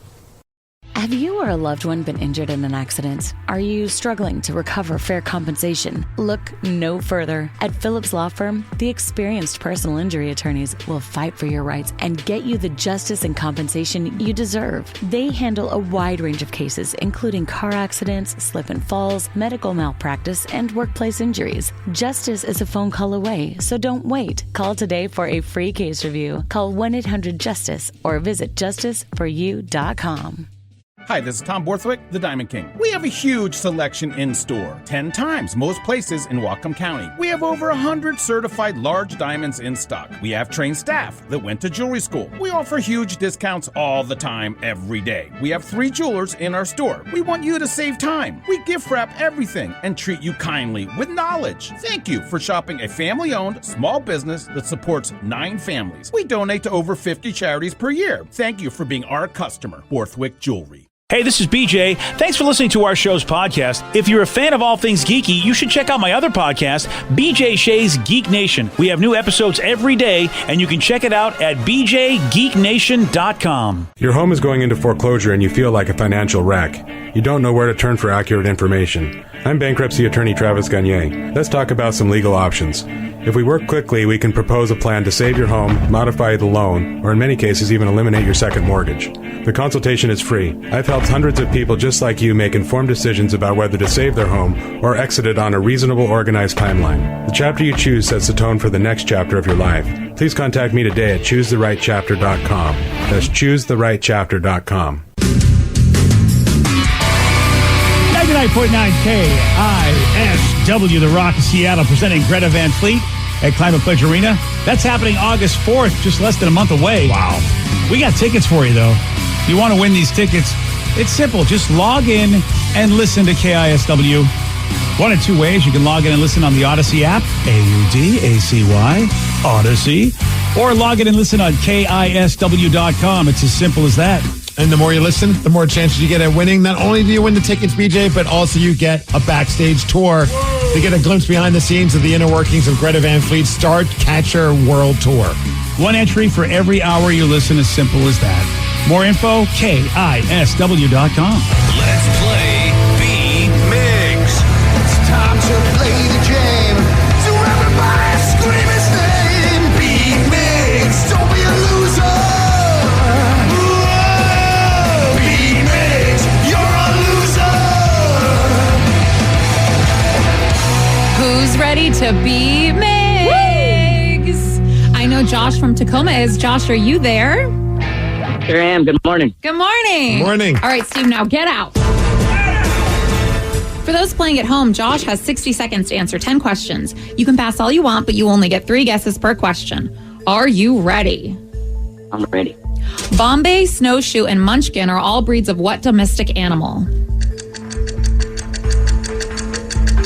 Speaker 2: Have you or a loved one been injured in an accident? Are you struggling to recover fair compensation? Look no further. At Phillips Law Firm, the experienced personal injury attorneys will fight for your rights and get you the justice and compensation you deserve. They handle a wide range of cases, including car accidents, slip and falls, medical malpractice, and workplace injuries. Justice is a phone call away, so don't wait. Call today for a free case review. Call 1-800-JUSTICE or visit justiceforyou.com.
Speaker 10: Hi, this is Tom Borthwick, the Diamond King. We have a huge selection in store, 10 times most places in Whatcom County. We have over 100 certified large diamonds in stock. We have trained staff that went to jewelry school. We offer huge discounts all the time, every day. We have 3 jewelers in our store. We want you to save time. We gift wrap everything and treat you kindly with knowledge. Thank you for shopping a family-owned small business that supports 9 families. We donate to over 50 charities per year. Thank you for being our customer, Borthwick Jewelry.
Speaker 19: Hey, this is BJ. Thanks for listening to our show's podcast. If you're a fan of all things geeky, you should check out my other podcast, BJ Shea's Geek Nation. We have new episodes every day, and you can check it out at bjgeeknation.com.
Speaker 5: Your home is going into foreclosure and you feel like a financial wreck. You don't know where to turn for accurate information. I'm bankruptcy attorney Travis Gagne. Let's talk about some legal options. If we work quickly, we can propose a plan to save your home, modify the loan, or in many cases even eliminate your second mortgage. The consultation is free. I've helped hundreds of people just like you make informed decisions about whether to save their home or exit it on a reasonable, organized timeline. The chapter you choose sets the tone for the next chapter of your life. Please contact me today at choosetherightchapter.com. That's choosetherightchapter.com.
Speaker 4: 99.9 KISW, The Rock of Seattle, presenting Greta Van Fleet at Climate Pledge Arena. That's happening August 4th, just less than a month away.
Speaker 6: Wow.
Speaker 4: We got tickets for you, though. If you want to win these tickets, it's simple. Just log in and listen to KISW. One of 2 ways. You can log in and listen on the Odyssey app, AUDACY, Odyssey, or log in and listen on KISW.com. It's as simple as that.
Speaker 6: And the more you listen, the more chances you get at winning. Not only do you win the tickets, BJ, but also you get a backstage tour to get a glimpse behind the scenes of the inner workings of Greta Van Fleet's Star Catcher World Tour.
Speaker 4: 1 entry for every hour you listen, as simple as that. More info, KISW.com.
Speaker 9: Let's play B Migs. It's time to play the game. So everybody scream his name. B Migs, don't be a loser.
Speaker 14: ready to be Migs? I know Josh from Tacoma is. Josh, are you there?
Speaker 12: Here I am. Good morning.
Speaker 14: Good morning.
Speaker 12: Good morning.
Speaker 14: All right, Steve, now get out. For those playing at home, Josh has 60 seconds to answer 10 questions. You can pass all you want, but you only get 3 guesses per question. Are you ready?
Speaker 12: I'm ready.
Speaker 14: Bombay, snowshoe, and munchkin are all breeds of what domestic animal?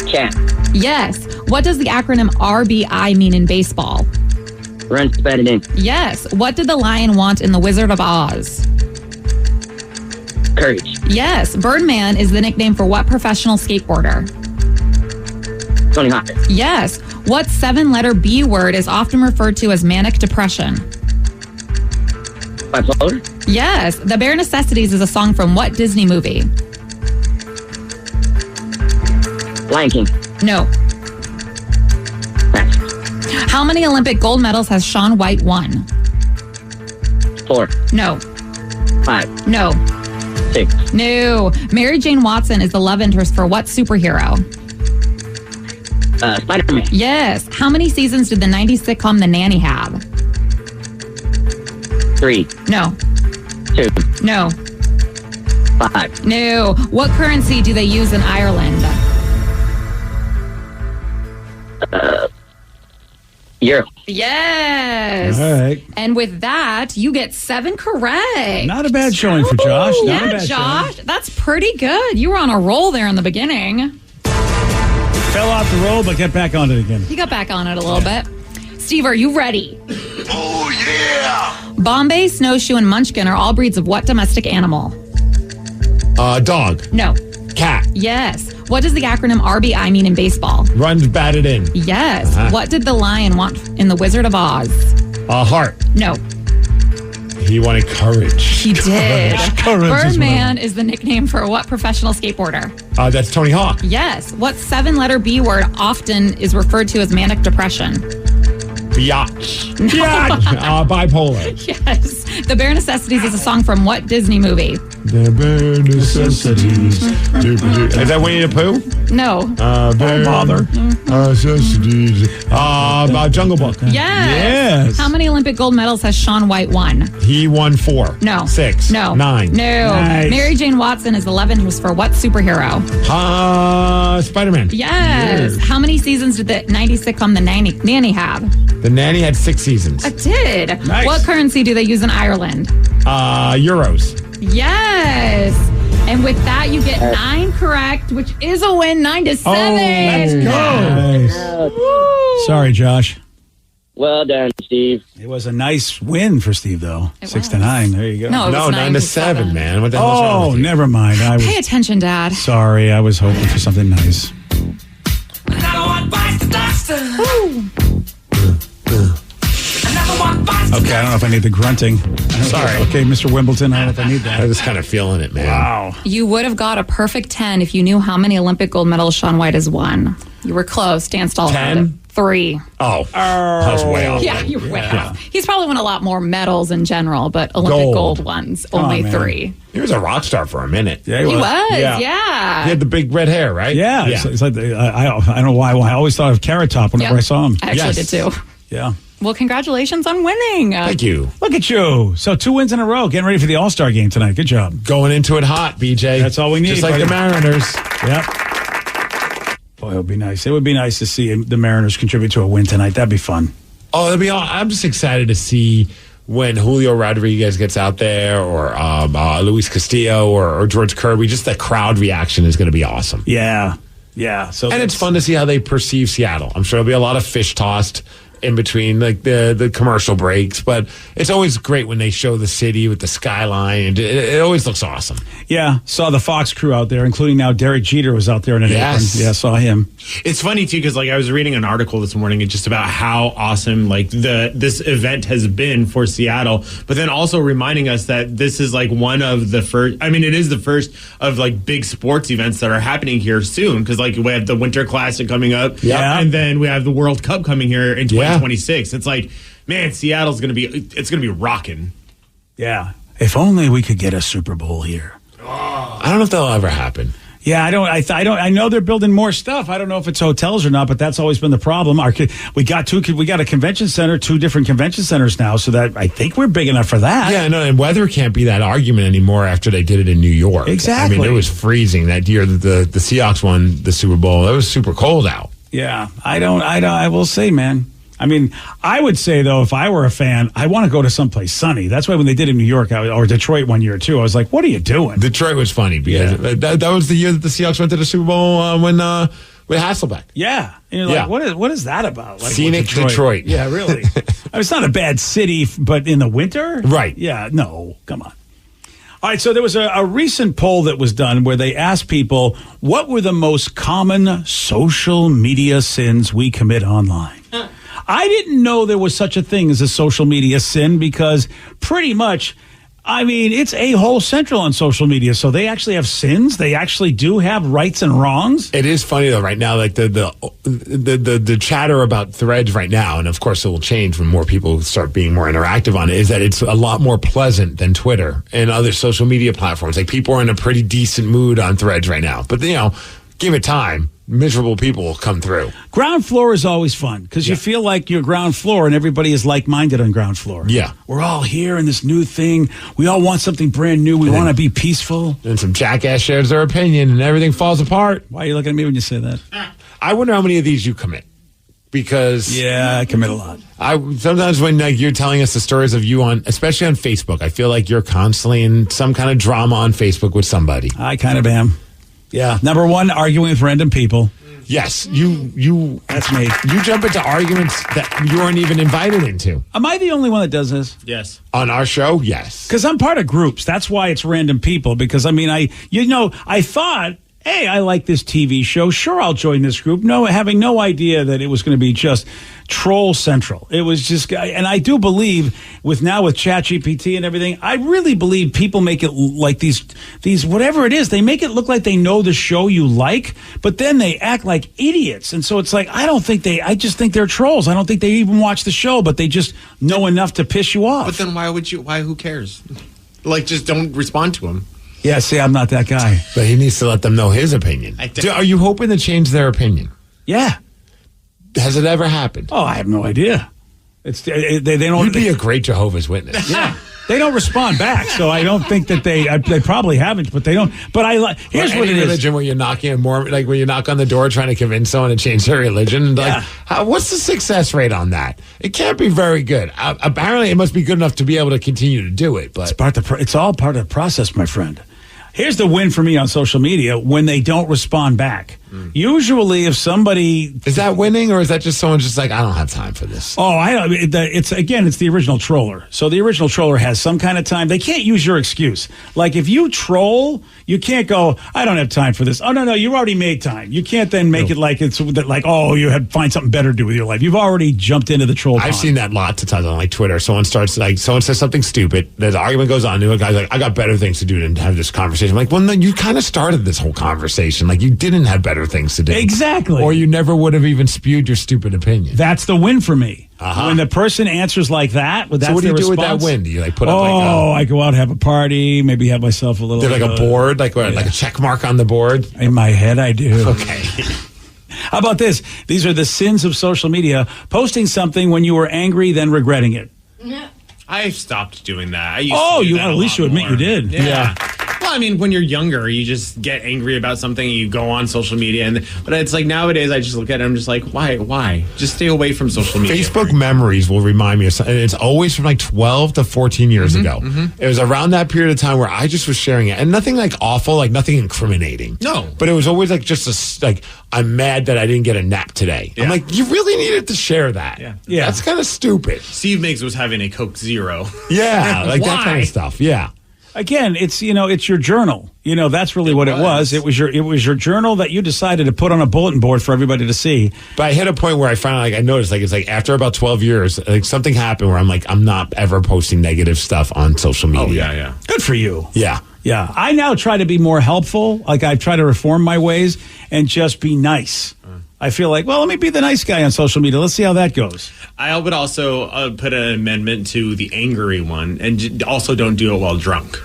Speaker 12: Cat.
Speaker 14: Yes. What does the acronym RBI mean in baseball?
Speaker 12: Runs batted in.
Speaker 14: Yes. What did the lion want in The Wizard of Oz?
Speaker 12: Courage.
Speaker 14: Yes. Birdman is the nickname for what professional skateboarder?
Speaker 12: Tony Hawk.
Speaker 14: Yes. What 7-letter B word is often referred to as manic depression?
Speaker 12: Bipolar.
Speaker 14: Yes. The Bare Necessities is a song from what Disney movie?
Speaker 12: Lion King.
Speaker 14: No. How many Olympic gold medals has Shaun White won?
Speaker 12: 4.
Speaker 14: No.
Speaker 12: 5.
Speaker 14: No.
Speaker 12: 6.
Speaker 14: No. Mary Jane Watson is the love interest for what superhero?
Speaker 12: Spider-Man.
Speaker 14: Yes. How many seasons did the 90s sitcom The Nanny have?
Speaker 12: 3.
Speaker 14: No.
Speaker 12: 2.
Speaker 14: No.
Speaker 12: 5.
Speaker 14: No. What currency do they use in Ireland?
Speaker 12: Euro.
Speaker 14: Yes.
Speaker 4: All right.
Speaker 14: And with that, you get 7 correct.
Speaker 4: Not a bad showing for Josh. Not a
Speaker 14: Yeah,
Speaker 4: bad
Speaker 14: Josh. That's pretty good. You were on a roll there in the beginning.
Speaker 4: Fell off the roll, but get back on it again.
Speaker 14: You got back on it a little bit. Steve, are you ready? Oh, yeah. Bombay, snowshoe, and munchkin are all breeds of what domestic animal?
Speaker 15: Dog.
Speaker 14: No.
Speaker 15: Cat.
Speaker 14: Yes. What does the acronym RBI mean in baseball?
Speaker 15: Runs batted in.
Speaker 14: Yes.
Speaker 15: Uh-huh.
Speaker 14: What did the lion want in The Wizard of Oz?
Speaker 15: Heart.
Speaker 14: No.
Speaker 15: He wanted courage.
Speaker 14: He did.
Speaker 15: Courage is
Speaker 14: Birdman is the nickname for what professional skateboarder?
Speaker 15: That's Tony Hawk.
Speaker 14: Yes. What 7-letter B word often is referred to as manic depression?
Speaker 15: Biatch. Bipolar.
Speaker 14: Yes. The Bare Necessities is a song from what Disney movie?
Speaker 15: The bare necessities. Is that Winnie the Pooh?
Speaker 14: No.
Speaker 15: Bare necessities. Jungle Book.
Speaker 14: Yes. How many Olympic gold medals has Shaun White won?
Speaker 15: He won 4.
Speaker 14: No.
Speaker 15: 6.
Speaker 14: No.
Speaker 15: 9.
Speaker 14: No.
Speaker 15: Nice.
Speaker 14: Mary Jane Watson is the love interest for what superhero?
Speaker 15: Spider-Man.
Speaker 14: Yes. How many seasons did the 90s sitcom The Nanny have?
Speaker 15: The Nanny had 6 seasons.
Speaker 14: It did.
Speaker 15: Nice.
Speaker 14: What currency do they use in Ireland?
Speaker 15: Euros.
Speaker 14: Yes. And with that, you get 9 correct, which is a win, 9-7.
Speaker 4: Let's go. Nice. Sorry, Josh.
Speaker 12: Well done, Steve.
Speaker 4: It was a nice win for Steve, though. 6-9. There you go.
Speaker 14: No, it was
Speaker 15: 9-7, man. What the hell's wrong
Speaker 4: Oh,
Speaker 15: with you?
Speaker 4: never mind. I
Speaker 14: Pay
Speaker 4: was
Speaker 14: attention, Dad.
Speaker 4: sorry. I was hoping for something nice. Okay, I don't know if I need the grunting.
Speaker 15: Sorry.
Speaker 4: Okay, Mr. Wimbledon, I don't know if I need that.
Speaker 15: I was kind of feeling it, man.
Speaker 4: Wow.
Speaker 14: You would have got a perfect 10 if you knew how many Olympic gold medals Shaun White has won. You were close. Danced all
Speaker 15: 10?
Speaker 14: around it. 3.
Speaker 15: Oh. I was way off.
Speaker 14: Yeah, you're way off. He's probably won a lot more medals in general, but Olympic gold ones, only
Speaker 15: man.
Speaker 14: 3.
Speaker 15: He was a rock star for a minute.
Speaker 4: Yeah,
Speaker 14: He was, yeah.
Speaker 15: He had the big red hair, right?
Speaker 4: Yeah. It's like I don't know why. I always thought of Carrot Top whenever
Speaker 14: Yep.
Speaker 4: I saw him.
Speaker 14: I actually did too.
Speaker 4: Yeah.
Speaker 14: Well, congratulations on winning.
Speaker 15: Thank you.
Speaker 4: Look at you. So 2 wins in a row. Getting ready for the All-Star game tonight. Good job.
Speaker 15: Going into it hot, BJ.
Speaker 4: That's all we need.
Speaker 15: Just like
Speaker 4: buddy.
Speaker 15: the Mariners.
Speaker 4: Yep. Boy, it would be nice. It would be nice to see the Mariners contribute to a win tonight. That'd be fun.
Speaker 15: Oh, that'd be all. I'm just excited to see when Julio Rodriguez gets out there, or Luis Castillo, or George Kirby. Just the crowd reaction is going to be awesome.
Speaker 4: Yeah. Yeah. So
Speaker 15: And it's fun to see how they perceive Seattle. I'm sure there'll be a lot of fish tossed in between like the commercial breaks, but it's always great when they show the city with the skyline, and it always looks awesome.
Speaker 4: Yeah, saw the Fox crew out there, including now Derek Jeter was out there in an
Speaker 15: Yes.
Speaker 4: apron. Yeah, saw him.
Speaker 8: It's funny too because like I was reading an article this morning and just about how awesome like this event has been for Seattle, but then also reminding us that this is like one of the first. I mean, it is the first of like big sports events that are happening here soon because like we have the Winter Classic coming up, and then we have the World Cup coming here in 2026. It's like, man, Seattle's gonna be rocking.
Speaker 4: Yeah, if only we could get a Super Bowl here.
Speaker 15: I don't know if that'll ever happen.
Speaker 19: Yeah, I know they're building more stuff. I don't know if it's hotels or not, but that's always been the problem. We got a convention center, 2 different convention centers now, so that I think we're big enough for that.
Speaker 15: Yeah, no, and weather can't be that argument anymore after they did it in New York.
Speaker 19: Exactly.
Speaker 15: I mean, it was freezing that year that the Seahawks won the Super Bowl. It was super cold out.
Speaker 19: Yeah, I will say, man. I mean, I would say, though, if I were a fan, I want to go to someplace sunny. That's why when they did it in New York or Detroit one year, too, I was like, what are you doing?
Speaker 15: Detroit was funny because that was the year that the Seahawks went to the Super Bowl with Hasselbeck.
Speaker 19: Yeah. And you're like, what is that about? Like,
Speaker 15: Scenic Detroit.
Speaker 19: Yeah, really. I mean, it's not a bad city, but in the winter?
Speaker 15: Right.
Speaker 19: Yeah, no, come on. All right, so there was a recent poll that was done where they asked people, what were the most common social media sins we commit online? I didn't know there was such a thing as a social media sin because pretty much, I mean, it's a-hole central on social media. So they actually have sins. They actually do have rights and wrongs.
Speaker 15: It is funny though, right now, like the chatter about Threads right now, and of course it will change when more people start being more interactive on it, is that it's a lot more pleasant than Twitter and other social media platforms. Like people are in a pretty decent mood on Threads right now, but give it time. Miserable people will come through.
Speaker 19: Ground floor is always fun because you feel like you're ground floor and everybody is like-minded on ground floor.
Speaker 15: Yeah.
Speaker 19: We're all here in this new thing. We all want something brand new. We want to be peaceful.
Speaker 15: And some jackass shares their opinion and everything falls apart.
Speaker 19: Why are you looking at me when you say that?
Speaker 15: I wonder how many of these you commit. Because
Speaker 19: I commit a lot.
Speaker 15: Sometimes when you're telling us the stories of you especially on Facebook, I feel like you're constantly in some kind of drama on Facebook with somebody.
Speaker 19: I kind of am. Yeah. Number 1, arguing with random people.
Speaker 15: Yes, you.
Speaker 19: That's me.
Speaker 15: You jump into arguments that you weren't even invited into.
Speaker 19: Am I the only one that does this?
Speaker 8: Yes.
Speaker 15: On our show, yes.
Speaker 19: Because I'm part of groups. That's why it's random people. Because I mean, I thought, hey, I like this TV show. Sure, I'll join this group. No, having no idea that it was going to be just troll central. It was just, and I do believe with ChatGPT and everything, I really believe people make it like these whatever it is, they make it look like they know the show you like, but then they act like idiots. And so it's like, I just think they're trolls. I don't think they even watch the show, but they just know enough to piss you off.
Speaker 8: But then who cares? Like, just don't respond to them.
Speaker 19: Yeah, see, I'm not that guy.
Speaker 15: But he needs to let them know his opinion. Are you hoping to change their opinion?
Speaker 19: Yeah.
Speaker 15: Has it ever happened?
Speaker 19: Oh, I have no idea. They don't.
Speaker 15: You'd be a great Jehovah's Witness.
Speaker 19: Yeah. They don't respond back, so I don't think that they probably haven't, but they don't. But here's what it is.
Speaker 15: Religion where you're knocking when you knock on the door trying to convince someone to change their religion. What's the success rate on that? It can't be very good. Apparently, it must be good enough to be able to continue to do it. But
Speaker 19: it's all part of the process, my friend. Here's the win for me on social media when they don't respond back. Usually, if somebody...
Speaker 15: Is that winning, or is that just someone just like, I don't have time for this?
Speaker 19: Oh, it's the original troller. So the original troller has some kind of time. They can't use your excuse. Like, if you troll, you can't go, I don't have time for this. Oh, no, you already made time. You can't then make it like it's like, oh, you had find something better to do with your life. You've already jumped into the troll pond.
Speaker 15: I've seen that lots of times on like Twitter. Someone says something stupid. The argument goes on. The guy's like, I got better things to do than have this conversation. I'm like, well, no, you kind of started this whole conversation. Like, you didn't have better things to do.
Speaker 19: Exactly.
Speaker 15: Or you never would have even spewed your stupid opinion.
Speaker 19: That's the win for me. When the person answers like that, that's
Speaker 15: so what do you do
Speaker 19: response?
Speaker 15: with that win? Do you put up
Speaker 19: I go out, have a party, maybe have myself a little...
Speaker 15: Like a board? Like a check mark on the board?
Speaker 19: In my head, I do.
Speaker 15: Okay.
Speaker 19: How about this? These are the sins of social media. Posting something when you were angry, then regretting it.
Speaker 8: I've stopped doing that.
Speaker 19: At least you admit you did.
Speaker 8: Yeah. Well, I mean, when you're younger, you just get angry about something and you go on social media. But it's like nowadays, I just look at it and I'm just like, why? Just stay away from social media.
Speaker 15: Facebook memories will remind me of something. It's always from like 12 to 14 years ago. Mm-hmm. It was around that period of time where I just was sharing it. And nothing like awful, like nothing incriminating.
Speaker 8: No.
Speaker 15: But it was always like just I'm mad that I didn't get a nap today. Yeah. I'm like, you really needed to share that. Yeah. That's kind of stupid.
Speaker 8: Steve Migs was having a Coke Zero.
Speaker 15: Yeah, like that kind of stuff. Yeah.
Speaker 19: Again, it's your journal. That's really what it was. It was your journal that you decided to put on a bulletin board for everybody to see.
Speaker 15: But I hit a point where I finally I noticed it's like after about 12 years, like something happened where I'm like, I'm not ever posting negative stuff on social media.
Speaker 8: Oh yeah.
Speaker 19: Good for you.
Speaker 15: Yeah.
Speaker 19: Yeah. I now try to be more helpful. Like I try to reform my ways and just be nice. I feel like, well, let me be the nice guy on social media. Let's see how that goes.
Speaker 8: I would also put an amendment to the angry one, and also don't do it while drunk.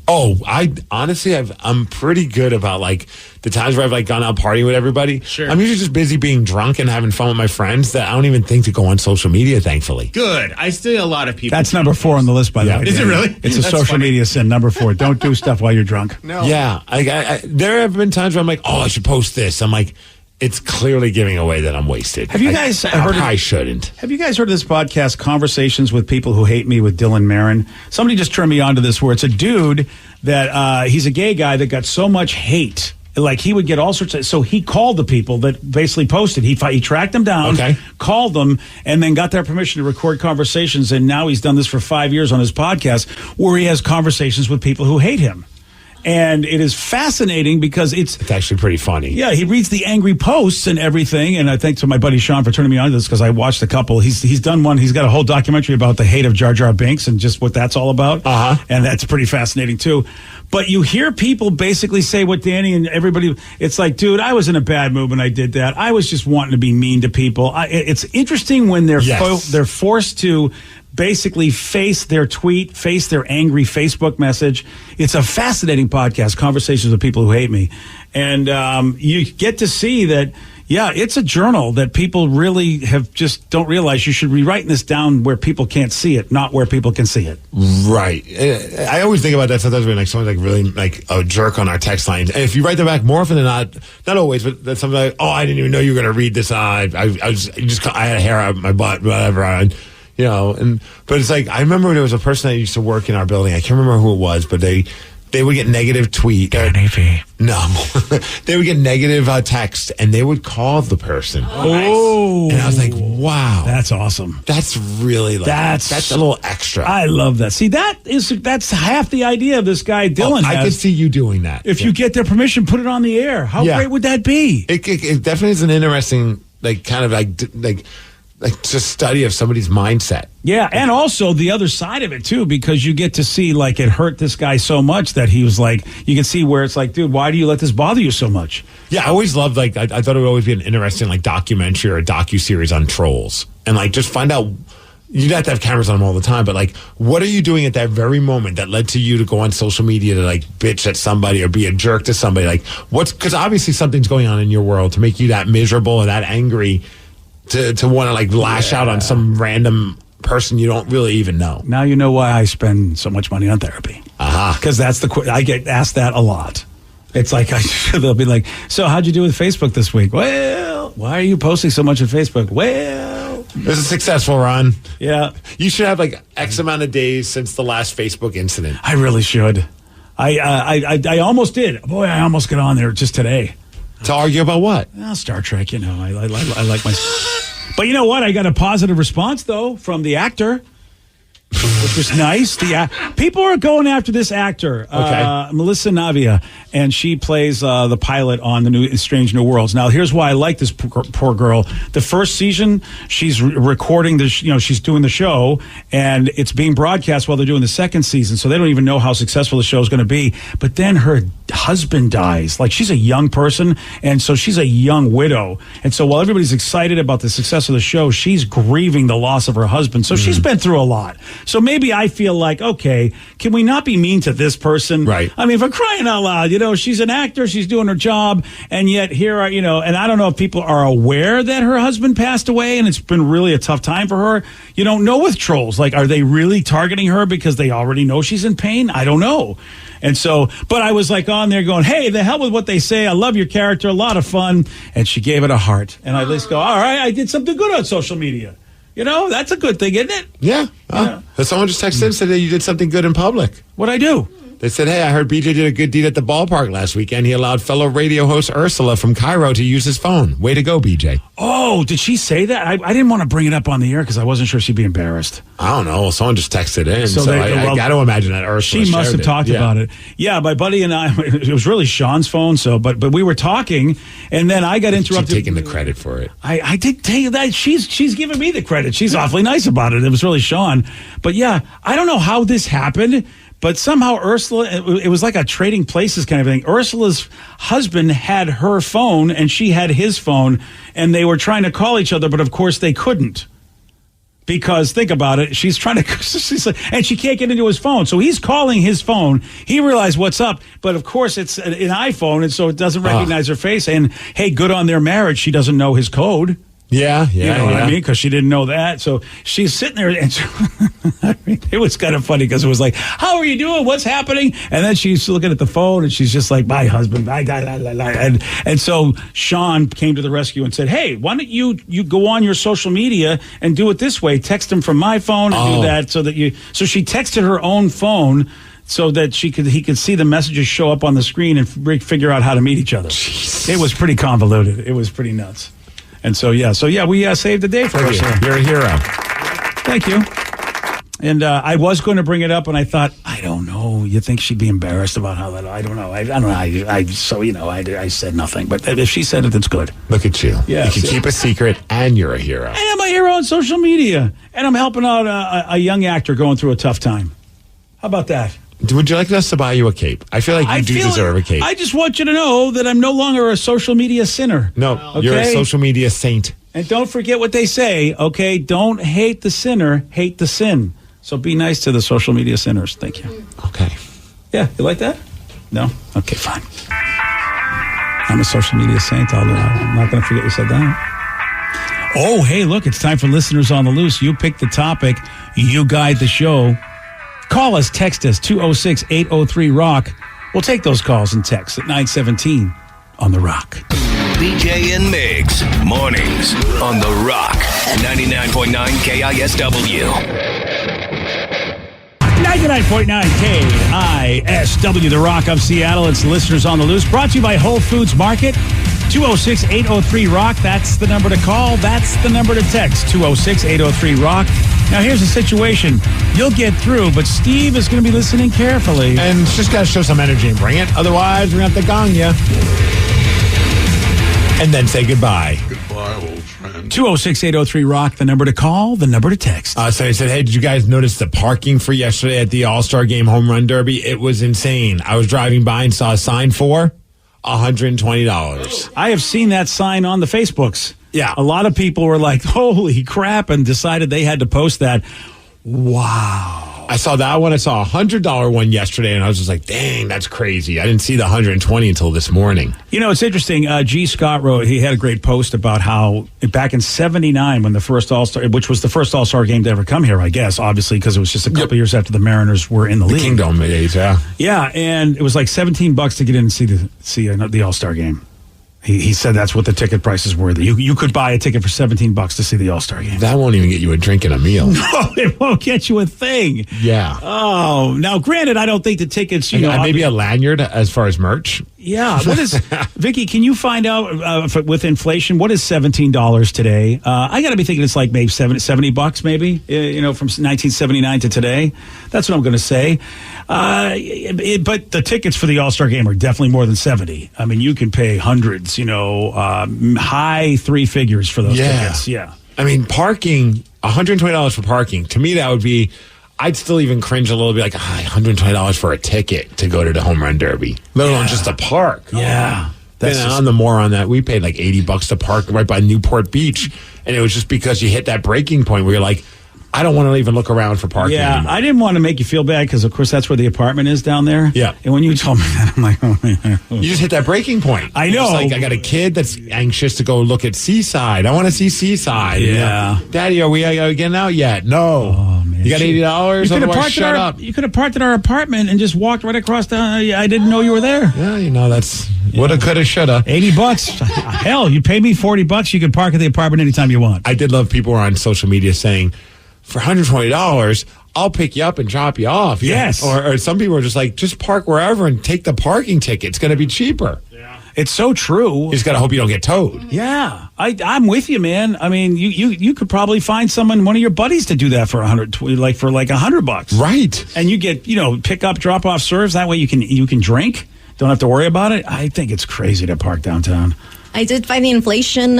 Speaker 15: Oh, I'm pretty good about like the times where I've like gone out partying with everybody.
Speaker 8: Sure.
Speaker 15: I'm usually just busy being drunk and having fun with my friends that I don't even think to go on social media, thankfully.
Speaker 8: Good. I see a lot of people.
Speaker 4: That's number 4 on the list, by the way.
Speaker 8: Is it really?
Speaker 4: It's a
Speaker 8: That's
Speaker 4: social
Speaker 8: funny.
Speaker 4: media sin. Number 4. Don't do stuff while you're drunk.
Speaker 8: No.
Speaker 15: Yeah. There have been times where I'm like, oh, I should post this. I'm like, it's clearly giving away that I'm wasted.
Speaker 4: Have you guys heard
Speaker 15: I shouldn't.
Speaker 4: Have you guys heard of this podcast, Conversations with People Who Hate Me, with Dylan Marin? Somebody just turned me on to this, where it's a dude that he's a gay guy that got so much hate. Like, he would get all sorts of... So he called the people that basically posted. He tracked them down, called them, and then got their permission to record conversations. And now he's done this for 5 years on his podcast, where he has conversations with people who hate him. And it is fascinating because it's
Speaker 15: actually pretty funny.
Speaker 4: Yeah, he reads the angry posts and everything. And I thank to my buddy Sean for turning me on to this, because I watched a couple. He's done one. He's got a whole documentary about the hate of Jar Jar Binks and just what that's all about. And that's pretty fascinating too. But you hear people basically say what Danny and everybody, it's like, dude, I was in a bad mood when I did that. I was just wanting to be mean to people. It's interesting when they're forced to basically face their tweet, face their angry Facebook message. It's a fascinating podcast, Conversations with People Who Hate Me. And you get to see that, yeah, it's a journal that people really have just don't realize you should be writing this down where people can't see it, not where people can see it.
Speaker 15: Right. I always think about that sometimes when like someone's like really like a jerk on our text lines. And if you write them back more often than not always, but that's something like, oh, I didn't even know you were going to read this. I had hair out of my butt, whatever. But it's like, I remember there was a person that used to work in our building. I can't remember who it was, but they would get negative tweet. No. They would get negative text, and they would call the person.
Speaker 4: Oh.
Speaker 15: And I was like, wow.
Speaker 4: That's awesome.
Speaker 15: That's really that's a little extra.
Speaker 4: I love that. See, that's half the idea of this guy Dylan
Speaker 15: I could see you doing that.
Speaker 4: If you get their permission, put it on the air. How great would that be?
Speaker 15: It definitely is an interesting, like, kind of like just study of somebody's mindset.
Speaker 4: Yeah, and also the other side of it, too, because you get to see, like, it hurt this guy so much that he was like, you can see where it's like, dude, why do you let this bother you so much?
Speaker 15: Yeah, I always loved, like, I thought it would always be an interesting, like, documentary or a docuseries on trolls. And, like, just find out, you'd have to have cameras on them all the time, but, like, what are you doing at that very moment that led to you to go on social media to, like, bitch at somebody or be a jerk to somebody? Like, because obviously something's going on in your world to make you that miserable or that angry to want to, like, lash out on some random person you don't really even know.
Speaker 4: Now you know why I spend so much money on therapy. Because I get asked that a lot. It's like, they'll be like, so how'd you do with Facebook this week? Well, why are you posting so much on Facebook? Well,
Speaker 15: it was a successful run.
Speaker 4: Yeah.
Speaker 15: You should have like X amount of days since the last Facebook incident.
Speaker 4: I really should. I almost did. Boy, I almost got on there just today.
Speaker 15: To argue about what?
Speaker 4: Well, Star Trek, you know. I like my... But you know what? I got a positive response, though, from the actor, which was nice. People are going after this actor, Melissa Navia, and she plays the pilot on the new Strange New Worlds. Now, here's why I like this poor girl. The first season, she's recording this. You know, she's doing the show, and it's being broadcast while they're doing the second season. So they don't even know how successful the show is going to be. But then her husband dies. Like, she's a young person, and so she's a young widow. And so while everybody's excited about the success of the show, she's grieving the loss of her husband. So she's been through a lot. So maybe I feel like, okay, can we not be mean to this person?
Speaker 15: Right.
Speaker 4: I mean, for crying out loud, you know, she's an actor, she's doing her job, and yet here are, you know, and I don't know if people are aware that her husband passed away and it's been really a tough time for her. You don't know with trolls. Like, are they really targeting her because they already know she's in pain? I don't know. And so, but I was like on there going, hey, the hell with what they say. I love your character, a lot of fun. And she gave it a heart. And I just go, all right, I did something good on social media. You know, that's a good thing, isn't it?
Speaker 15: Yeah. Someone just texted and said that you did something good in public.
Speaker 4: What'd I do?
Speaker 15: They said, hey, I heard BJ did a good deed at the ballpark last weekend. He allowed fellow radio host Ursula from Cairo to use his phone. Way to go, BJ.
Speaker 4: Oh, did she say that? I didn't want to bring it up on the air because I wasn't sure she'd be embarrassed.
Speaker 15: I don't know. Someone just texted in. So I got to imagine that Ursula
Speaker 4: she must have talked about it. Yeah, my buddy and I, it was really Sean's phone. So, but we were talking, and then I got interrupted.
Speaker 15: She's taking the credit for it.
Speaker 4: I did tell you that. She's giving me the credit. She's awfully nice about it. It was really Sean. But yeah, I don't know how this happened. But somehow Ursula, it was like a trading places kind of thing. Ursula's husband had her phone and she had his phone, and they were trying to call each other, but of course they couldn't. Because think about it, she's trying to, and she can't get into his phone. So he's calling his phone. He realized what's up, but of course it's an iPhone, and so it doesn't recognize her face. And hey, good on their marriage. She doesn't know his code.
Speaker 15: Yeah.
Speaker 4: You know what I mean? Because she didn't know that. So she's sitting there, and I mean, it was kind of funny because it was like, how are you doing? What's happening? And then she's looking at the phone, and she's just like, my husband. And so Sean came to the rescue and said, hey, why don't you go on your social media and do it this way? Text him from my phone and do that so she texted her own phone so that he could see the messages show up on the screen and figure out how to meet each other. Jeez. It was pretty convoluted. It was pretty nuts. And so, we saved the day for us.
Speaker 15: You're a hero.
Speaker 4: Thank you. And I was going to bring it up, and I thought, I don't know. You think she'd be embarrassed about how that? I don't know. I don't know. I said nothing. But if she said it, it's good.
Speaker 15: Look at you.
Speaker 4: Yeah,
Speaker 15: you can keep a secret, and you're a hero.
Speaker 4: I am a hero on social media, and I'm helping out a young actor going through a tough time. How about that?
Speaker 15: Would you like us to buy you a cape? I feel like you deserve a cape.
Speaker 4: I just want you to know that I'm no longer a social media sinner.
Speaker 15: No,
Speaker 4: okay?
Speaker 15: You're a social media saint.
Speaker 4: And don't forget what they say, okay? Don't hate the sinner, hate the sin. So be nice to the social media sinners. Thank you.
Speaker 15: Okay.
Speaker 4: Yeah, you like that? No? Okay, fine. I'm a social media saint. I'm not going to forget you said that. Oh, hey, look, it's time for Listeners on the Loose. You pick the topic. You guide the show. Call us, text us, 206-803-ROCK. We'll take those calls and texts at 917 on The Rock.
Speaker 9: BJ and Migs, mornings on The Rock, 99.9 KISW.
Speaker 4: 99.9 KISW, The Rock of Seattle. It's Listeners on the Loose, brought to you by Whole Foods Market. 206-803-ROCK. That's the number to call. That's the number to text, 206-803-ROCK. Now, here's the situation. You'll get through, but Steve is going to be listening carefully.
Speaker 15: And just got to show some energy and bring it. Otherwise, we're going to have to gong you. And then say goodbye.
Speaker 17: Goodbye, old friend.
Speaker 4: 206-803-ROCK, the number to call, the number to text.
Speaker 15: So I said, hey, did you guys notice the parking for yesterday at the All-Star Game Home Run Derby? It was insane. I was driving by and saw a sign for $120.
Speaker 4: I have seen that sign on the Facebooks.
Speaker 15: Yeah.
Speaker 4: A lot of people were like, holy crap, and decided they had to post that. Wow.
Speaker 15: I saw that one. I saw a $100 one yesterday, and I was just like, dang, that's crazy. I didn't see the 120 until this morning.
Speaker 4: You know, it's interesting. G. Scott wrote, he had a great post about how back in 79, when the first All-Star, which was the first All-Star game to ever come here, I guess, obviously, because it was just a couple years after the Mariners were in the league.
Speaker 15: Kingdom days, yeah.
Speaker 4: Yeah, and it was like $17 to get in and see the All-Star game. He said that's what the ticket prices were. You could buy a ticket for $17 to see the All-Star game.
Speaker 15: That won't even get you a drink and a meal.
Speaker 4: No, it won't get you a thing.
Speaker 15: Yeah.
Speaker 4: Oh, now granted, I don't think the tickets,
Speaker 15: maybe a lanyard as far as merch.
Speaker 4: Yeah. What is, Vicky, can you find out with inflation, what is $17 today? I got to be thinking it's like maybe $70 maybe, from 1979 to today. That's what I'm going to say. But the tickets for the All-Star game are definitely more than 70. I mean, you can pay hundreds, high three figures for those tickets. Yeah.
Speaker 15: I mean, parking, $120 for parking. To me, that would be, I'd still even cringe a little bit, like $120 for a ticket to go to the home run derby, let alone just a park.
Speaker 4: Yeah.
Speaker 15: On the more on that, we paid like $80 to park right by Newport Beach, and it was just because you hit that breaking point where you're like, I don't want to even look around for parking anymore.
Speaker 4: I didn't want to make you feel bad because, of course, that's where the apartment is down there.
Speaker 15: Yeah.
Speaker 4: And when you told me that, I'm like, oh, man.
Speaker 15: You just hit that breaking point.
Speaker 4: I know.
Speaker 15: Like, I got a kid that's anxious to go look at Seaside. I want to see Seaside.
Speaker 4: Yeah.
Speaker 15: Daddy, are we getting out yet? No. Oh, man. You got $80? Otherwise, shut up.
Speaker 4: You could have parked at our apartment and just walked right across town. I didn't know you were there.
Speaker 15: Yeah, that's woulda, coulda, shoulda.
Speaker 4: $80. Hell, you pay me $40. You can park at the apartment anytime you want.
Speaker 15: I did love people on social media saying, for $120, I'll pick you up and drop you off.
Speaker 4: Yes.
Speaker 15: Or some people are just like, just park wherever and take the parking ticket. It's going to be cheaper.
Speaker 4: Yeah. It's so true.
Speaker 15: You just got to hope you don't get towed.
Speaker 4: Yeah. I'm with you, man. I mean, you could probably find one of your buddies to do that for $100.
Speaker 15: Right.
Speaker 4: And you get, pick up, drop off serves. That way you can drink. Don't have to worry about it. I think it's crazy to park downtown.
Speaker 7: I did find the inflation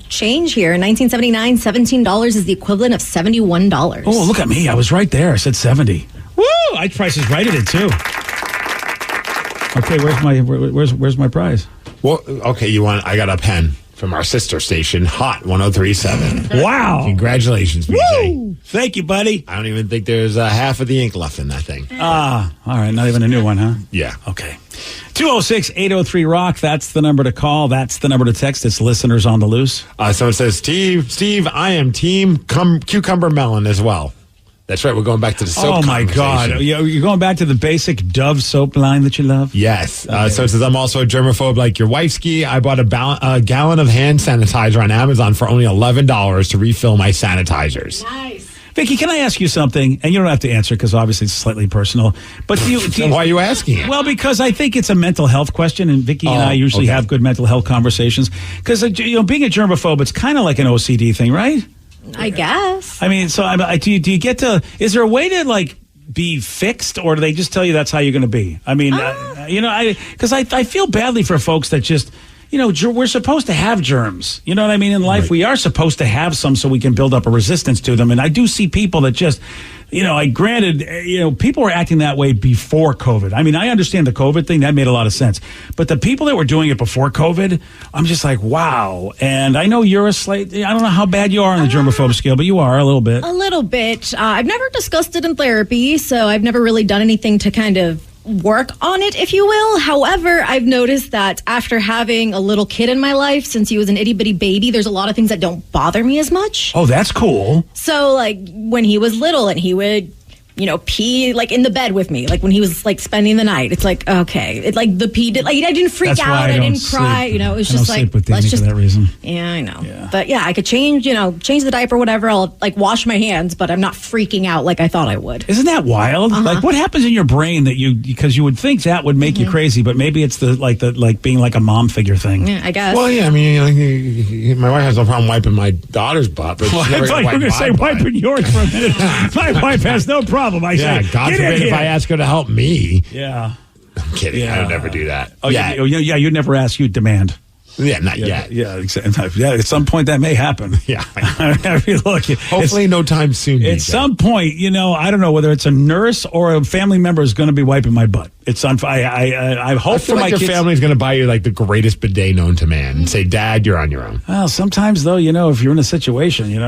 Speaker 7: change here. In 1979, $17 is the equivalent of $71.
Speaker 4: Oh, look at me. I was right there. I said 70. Woo! I Price is Right at it, too. Okay, where's my prize?
Speaker 15: Well, okay, I got a pen from our sister station, Hot 103.7.
Speaker 4: Wow.
Speaker 15: Congratulations, BJ.
Speaker 4: Woo! Thank you, buddy.
Speaker 15: I don't even think there's half of the ink left in that thing.
Speaker 4: All right. Not even a new one, huh?
Speaker 15: Yeah.
Speaker 4: Okay. 206-803-ROCK. That's the number to call. That's the number to text. It's listeners on the loose.
Speaker 15: Someone says, Steve, I am team cucumber melon as well. That's right. We're going back to the soap.
Speaker 4: Oh, my God. You're going back to the basic Dove soap line that you love?
Speaker 15: Yes. So it says, I'm also a germaphobe like your wifeski. I bought a gallon of hand sanitizer on Amazon for only $11 to refill my sanitizers.
Speaker 7: Nice.
Speaker 4: Vicky, can I ask you something? And you don't have to answer because obviously it's slightly personal. But
Speaker 15: why are you asking it?
Speaker 4: Well, because I think it's a mental health question, and Vicky and I usually have good mental health conversations. Because being a germaphobe, it's kind of like an OCD thing, right?
Speaker 7: I guess.
Speaker 4: I mean, so do you get to? Is there a way to like be fixed, or do they just tell you that's how you're going to be? I mean, because I feel badly for folks that just. We're supposed to have germs. You know what I mean? In life, right. We are supposed to have some so we can build up a resistance to them. And I do see people that just, people were acting that way before COVID. I mean, I understand the COVID thing. That made a lot of sense. But the people that were doing it before COVID, I'm just like, wow. And I know you're I don't know how bad you are on the germaphobe scale, but you are a little bit.
Speaker 7: A little bit. I've never discussed it in therapy, so I've never really done anything to kind of work on it, if you will. However, I've noticed that after having a little kid in my life, since he was an itty bitty baby, there's a lot of things that don't bother me as much.
Speaker 4: Oh, that's cool.
Speaker 7: So, like, when he was little and he would, pee, like, in the bed with me, like, when he was, like, spending the night, it's like, okay. It, like, the pee, I didn't freak out, I didn't cry, it was just like,
Speaker 4: sleep with Danny for that reason.
Speaker 7: Yeah, I know. Yeah. But, yeah, I could change the diaper, whatever. I'll, like, wash my hands, but I'm not freaking out like I thought I would.
Speaker 4: Isn't that wild? Uh-huh. Like, what happens in your brain that because you would think that would make you crazy, but maybe it's the being like a mom figure thing.
Speaker 7: Yeah, I guess.
Speaker 15: Well, yeah, I mean, my wife has no problem wiping my daughter's butt, but
Speaker 4: I thought you were going to say wiping yours for a minute. My wife has no problem. I say,
Speaker 15: God forbid if I ask her to help me.
Speaker 4: Yeah.
Speaker 15: I'm kidding. Yeah. I would never do that.
Speaker 4: Oh, yeah. You'd never ask, you'd demand.
Speaker 15: Yeah, not yet.
Speaker 4: Yeah, exactly. Yeah, at some point that may happen.
Speaker 15: Yeah.
Speaker 4: I mean, look,
Speaker 15: hopefully no time soon.
Speaker 4: At some point, I don't know whether it's a nurse or a family member is going to be wiping my butt. It's I hope
Speaker 15: I feel
Speaker 4: for
Speaker 15: like
Speaker 4: my
Speaker 15: your
Speaker 4: kids.
Speaker 15: family's going to buy you like the greatest bidet known to man and say, Dad, you're on your own.
Speaker 4: Well, sometimes though, if you're in a situation, you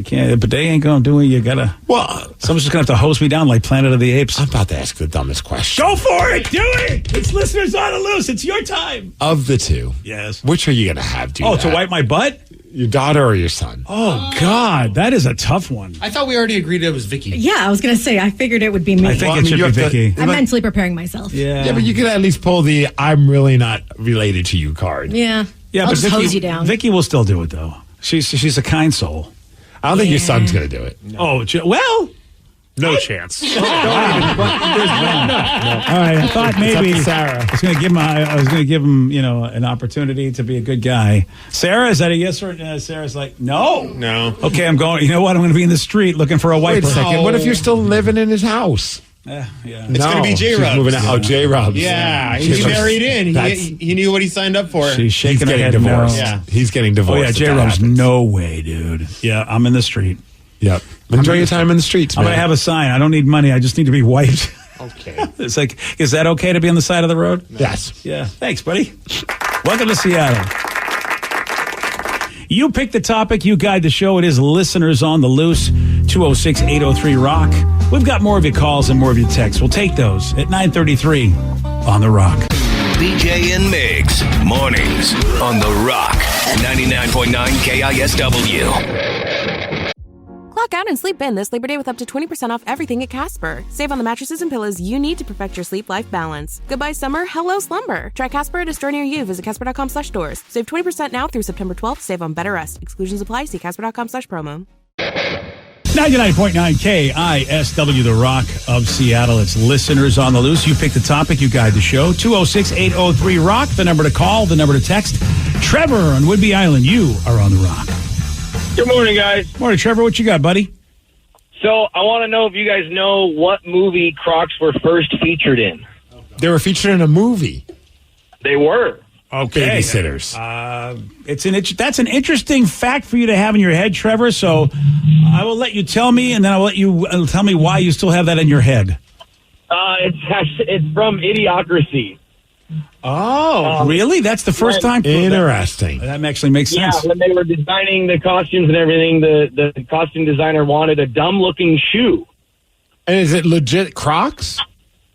Speaker 4: can't. A bidet ain't going to do it. You gotta.
Speaker 15: Well,
Speaker 4: someone's just going to have to hose me down like Planet of the Apes.
Speaker 15: I'm about to ask the dumbest question.
Speaker 4: Go for it. Do it. It's listeners on the loose. It's your time.
Speaker 15: Of the two,
Speaker 4: yes,
Speaker 15: which are you going to have?
Speaker 4: To wipe my butt?
Speaker 15: Your daughter or your son?
Speaker 4: Oh, God. That is a tough one.
Speaker 8: I thought we already agreed it was Vicky.
Speaker 7: Yeah, I was going to say, I figured it would be me.
Speaker 4: I think it should be Vicky.
Speaker 7: I'm mentally preparing myself.
Speaker 4: Yeah,
Speaker 15: but you could at least pull the I'm really not related to you card.
Speaker 7: Yeah.
Speaker 4: I'll
Speaker 7: just hose you down.
Speaker 4: Vicky will still do it, though. She's a kind soul.
Speaker 15: I don't think your son's going to do it.
Speaker 4: No. Oh, well...
Speaker 19: No chance.
Speaker 4: All right, I thought maybe
Speaker 15: Sarah.
Speaker 4: I was going to give him, an opportunity to be a good guy. Sarah, is that a yes or Sarah's like, no. Okay, I'm going. You know what? I'm going to be in the street looking for a wiper.
Speaker 15: Wait a second. What if you're still living in his house?
Speaker 4: Yeah.
Speaker 8: It's going to be J-Rubs.
Speaker 15: Moving out. Oh, J-Rubs.
Speaker 8: Yeah, he's married in. He knew what he signed up for.
Speaker 4: She's shaking her head.
Speaker 15: Divorced.
Speaker 4: No.
Speaker 15: Yeah. He's getting divorced.
Speaker 4: Oh, yeah, J-Rubs. No way, dude. Yeah, I'm in the street.
Speaker 15: Yep. Enjoy your time in the streets, man.
Speaker 4: I'm going to have a sign. I don't need money. I just need to be wiped.
Speaker 15: Okay.
Speaker 4: It's like, is that okay to be on the side of the road?
Speaker 15: Yes.
Speaker 4: Yeah. Thanks, buddy. Welcome to Seattle. You pick the topic. You guide the show. It is listeners on the loose. 206-803-ROCK. We've got more of your calls and more of your texts. We'll take those at 9:33 on The Rock.
Speaker 9: BJ and Migs, mornings on The Rock, 99.9 KISW.
Speaker 17: Clock out and sleep in this Labor Day with up to 20% off everything at Casper. Save on the mattresses and pillows you need to perfect your sleep-life balance. Goodbye summer, hello slumber. Try Casper at a store near you. Visit casper.com/stores. Save 20% now through September 12th. Save on better rest. Exclusions apply. See casper.com/promo.
Speaker 4: 99.9 KISW, The Rock of Seattle. It's listeners on the loose. You pick the topic. You guide the show. 206-803-ROCK. The number to call. The number to text. Trevor on Whidbey Island. You are on The Rock.
Speaker 20: Good morning, guys.
Speaker 4: Morning, Trevor. What you got, buddy?
Speaker 20: So I want to know if you guys know what movie Crocs were first featured in.
Speaker 15: They were featured in a movie.
Speaker 20: They were.
Speaker 4: Okay.
Speaker 15: Babysitters.
Speaker 4: That's an interesting fact for you to have in your head, Trevor. So I will let you tell me, and then I'll let you tell me why you still have that in your head.
Speaker 20: It's from Idiocracy.
Speaker 4: Oh, really? That's the first time?
Speaker 6: Interesting.
Speaker 4: That actually makes sense.
Speaker 20: Yeah, when they were designing the costumes and everything, the costume designer wanted a dumb-looking shoe.
Speaker 6: And is it legit Crocs?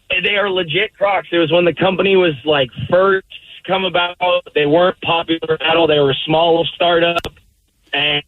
Speaker 20: They are legit Crocs. It was when the company was like first come about. They weren't popular at all. They were a small startup. And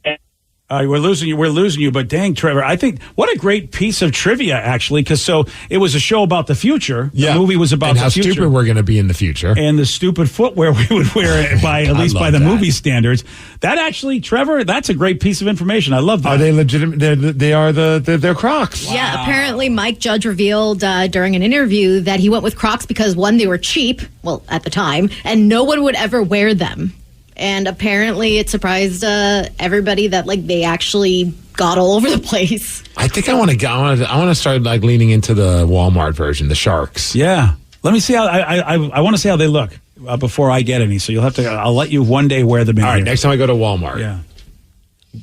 Speaker 4: We're losing you. But dang, Trevor, I think what a great piece of trivia, actually, because so it was a show about the future. The movie was about
Speaker 6: and
Speaker 4: the
Speaker 6: how
Speaker 4: future.
Speaker 6: stupid we're going to be in the future.
Speaker 4: And the stupid footwear we would wear by at least by the movie standards. That actually, Trevor, that's a great piece of information. I love that.
Speaker 6: Are they legitimate? They're Crocs.
Speaker 7: Wow. Yeah, apparently Mike Judge revealed during an interview that he went with Crocs because, one, they were cheap, well, at the time, and no one would ever wear them. And apparently it surprised everybody that they actually got all over the place.
Speaker 6: I think I want to start leaning into the Walmart version, the Sharks.
Speaker 4: Yeah. Let me see how I want to see how they look before I get any. So you'll have to. I'll let you one day wear them.
Speaker 6: All right. Next time I go to Walmart.
Speaker 4: Yeah.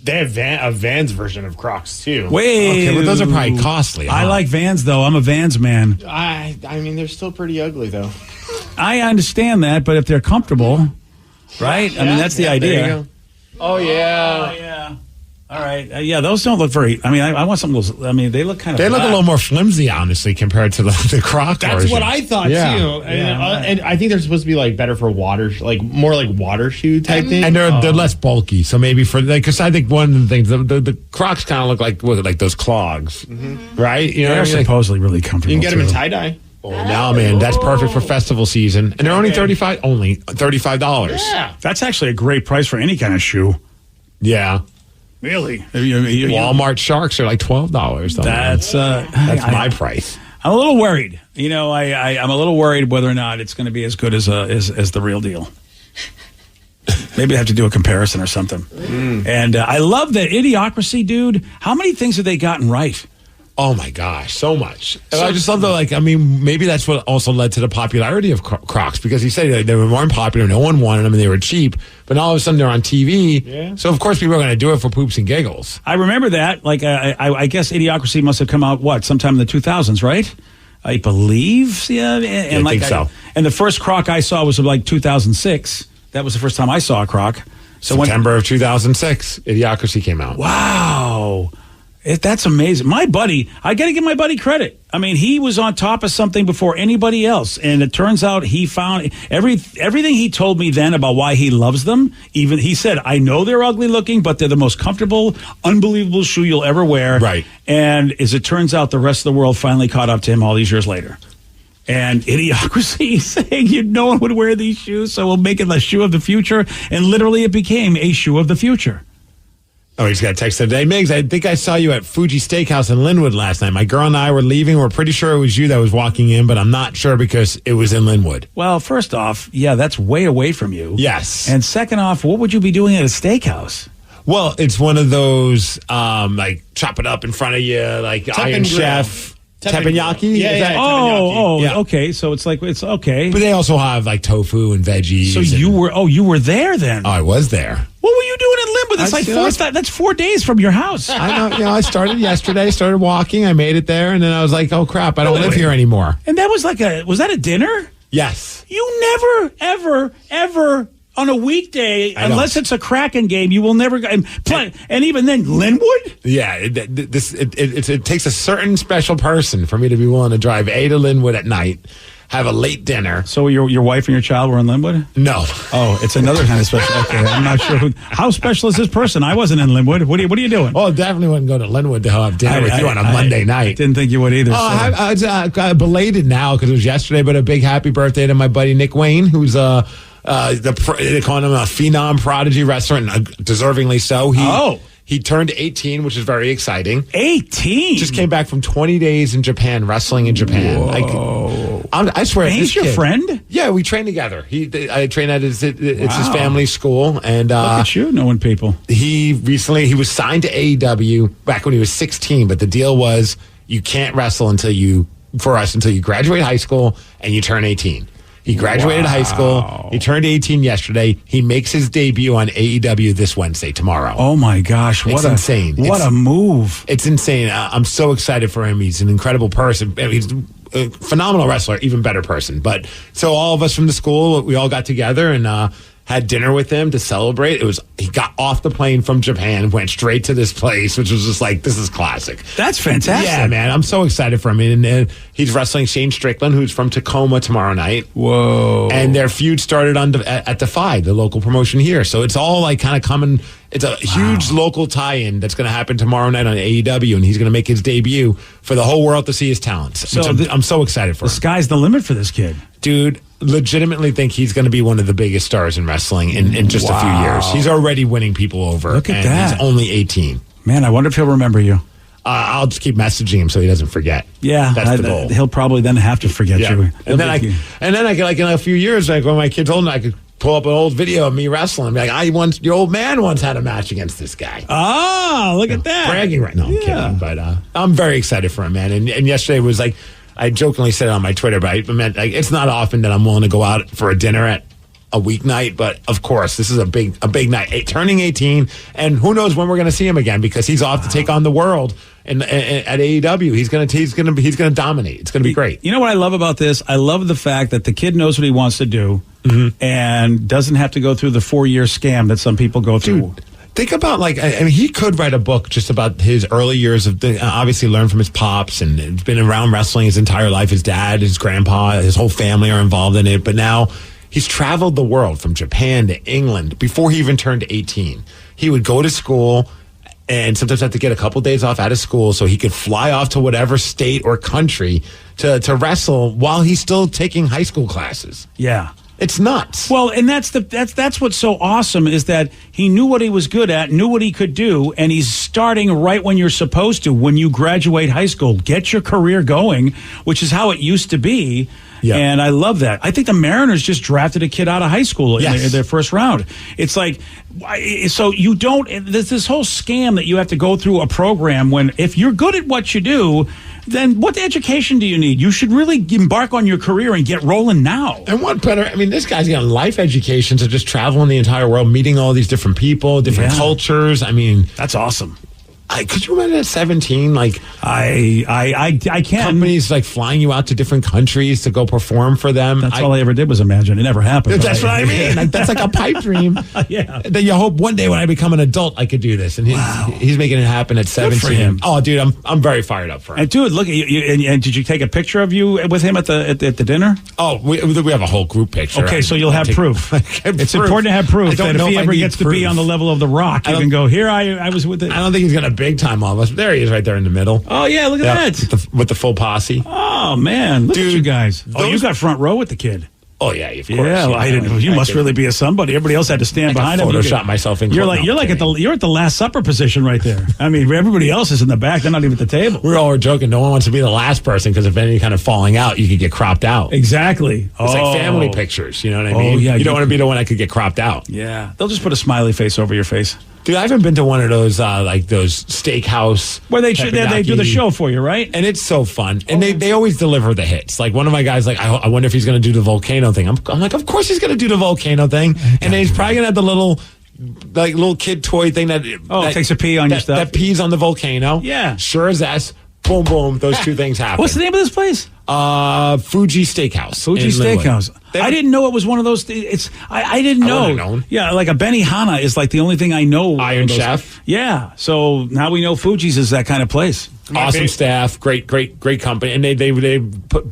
Speaker 8: They have a Vans version of Crocs too.
Speaker 6: Okay, but those are probably costly. Huh?
Speaker 4: I like Vans though. I'm a Vans man.
Speaker 8: I mean, they're still pretty ugly though.
Speaker 4: I understand that, but if they're comfortable. Right? I mean, that's the idea.
Speaker 8: There you go. Oh, yeah.
Speaker 4: Yeah. All right. Those don't look very... I mean, I want some of those... I mean, they look kind of...
Speaker 6: They look a little more flimsy, honestly, compared to the Croc
Speaker 8: That's
Speaker 6: version.
Speaker 8: what I thought, too. And I think they're supposed to be, better for water... more like water shoe type thing.
Speaker 6: And they're less bulky, so maybe for... Because I think one of the things... The Crocs kind of look like those clogs, right?
Speaker 4: They're supposedly really comfortable,
Speaker 8: You can get them in tie-dye.
Speaker 6: Oh, now, man, that's perfect for festival season. And they're only $35.
Speaker 8: Yeah.
Speaker 4: That's actually a great price for any kind of shoe.
Speaker 6: Yeah.
Speaker 4: Really?
Speaker 6: Walmart Sharks are like $12.
Speaker 4: That's
Speaker 6: my price.
Speaker 4: I'm a little worried. I'm a little worried whether or not it's going to be as good as the real deal. Maybe I have to do a comparison or something. And I love that Idiocracy, dude. How many things have they gotten right?
Speaker 6: Oh my gosh, so much. I just love maybe that's what also led to the popularity of Crocs, because he said they were more unpopular, no one wanted them, and they were cheap, but all of a sudden they're on TV.
Speaker 8: Yeah.
Speaker 6: So of course people are going to do it for poops and giggles.
Speaker 4: I remember that. I guess Idiocracy must have come out, sometime in the 2000s, right? I believe. Yeah. And
Speaker 6: I think so.
Speaker 4: And the first Croc I saw was 2006. That was the first time I saw a Croc.
Speaker 6: So September of 2006, Idiocracy came out.
Speaker 4: Wow. That's amazing. My buddy, I got to give my buddy credit. I mean, he was on top of something before anybody else. And it turns out he found everything he told me then about why he loves them. Even he said, I know they're ugly looking, but they're the most comfortable, unbelievable shoe you'll ever wear.
Speaker 6: Right.
Speaker 4: And as it turns out, the rest of the world finally caught up to him all these years later. And Idiocracy saying no one would wear these shoes, so we'll make it the shoe of the future. And literally it became a shoe of the future.
Speaker 6: Oh, he's got a text today. Migs, I think I saw you at Fuji Steakhouse in Linwood last night. My girl and I were leaving. We're pretty sure it was you that was walking in, but I'm not sure because it was in Linwood.
Speaker 4: Well, first off, that's way away from you.
Speaker 6: Yes.
Speaker 4: And second off, what would you be doing at a steakhouse?
Speaker 6: Well, it's one of those, chop it up in front of you, Iron Chef. Teppanyaki?
Speaker 4: Yeah. Okay. So it's okay.
Speaker 6: But they also have tofu and veggies.
Speaker 4: So you were there then?
Speaker 6: Oh, I was there.
Speaker 4: What were you doing in Linwood? That's 4 days from your house.
Speaker 6: I know. I started yesterday, started walking. I made it there, and then I was like, oh, crap, I don't live here anymore.
Speaker 4: And that was was that a dinner?
Speaker 6: Yes.
Speaker 4: You never, ever, ever on a weekday, unless it's a Kraken game, you will never go. And even then, Linwood?
Speaker 6: Yeah, it takes a certain special person for me to be willing to drive to Linwood at night, have a late dinner.
Speaker 4: So your wife and your child were in Linwood?
Speaker 6: No.
Speaker 4: Oh, it's another kind of special. Okay, I'm not sure how special is this person. I wasn't in Linwood. What are you doing?
Speaker 6: Oh, definitely wouldn't go to Linwood to have dinner with you on a Monday night.
Speaker 4: Didn't think you would either.
Speaker 6: I was belated now because it was yesterday, but a big happy birthday to my buddy Nick Wayne, who's they call him a phenom prodigy wrestler, and deservingly so. He turned 18, which is very exciting.
Speaker 4: 18?
Speaker 6: Just came back from 20 days in Japan, wrestling in Japan. I swear.
Speaker 4: He's your friend?
Speaker 6: Yeah, we train together. I train at his family's school. And
Speaker 4: look at you knowing people.
Speaker 6: He was signed to AEW back when he was 16, but the deal was you can't wrestle until you graduate high school and you turn 18. He graduated high school. He turned 18 yesterday. He makes his debut on AEW this Wednesday, tomorrow.
Speaker 4: Oh, my gosh.
Speaker 6: It's insane.
Speaker 4: What a move.
Speaker 6: It's insane. I'm so excited for him. He's an incredible person. He's
Speaker 15: phenomenal wrestler, even better person. But so all of us from the school, we all got together and had dinner with him to celebrate. He got off the plane from Japan, went straight to this place, which was just like, this is classic.
Speaker 4: That's fantastic.
Speaker 15: Yeah, man. I'm so excited for him. And he's wrestling Shane Strickland, who's from Tacoma tomorrow night.
Speaker 4: Whoa.
Speaker 15: And their feud started at Defy, the local promotion here. So it's all like kind of coming. It's a huge local tie-in that's going to happen tomorrow night on AEW, and he's going to make his debut for the whole world to see his talents. So I'm so excited for him.
Speaker 4: The sky's the limit for this kid.
Speaker 15: Dude, legitimately think he's going to be one of the biggest stars in wrestling in just a few years. He's already winning people over.
Speaker 4: Look at that.
Speaker 15: He's only 18.
Speaker 4: Man, I wonder if he'll remember you.
Speaker 15: I'll just keep messaging him so he doesn't forget.
Speaker 4: Yeah,
Speaker 15: that's the goal.
Speaker 4: He'll probably then have to forget you.
Speaker 15: And then I could, like in a few years, like when my kid's old, I could pull up an old video of me wrestling. Be like, your old man once had a match against this guy.
Speaker 4: Oh, look at that.
Speaker 15: Bragging right now. I'm kidding. But I'm very excited for him, man. And yesterday was like, I jokingly said it on my Twitter, but I meant like it's not often that I'm willing to go out for a dinner at a weeknight, but of course this is a big night. Turning 18, and who knows when we're going to see him again because he's off to take on the world at AEW. He's going to dominate. It's going to be great.
Speaker 4: You know what I love about this? I love the fact that the kid knows what he wants to do and doesn't have to go through the 4-year scam that some people go through.
Speaker 15: Dude, think about he could write a book just about his early years of obviously learn from his pops and has been around wrestling his entire life. His dad, his grandpa, his whole family are involved in it. But now he's traveled the world from Japan to England before he even turned 18. He would go to school and sometimes have to get a couple days off out of school so he could fly off to whatever state or country to wrestle while he's still taking high school classes.
Speaker 4: Yeah.
Speaker 15: It's nuts.
Speaker 4: Well, and that's what's so awesome is that he knew what he was good at, knew what he could do, and he's starting right when you're supposed to. When you graduate high school, get your career going, which is how it used to be. Yeah. And I love that. I think the Mariners just drafted a kid out of high school in their first round. It's like, so you don't, there's this whole scam that you have to go through a program when if you're good at what you do, then what education do you need? You should really embark on your career and get rolling now.
Speaker 15: And what better? I mean, this guy's got life education, so just traveling the entire world, meeting all these different people, different cultures. I mean,
Speaker 4: that's awesome.
Speaker 15: Could you imagine at 17? Like,
Speaker 4: I can.
Speaker 15: Companies like flying you out to different countries to go perform for them.
Speaker 4: That's all I ever did was imagine. It never happened.
Speaker 15: That's what I mean. Like, that's like a pipe dream.
Speaker 4: Yeah.
Speaker 15: That you hope one day when I become an adult, I could do this. And he's making it happen at 17.
Speaker 4: Good for him.
Speaker 15: Oh, dude, I'm very fired up for him.
Speaker 4: And dude, look, and did you take a picture of you with him at the dinner?
Speaker 15: Oh, we have a whole group picture.
Speaker 4: Okay, so you'll have proof. It's important to have proof that if he ever gets to be on the level of The Rock, you can go, here I was with it.
Speaker 15: I don't think he's going to big time all of us. There he is right there in the middle.
Speaker 4: Oh, yeah, look at that.
Speaker 15: With the full posse.
Speaker 4: Oh, man. Look at you guys. You got front row with the kid.
Speaker 15: Oh, yeah, of course.
Speaker 4: Yeah, I didn't. You must really be a somebody. Everybody else had to stand behind him.
Speaker 15: Photoshop myself in.
Speaker 4: You're at the Last Supper position right there. I mean, everybody else is in the back. They're not even at the table.
Speaker 15: We're all joking. No one wants to be the last person because if any kind of falling out, you could get cropped out.
Speaker 4: Exactly.
Speaker 15: It's like family pictures. You know what I mean?
Speaker 4: Oh, yeah.
Speaker 15: You don't want to be the one that could get cropped out.
Speaker 4: Yeah. They'll just put a smiley face over your face.
Speaker 15: Dude, I haven't been to one of those those steakhouse
Speaker 4: where they do the show for you, right?
Speaker 15: And it's so fun. And they always deliver the hits. Like one of my guys, like I wonder if he's going to do the volcano thing. I'm like, of course he's going to do the volcano thing. And then he's probably going to have the little kid toy thing that
Speaker 4: takes a pee on your stuff.
Speaker 15: That pees on the volcano.
Speaker 4: Yeah,
Speaker 15: sure as S. Boom, boom. Those two things happen.
Speaker 4: What's the name of this place?
Speaker 15: Fuji Steakhouse.
Speaker 4: Fuji Steakhouse. I didn't know it was one of those. I didn't know. Yeah, like a Benihana is like the only thing I know.
Speaker 15: Iron Chef.
Speaker 4: Yeah. So now we know Fuji's is that kind of place.
Speaker 15: Awesome staff, great company, and they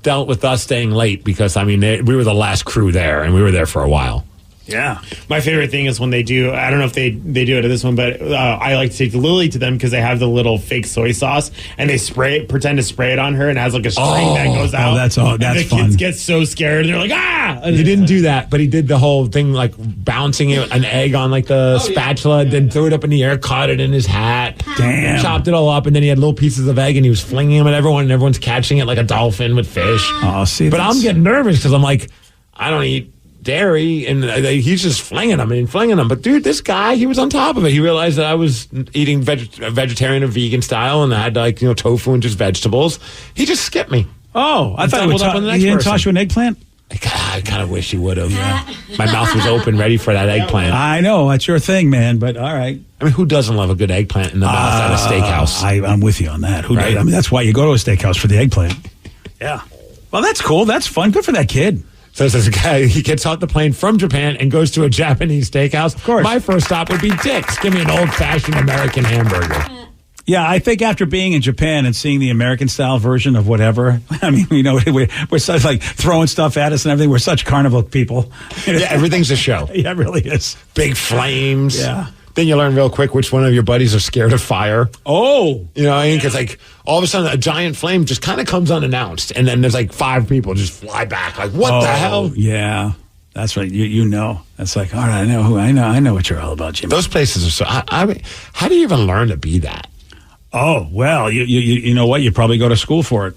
Speaker 15: dealt with us staying late because we were the last crew there, and we were there for a while.
Speaker 8: Yeah. My favorite thing is when they do, I don't know if they do it at this one, but I like to take Lily to them because they have the little fake soy sauce and they pretend to spray it on her and it has like a string that goes out.
Speaker 4: That's fun.
Speaker 8: The kids get so scared. They're like, ah!
Speaker 15: He didn't do that, but he did the whole thing like bouncing an egg on like the spatula, then threw it up in the air, caught it in his hat.
Speaker 4: Damn.
Speaker 15: Chopped it all up, and then he had little pieces of egg and he was flinging them at everyone, and everyone's catching it like a dolphin with fish.
Speaker 4: Oh, see,
Speaker 15: but I'm getting nervous because I'm like, I don't eat dairy, and he's just flinging them. But dude, this guy, he was on top of it. He realized that I was eating vegetarian or vegan style, and I had tofu and just vegetables. He just skipped me.
Speaker 4: Oh, I thought he didn't toss you an eggplant.
Speaker 15: I kind of wish he would have. Yeah. My mouth was open, ready for that eggplant.
Speaker 4: I know that's your thing, man. But all right.
Speaker 15: I mean, who doesn't love a good eggplant in the mouth at a steakhouse?
Speaker 4: I'm with you on that. Right? I mean, that's why you go to a steakhouse for the eggplant. Yeah. Well, that's cool. That's fun. Good for that kid.
Speaker 15: So there's a guy, he gets off the plane from Japan and goes to a Japanese steakhouse. Of course. My first stop would be Dick's. Give me an old-fashioned American hamburger.
Speaker 4: Yeah, I think after being in Japan and seeing the American-style version of whatever, I mean, we're such like throwing stuff at us and everything. We're such carnival people.
Speaker 15: Yeah, everything's a show.
Speaker 4: Yeah, it really is.
Speaker 15: Big flames.
Speaker 4: Yeah.
Speaker 15: Then you learn real quick which one of your buddies are scared of fire.
Speaker 4: Oh.
Speaker 15: You know what I mean? Because, like, all of a sudden, a giant flame just kind of comes unannounced, and then there's, like, 5 people just fly back. Like, what the hell?
Speaker 4: Yeah. That's right. You know. That's like, all right, I know what you're all about, Jimmy.
Speaker 15: Those places are so... I mean, how do you even learn to be that?
Speaker 4: Oh, well, you know what? You probably go to school for it.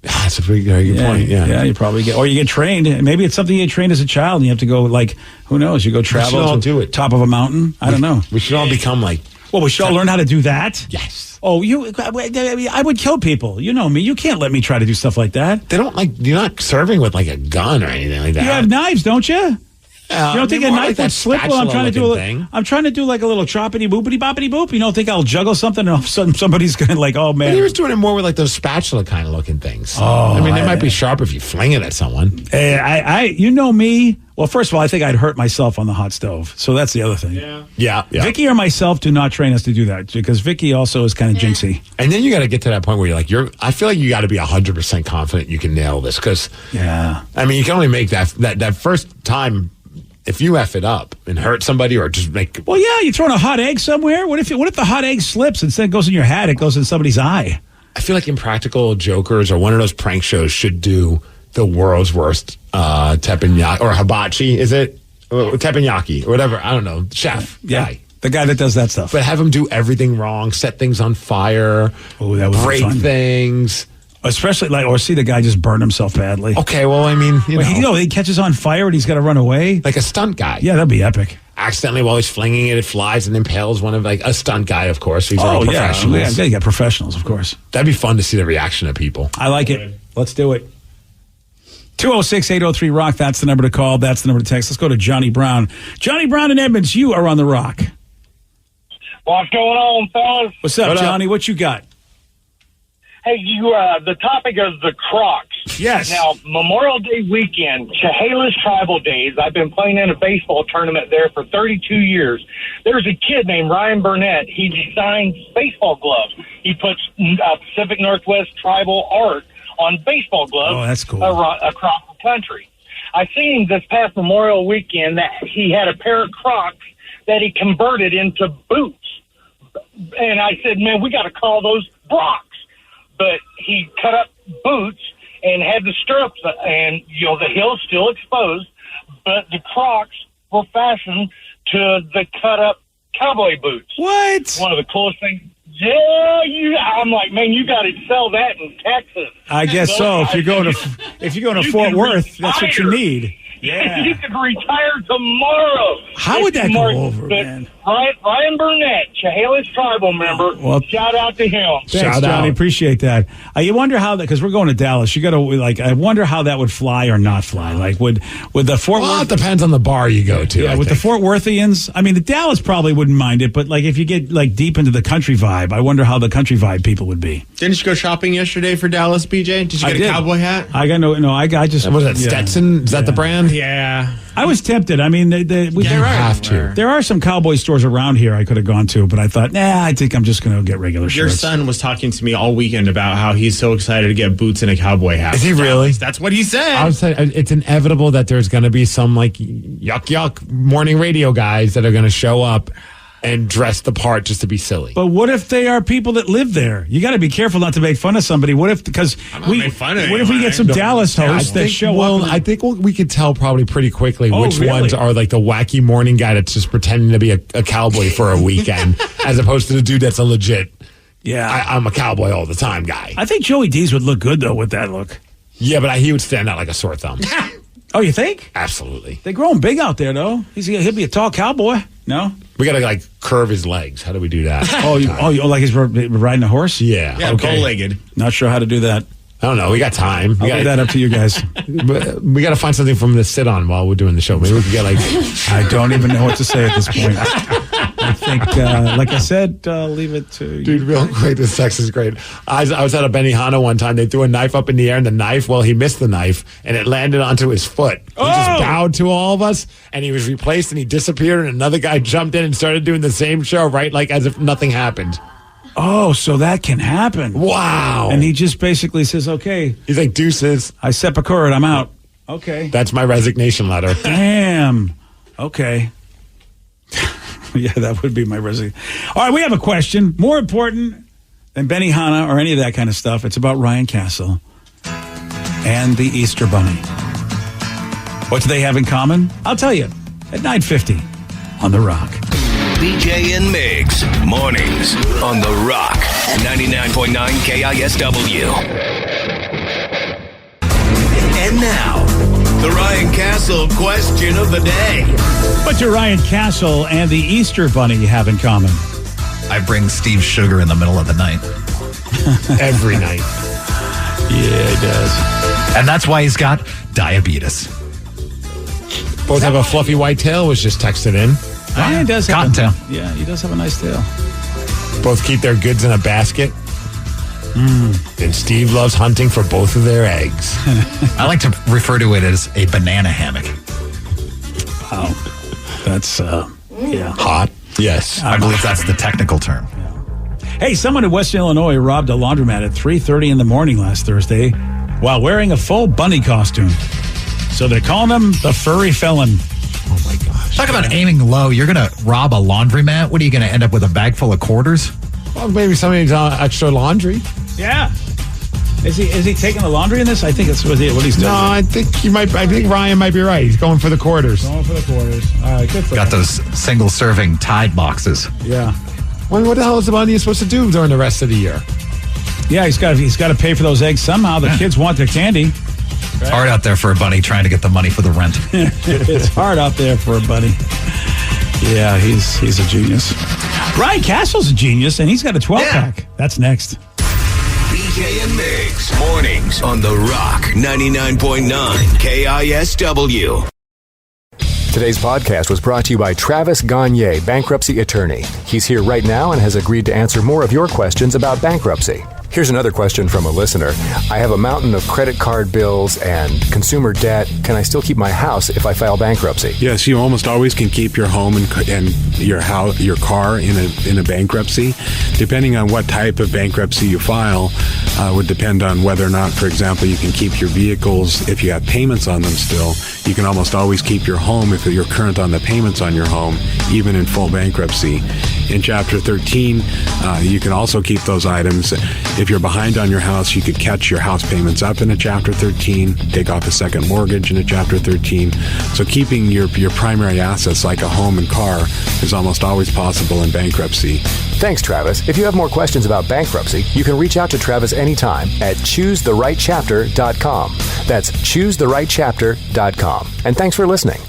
Speaker 15: That's a very good point. Yeah,
Speaker 4: you probably get, or you get trained. Maybe it's something you get trained as a child, and you have to go like, who knows? You go travel
Speaker 15: all
Speaker 4: to
Speaker 15: do it.
Speaker 4: Top of a mountain. I don't know.
Speaker 15: We should all become like.
Speaker 4: Well, we should all learn how to do that.
Speaker 15: Yes.
Speaker 4: Oh, I would kill people. You know me. You can't let me try to do stuff like that.
Speaker 15: They don't like. You're not serving with like a gun or anything like that.
Speaker 4: You have knives, don't you? You don't think a knife would slip while I'm trying to do I'm trying to do like a little choppity boopity boppity boop. You don't think I'll juggle something and all of a sudden somebody's going to like, oh man.
Speaker 15: But he was doing it more with like those spatula kind of looking things.
Speaker 4: Oh,
Speaker 15: I mean, they might be sharp if you fling it at someone.
Speaker 4: You know me. Well, first of all, I think I'd hurt myself on the hot stove. So that's the other thing.
Speaker 15: Yeah.
Speaker 4: Vicky or myself do not train us to do that because Vicky also is kind of jinxy.
Speaker 15: And then you got to get to that point where you're like, I feel like you got to be 100% confident you can nail this because,
Speaker 4: I
Speaker 15: mean, you can only make that first time. If you F it up and hurt somebody or just make...
Speaker 4: Well, yeah, you throwing a hot egg somewhere? What if the hot egg slips instead of goes in your hat, it goes in somebody's eye?
Speaker 15: I feel like Impractical Jokers or one of those prank shows should do the world's worst teppanyaki or hibachi, is it? Teppanyaki or whatever. I don't know. Chef guy.
Speaker 4: The guy that does that stuff.
Speaker 15: But have him do everything wrong, set things on fire, break things...
Speaker 4: Especially or see the guy just burn himself badly.
Speaker 15: Okay, well, I mean,
Speaker 4: he catches on fire and he's got to run away.
Speaker 15: Like a stunt guy.
Speaker 4: Yeah, that'd be epic.
Speaker 15: Accidentally, while he's flinging it, it flies and impales one of like a stunt guy, of course. These are all professionals.
Speaker 4: Yeah, you got professionals, of course.
Speaker 15: That'd be fun to see the reaction of people.
Speaker 4: I like it. Let's do it. 206-803-ROCK, that's the number to call. That's the number to text. Let's go to Johnny Brown. Johnny Brown in Edmonds, you are on the Rock.
Speaker 1: What's going on, fellas?
Speaker 4: What's up, Johnny? What you got?
Speaker 1: Hey, the topic is the Crocs.
Speaker 4: Yes.
Speaker 1: Now, Memorial Day weekend, Chehalis Tribal Days. I've been playing in a baseball tournament there for 32 years. There's a kid named Ryan Burnett. He designs baseball gloves. He puts Pacific Northwest tribal art on baseball gloves.
Speaker 4: Oh, that's cool.
Speaker 1: Across the country. I seen him this past Memorial weekend that he had a pair of Crocs that he converted into boots. And I said, man, we got to call those Brocks. But he cut up boots and had the stirrups and, the heel's still exposed, but the Crocs were fastened to the cut up cowboy boots.
Speaker 4: What?
Speaker 1: One of the coolest things. Yeah, I'm like, man, you got to sell that in Texas.
Speaker 4: I guess so. If you're going to Fort Worth, that's what you need. Yeah.
Speaker 1: You could retire tomorrow.
Speaker 4: How would that go over, man?
Speaker 1: Ryan Burnett, Chehalis tribal member. Well, shout out to him.
Speaker 4: Thanks, Johnny. Appreciate that. You wonder how that, because we're going to Dallas. You got to I wonder how that would fly or not fly. Like would the Fort Worth?
Speaker 15: It depends on the bar you go to.
Speaker 4: Yeah, with the Fort Worthians. I mean, the Dallas probably wouldn't mind it, but like if you get like deep into the country vibe, I wonder how the country vibe people would be.
Speaker 8: Didn't you go shopping yesterday for Dallas, BJ? Did you get a cowboy hat?
Speaker 4: I got I just
Speaker 15: was that Stetson? Is that the brand?
Speaker 8: Yeah.
Speaker 4: I was tempted. I mean, there are some cowboy stores around here I could have gone to, but I thought, I think I'm just going to get regular shirts.
Speaker 8: Your son was talking to me all weekend about how he's so excited to get boots and a cowboy hat.
Speaker 15: Is he really?
Speaker 8: That's what he said.
Speaker 15: I was saying it's inevitable that there's going to be some like yuck morning radio guys that are going to show up and dress the part just to be silly.
Speaker 4: But what if they are people that live there? You got to be careful not to make fun of somebody. What if what if we get some Dallas hosts that show up?
Speaker 15: I think we could tell probably pretty quickly which ones are like the wacky morning guy that's just pretending to be a cowboy for a weekend, as opposed to the dude that's a legit.
Speaker 4: Yeah,
Speaker 15: I'm a cowboy all the time guy.
Speaker 4: I think Joey D's would look good though with that look.
Speaker 15: Yeah, but he would stand out like a sore thumb.
Speaker 4: Oh, you think?
Speaker 15: Absolutely.
Speaker 4: They're growing big out there though. He'll be a tall cowboy. No?
Speaker 15: We got to curve his legs. How do we do that?
Speaker 4: Like he's riding a horse?
Speaker 15: Yeah.
Speaker 8: Bow-legged.
Speaker 4: Not sure how to do that.
Speaker 15: I don't know. We got time.
Speaker 4: I'll leave that up to you guys.
Speaker 15: We got to find something for him to sit on while we're doing the show. Maybe we could get
Speaker 4: I don't even know what to say at this point. I think, like I said, leave it to
Speaker 6: Dude,
Speaker 4: you.
Speaker 6: real quick, this text is great. I was at a Benihana one time. They threw a knife up in the air, and the knife, well, he missed the knife, and it landed onto his foot. He just bowed to all of us, and he was replaced, and he disappeared, and another guy jumped in and started doing the same show, right? Like as if nothing happened.
Speaker 4: Oh, so that can happen.
Speaker 6: Wow.
Speaker 4: And he just basically says, okay.
Speaker 6: He's like, deuces.
Speaker 4: I seppuku, I'm out. Okay.
Speaker 6: That's my resignation letter.
Speaker 4: Damn. Okay. Yeah, that would be my resignation. All right, we have a question. More important than Benihana or any of that kind of stuff. It's about Ryan Castle and the Easter Bunny. What do they have in common? I'll tell you at 9:50 on The Rock.
Speaker 9: BJ and Migs, mornings on The Rock, 99.9 KISW. And now, the Ryan Castle question of the day.
Speaker 4: What do Ryan Castle and the Easter Bunny have in common?
Speaker 3: I bring Steve sugar in the middle of the night.
Speaker 6: Every night.
Speaker 4: Yeah, he does.
Speaker 3: And that's why he's got diabetes.
Speaker 6: Both have a fluffy white tail, was just texted in.
Speaker 4: Ryan does have
Speaker 3: Cottontail.
Speaker 4: Yeah, he does have a nice tail.
Speaker 6: Both keep their goods in a basket. And Steve loves hunting for both of their eggs.
Speaker 3: I like to refer to it as a banana hammock.
Speaker 4: Wow. That's, yeah.
Speaker 6: Hot. Yes.
Speaker 3: I believe that's the technical term.
Speaker 4: Hey, someone in Western Illinois robbed a laundromat at 3:30 in the morning last Thursday while wearing a full bunny costume. So they're calling him the furry felon.
Speaker 6: Oh, my gosh.
Speaker 3: Talk about aiming low. You're going to rob a laundromat? What are you going to end up with, a bag full of quarters?
Speaker 6: Well, maybe somebody's extra laundry.
Speaker 4: Yeah. Is he taking the laundry in this? I think it's what he's doing.
Speaker 6: No, I think Ryan might be right. He's going for the quarters.
Speaker 4: Going for the quarters. All right, good for
Speaker 3: Got
Speaker 4: him.
Speaker 3: those single-serving Tide boxes.
Speaker 4: Yeah.
Speaker 6: Well, what the hell is the bunny supposed to do during the rest of the year?
Speaker 4: Yeah, he's got to pay for those eggs somehow. The kids want their candy.
Speaker 3: It's hard out there for a bunny trying to get the money for the rent.
Speaker 4: It's hard out there for a bunny. Yeah, he's a genius. Ryan Castle's a genius, and he's got a 12-pack. That's next.
Speaker 9: BJ and Migs, mornings on The Rock, 99.9 KISW.
Speaker 16: Today's podcast was brought to you by Travis Gagne, bankruptcy attorney. He's here right now and has agreed to answer more of your questions about bankruptcy. Here's another question from a listener. I have a mountain of credit card bills and consumer debt. Can I still keep my house if I file bankruptcy?
Speaker 5: Yes, you almost always can keep your home and your house, your car in a bankruptcy. Depending on what type of bankruptcy you file, would depend on whether or not, for example, you can keep your vehicles if you have payments on them still. You can almost always keep your home if you're current on the payments on your home, even in full bankruptcy. In Chapter 13, you can also keep those items. If you're behind on your house, you could catch your house payments up in a Chapter 13, take off a second mortgage in a Chapter 13. So keeping your primary assets like a home and car is almost always possible in bankruptcy.
Speaker 16: Thanks, Travis. If you have more questions about bankruptcy, you can reach out to Travis anytime at choosetherightchapter.com. That's choosetherightchapter.com. And thanks for listening.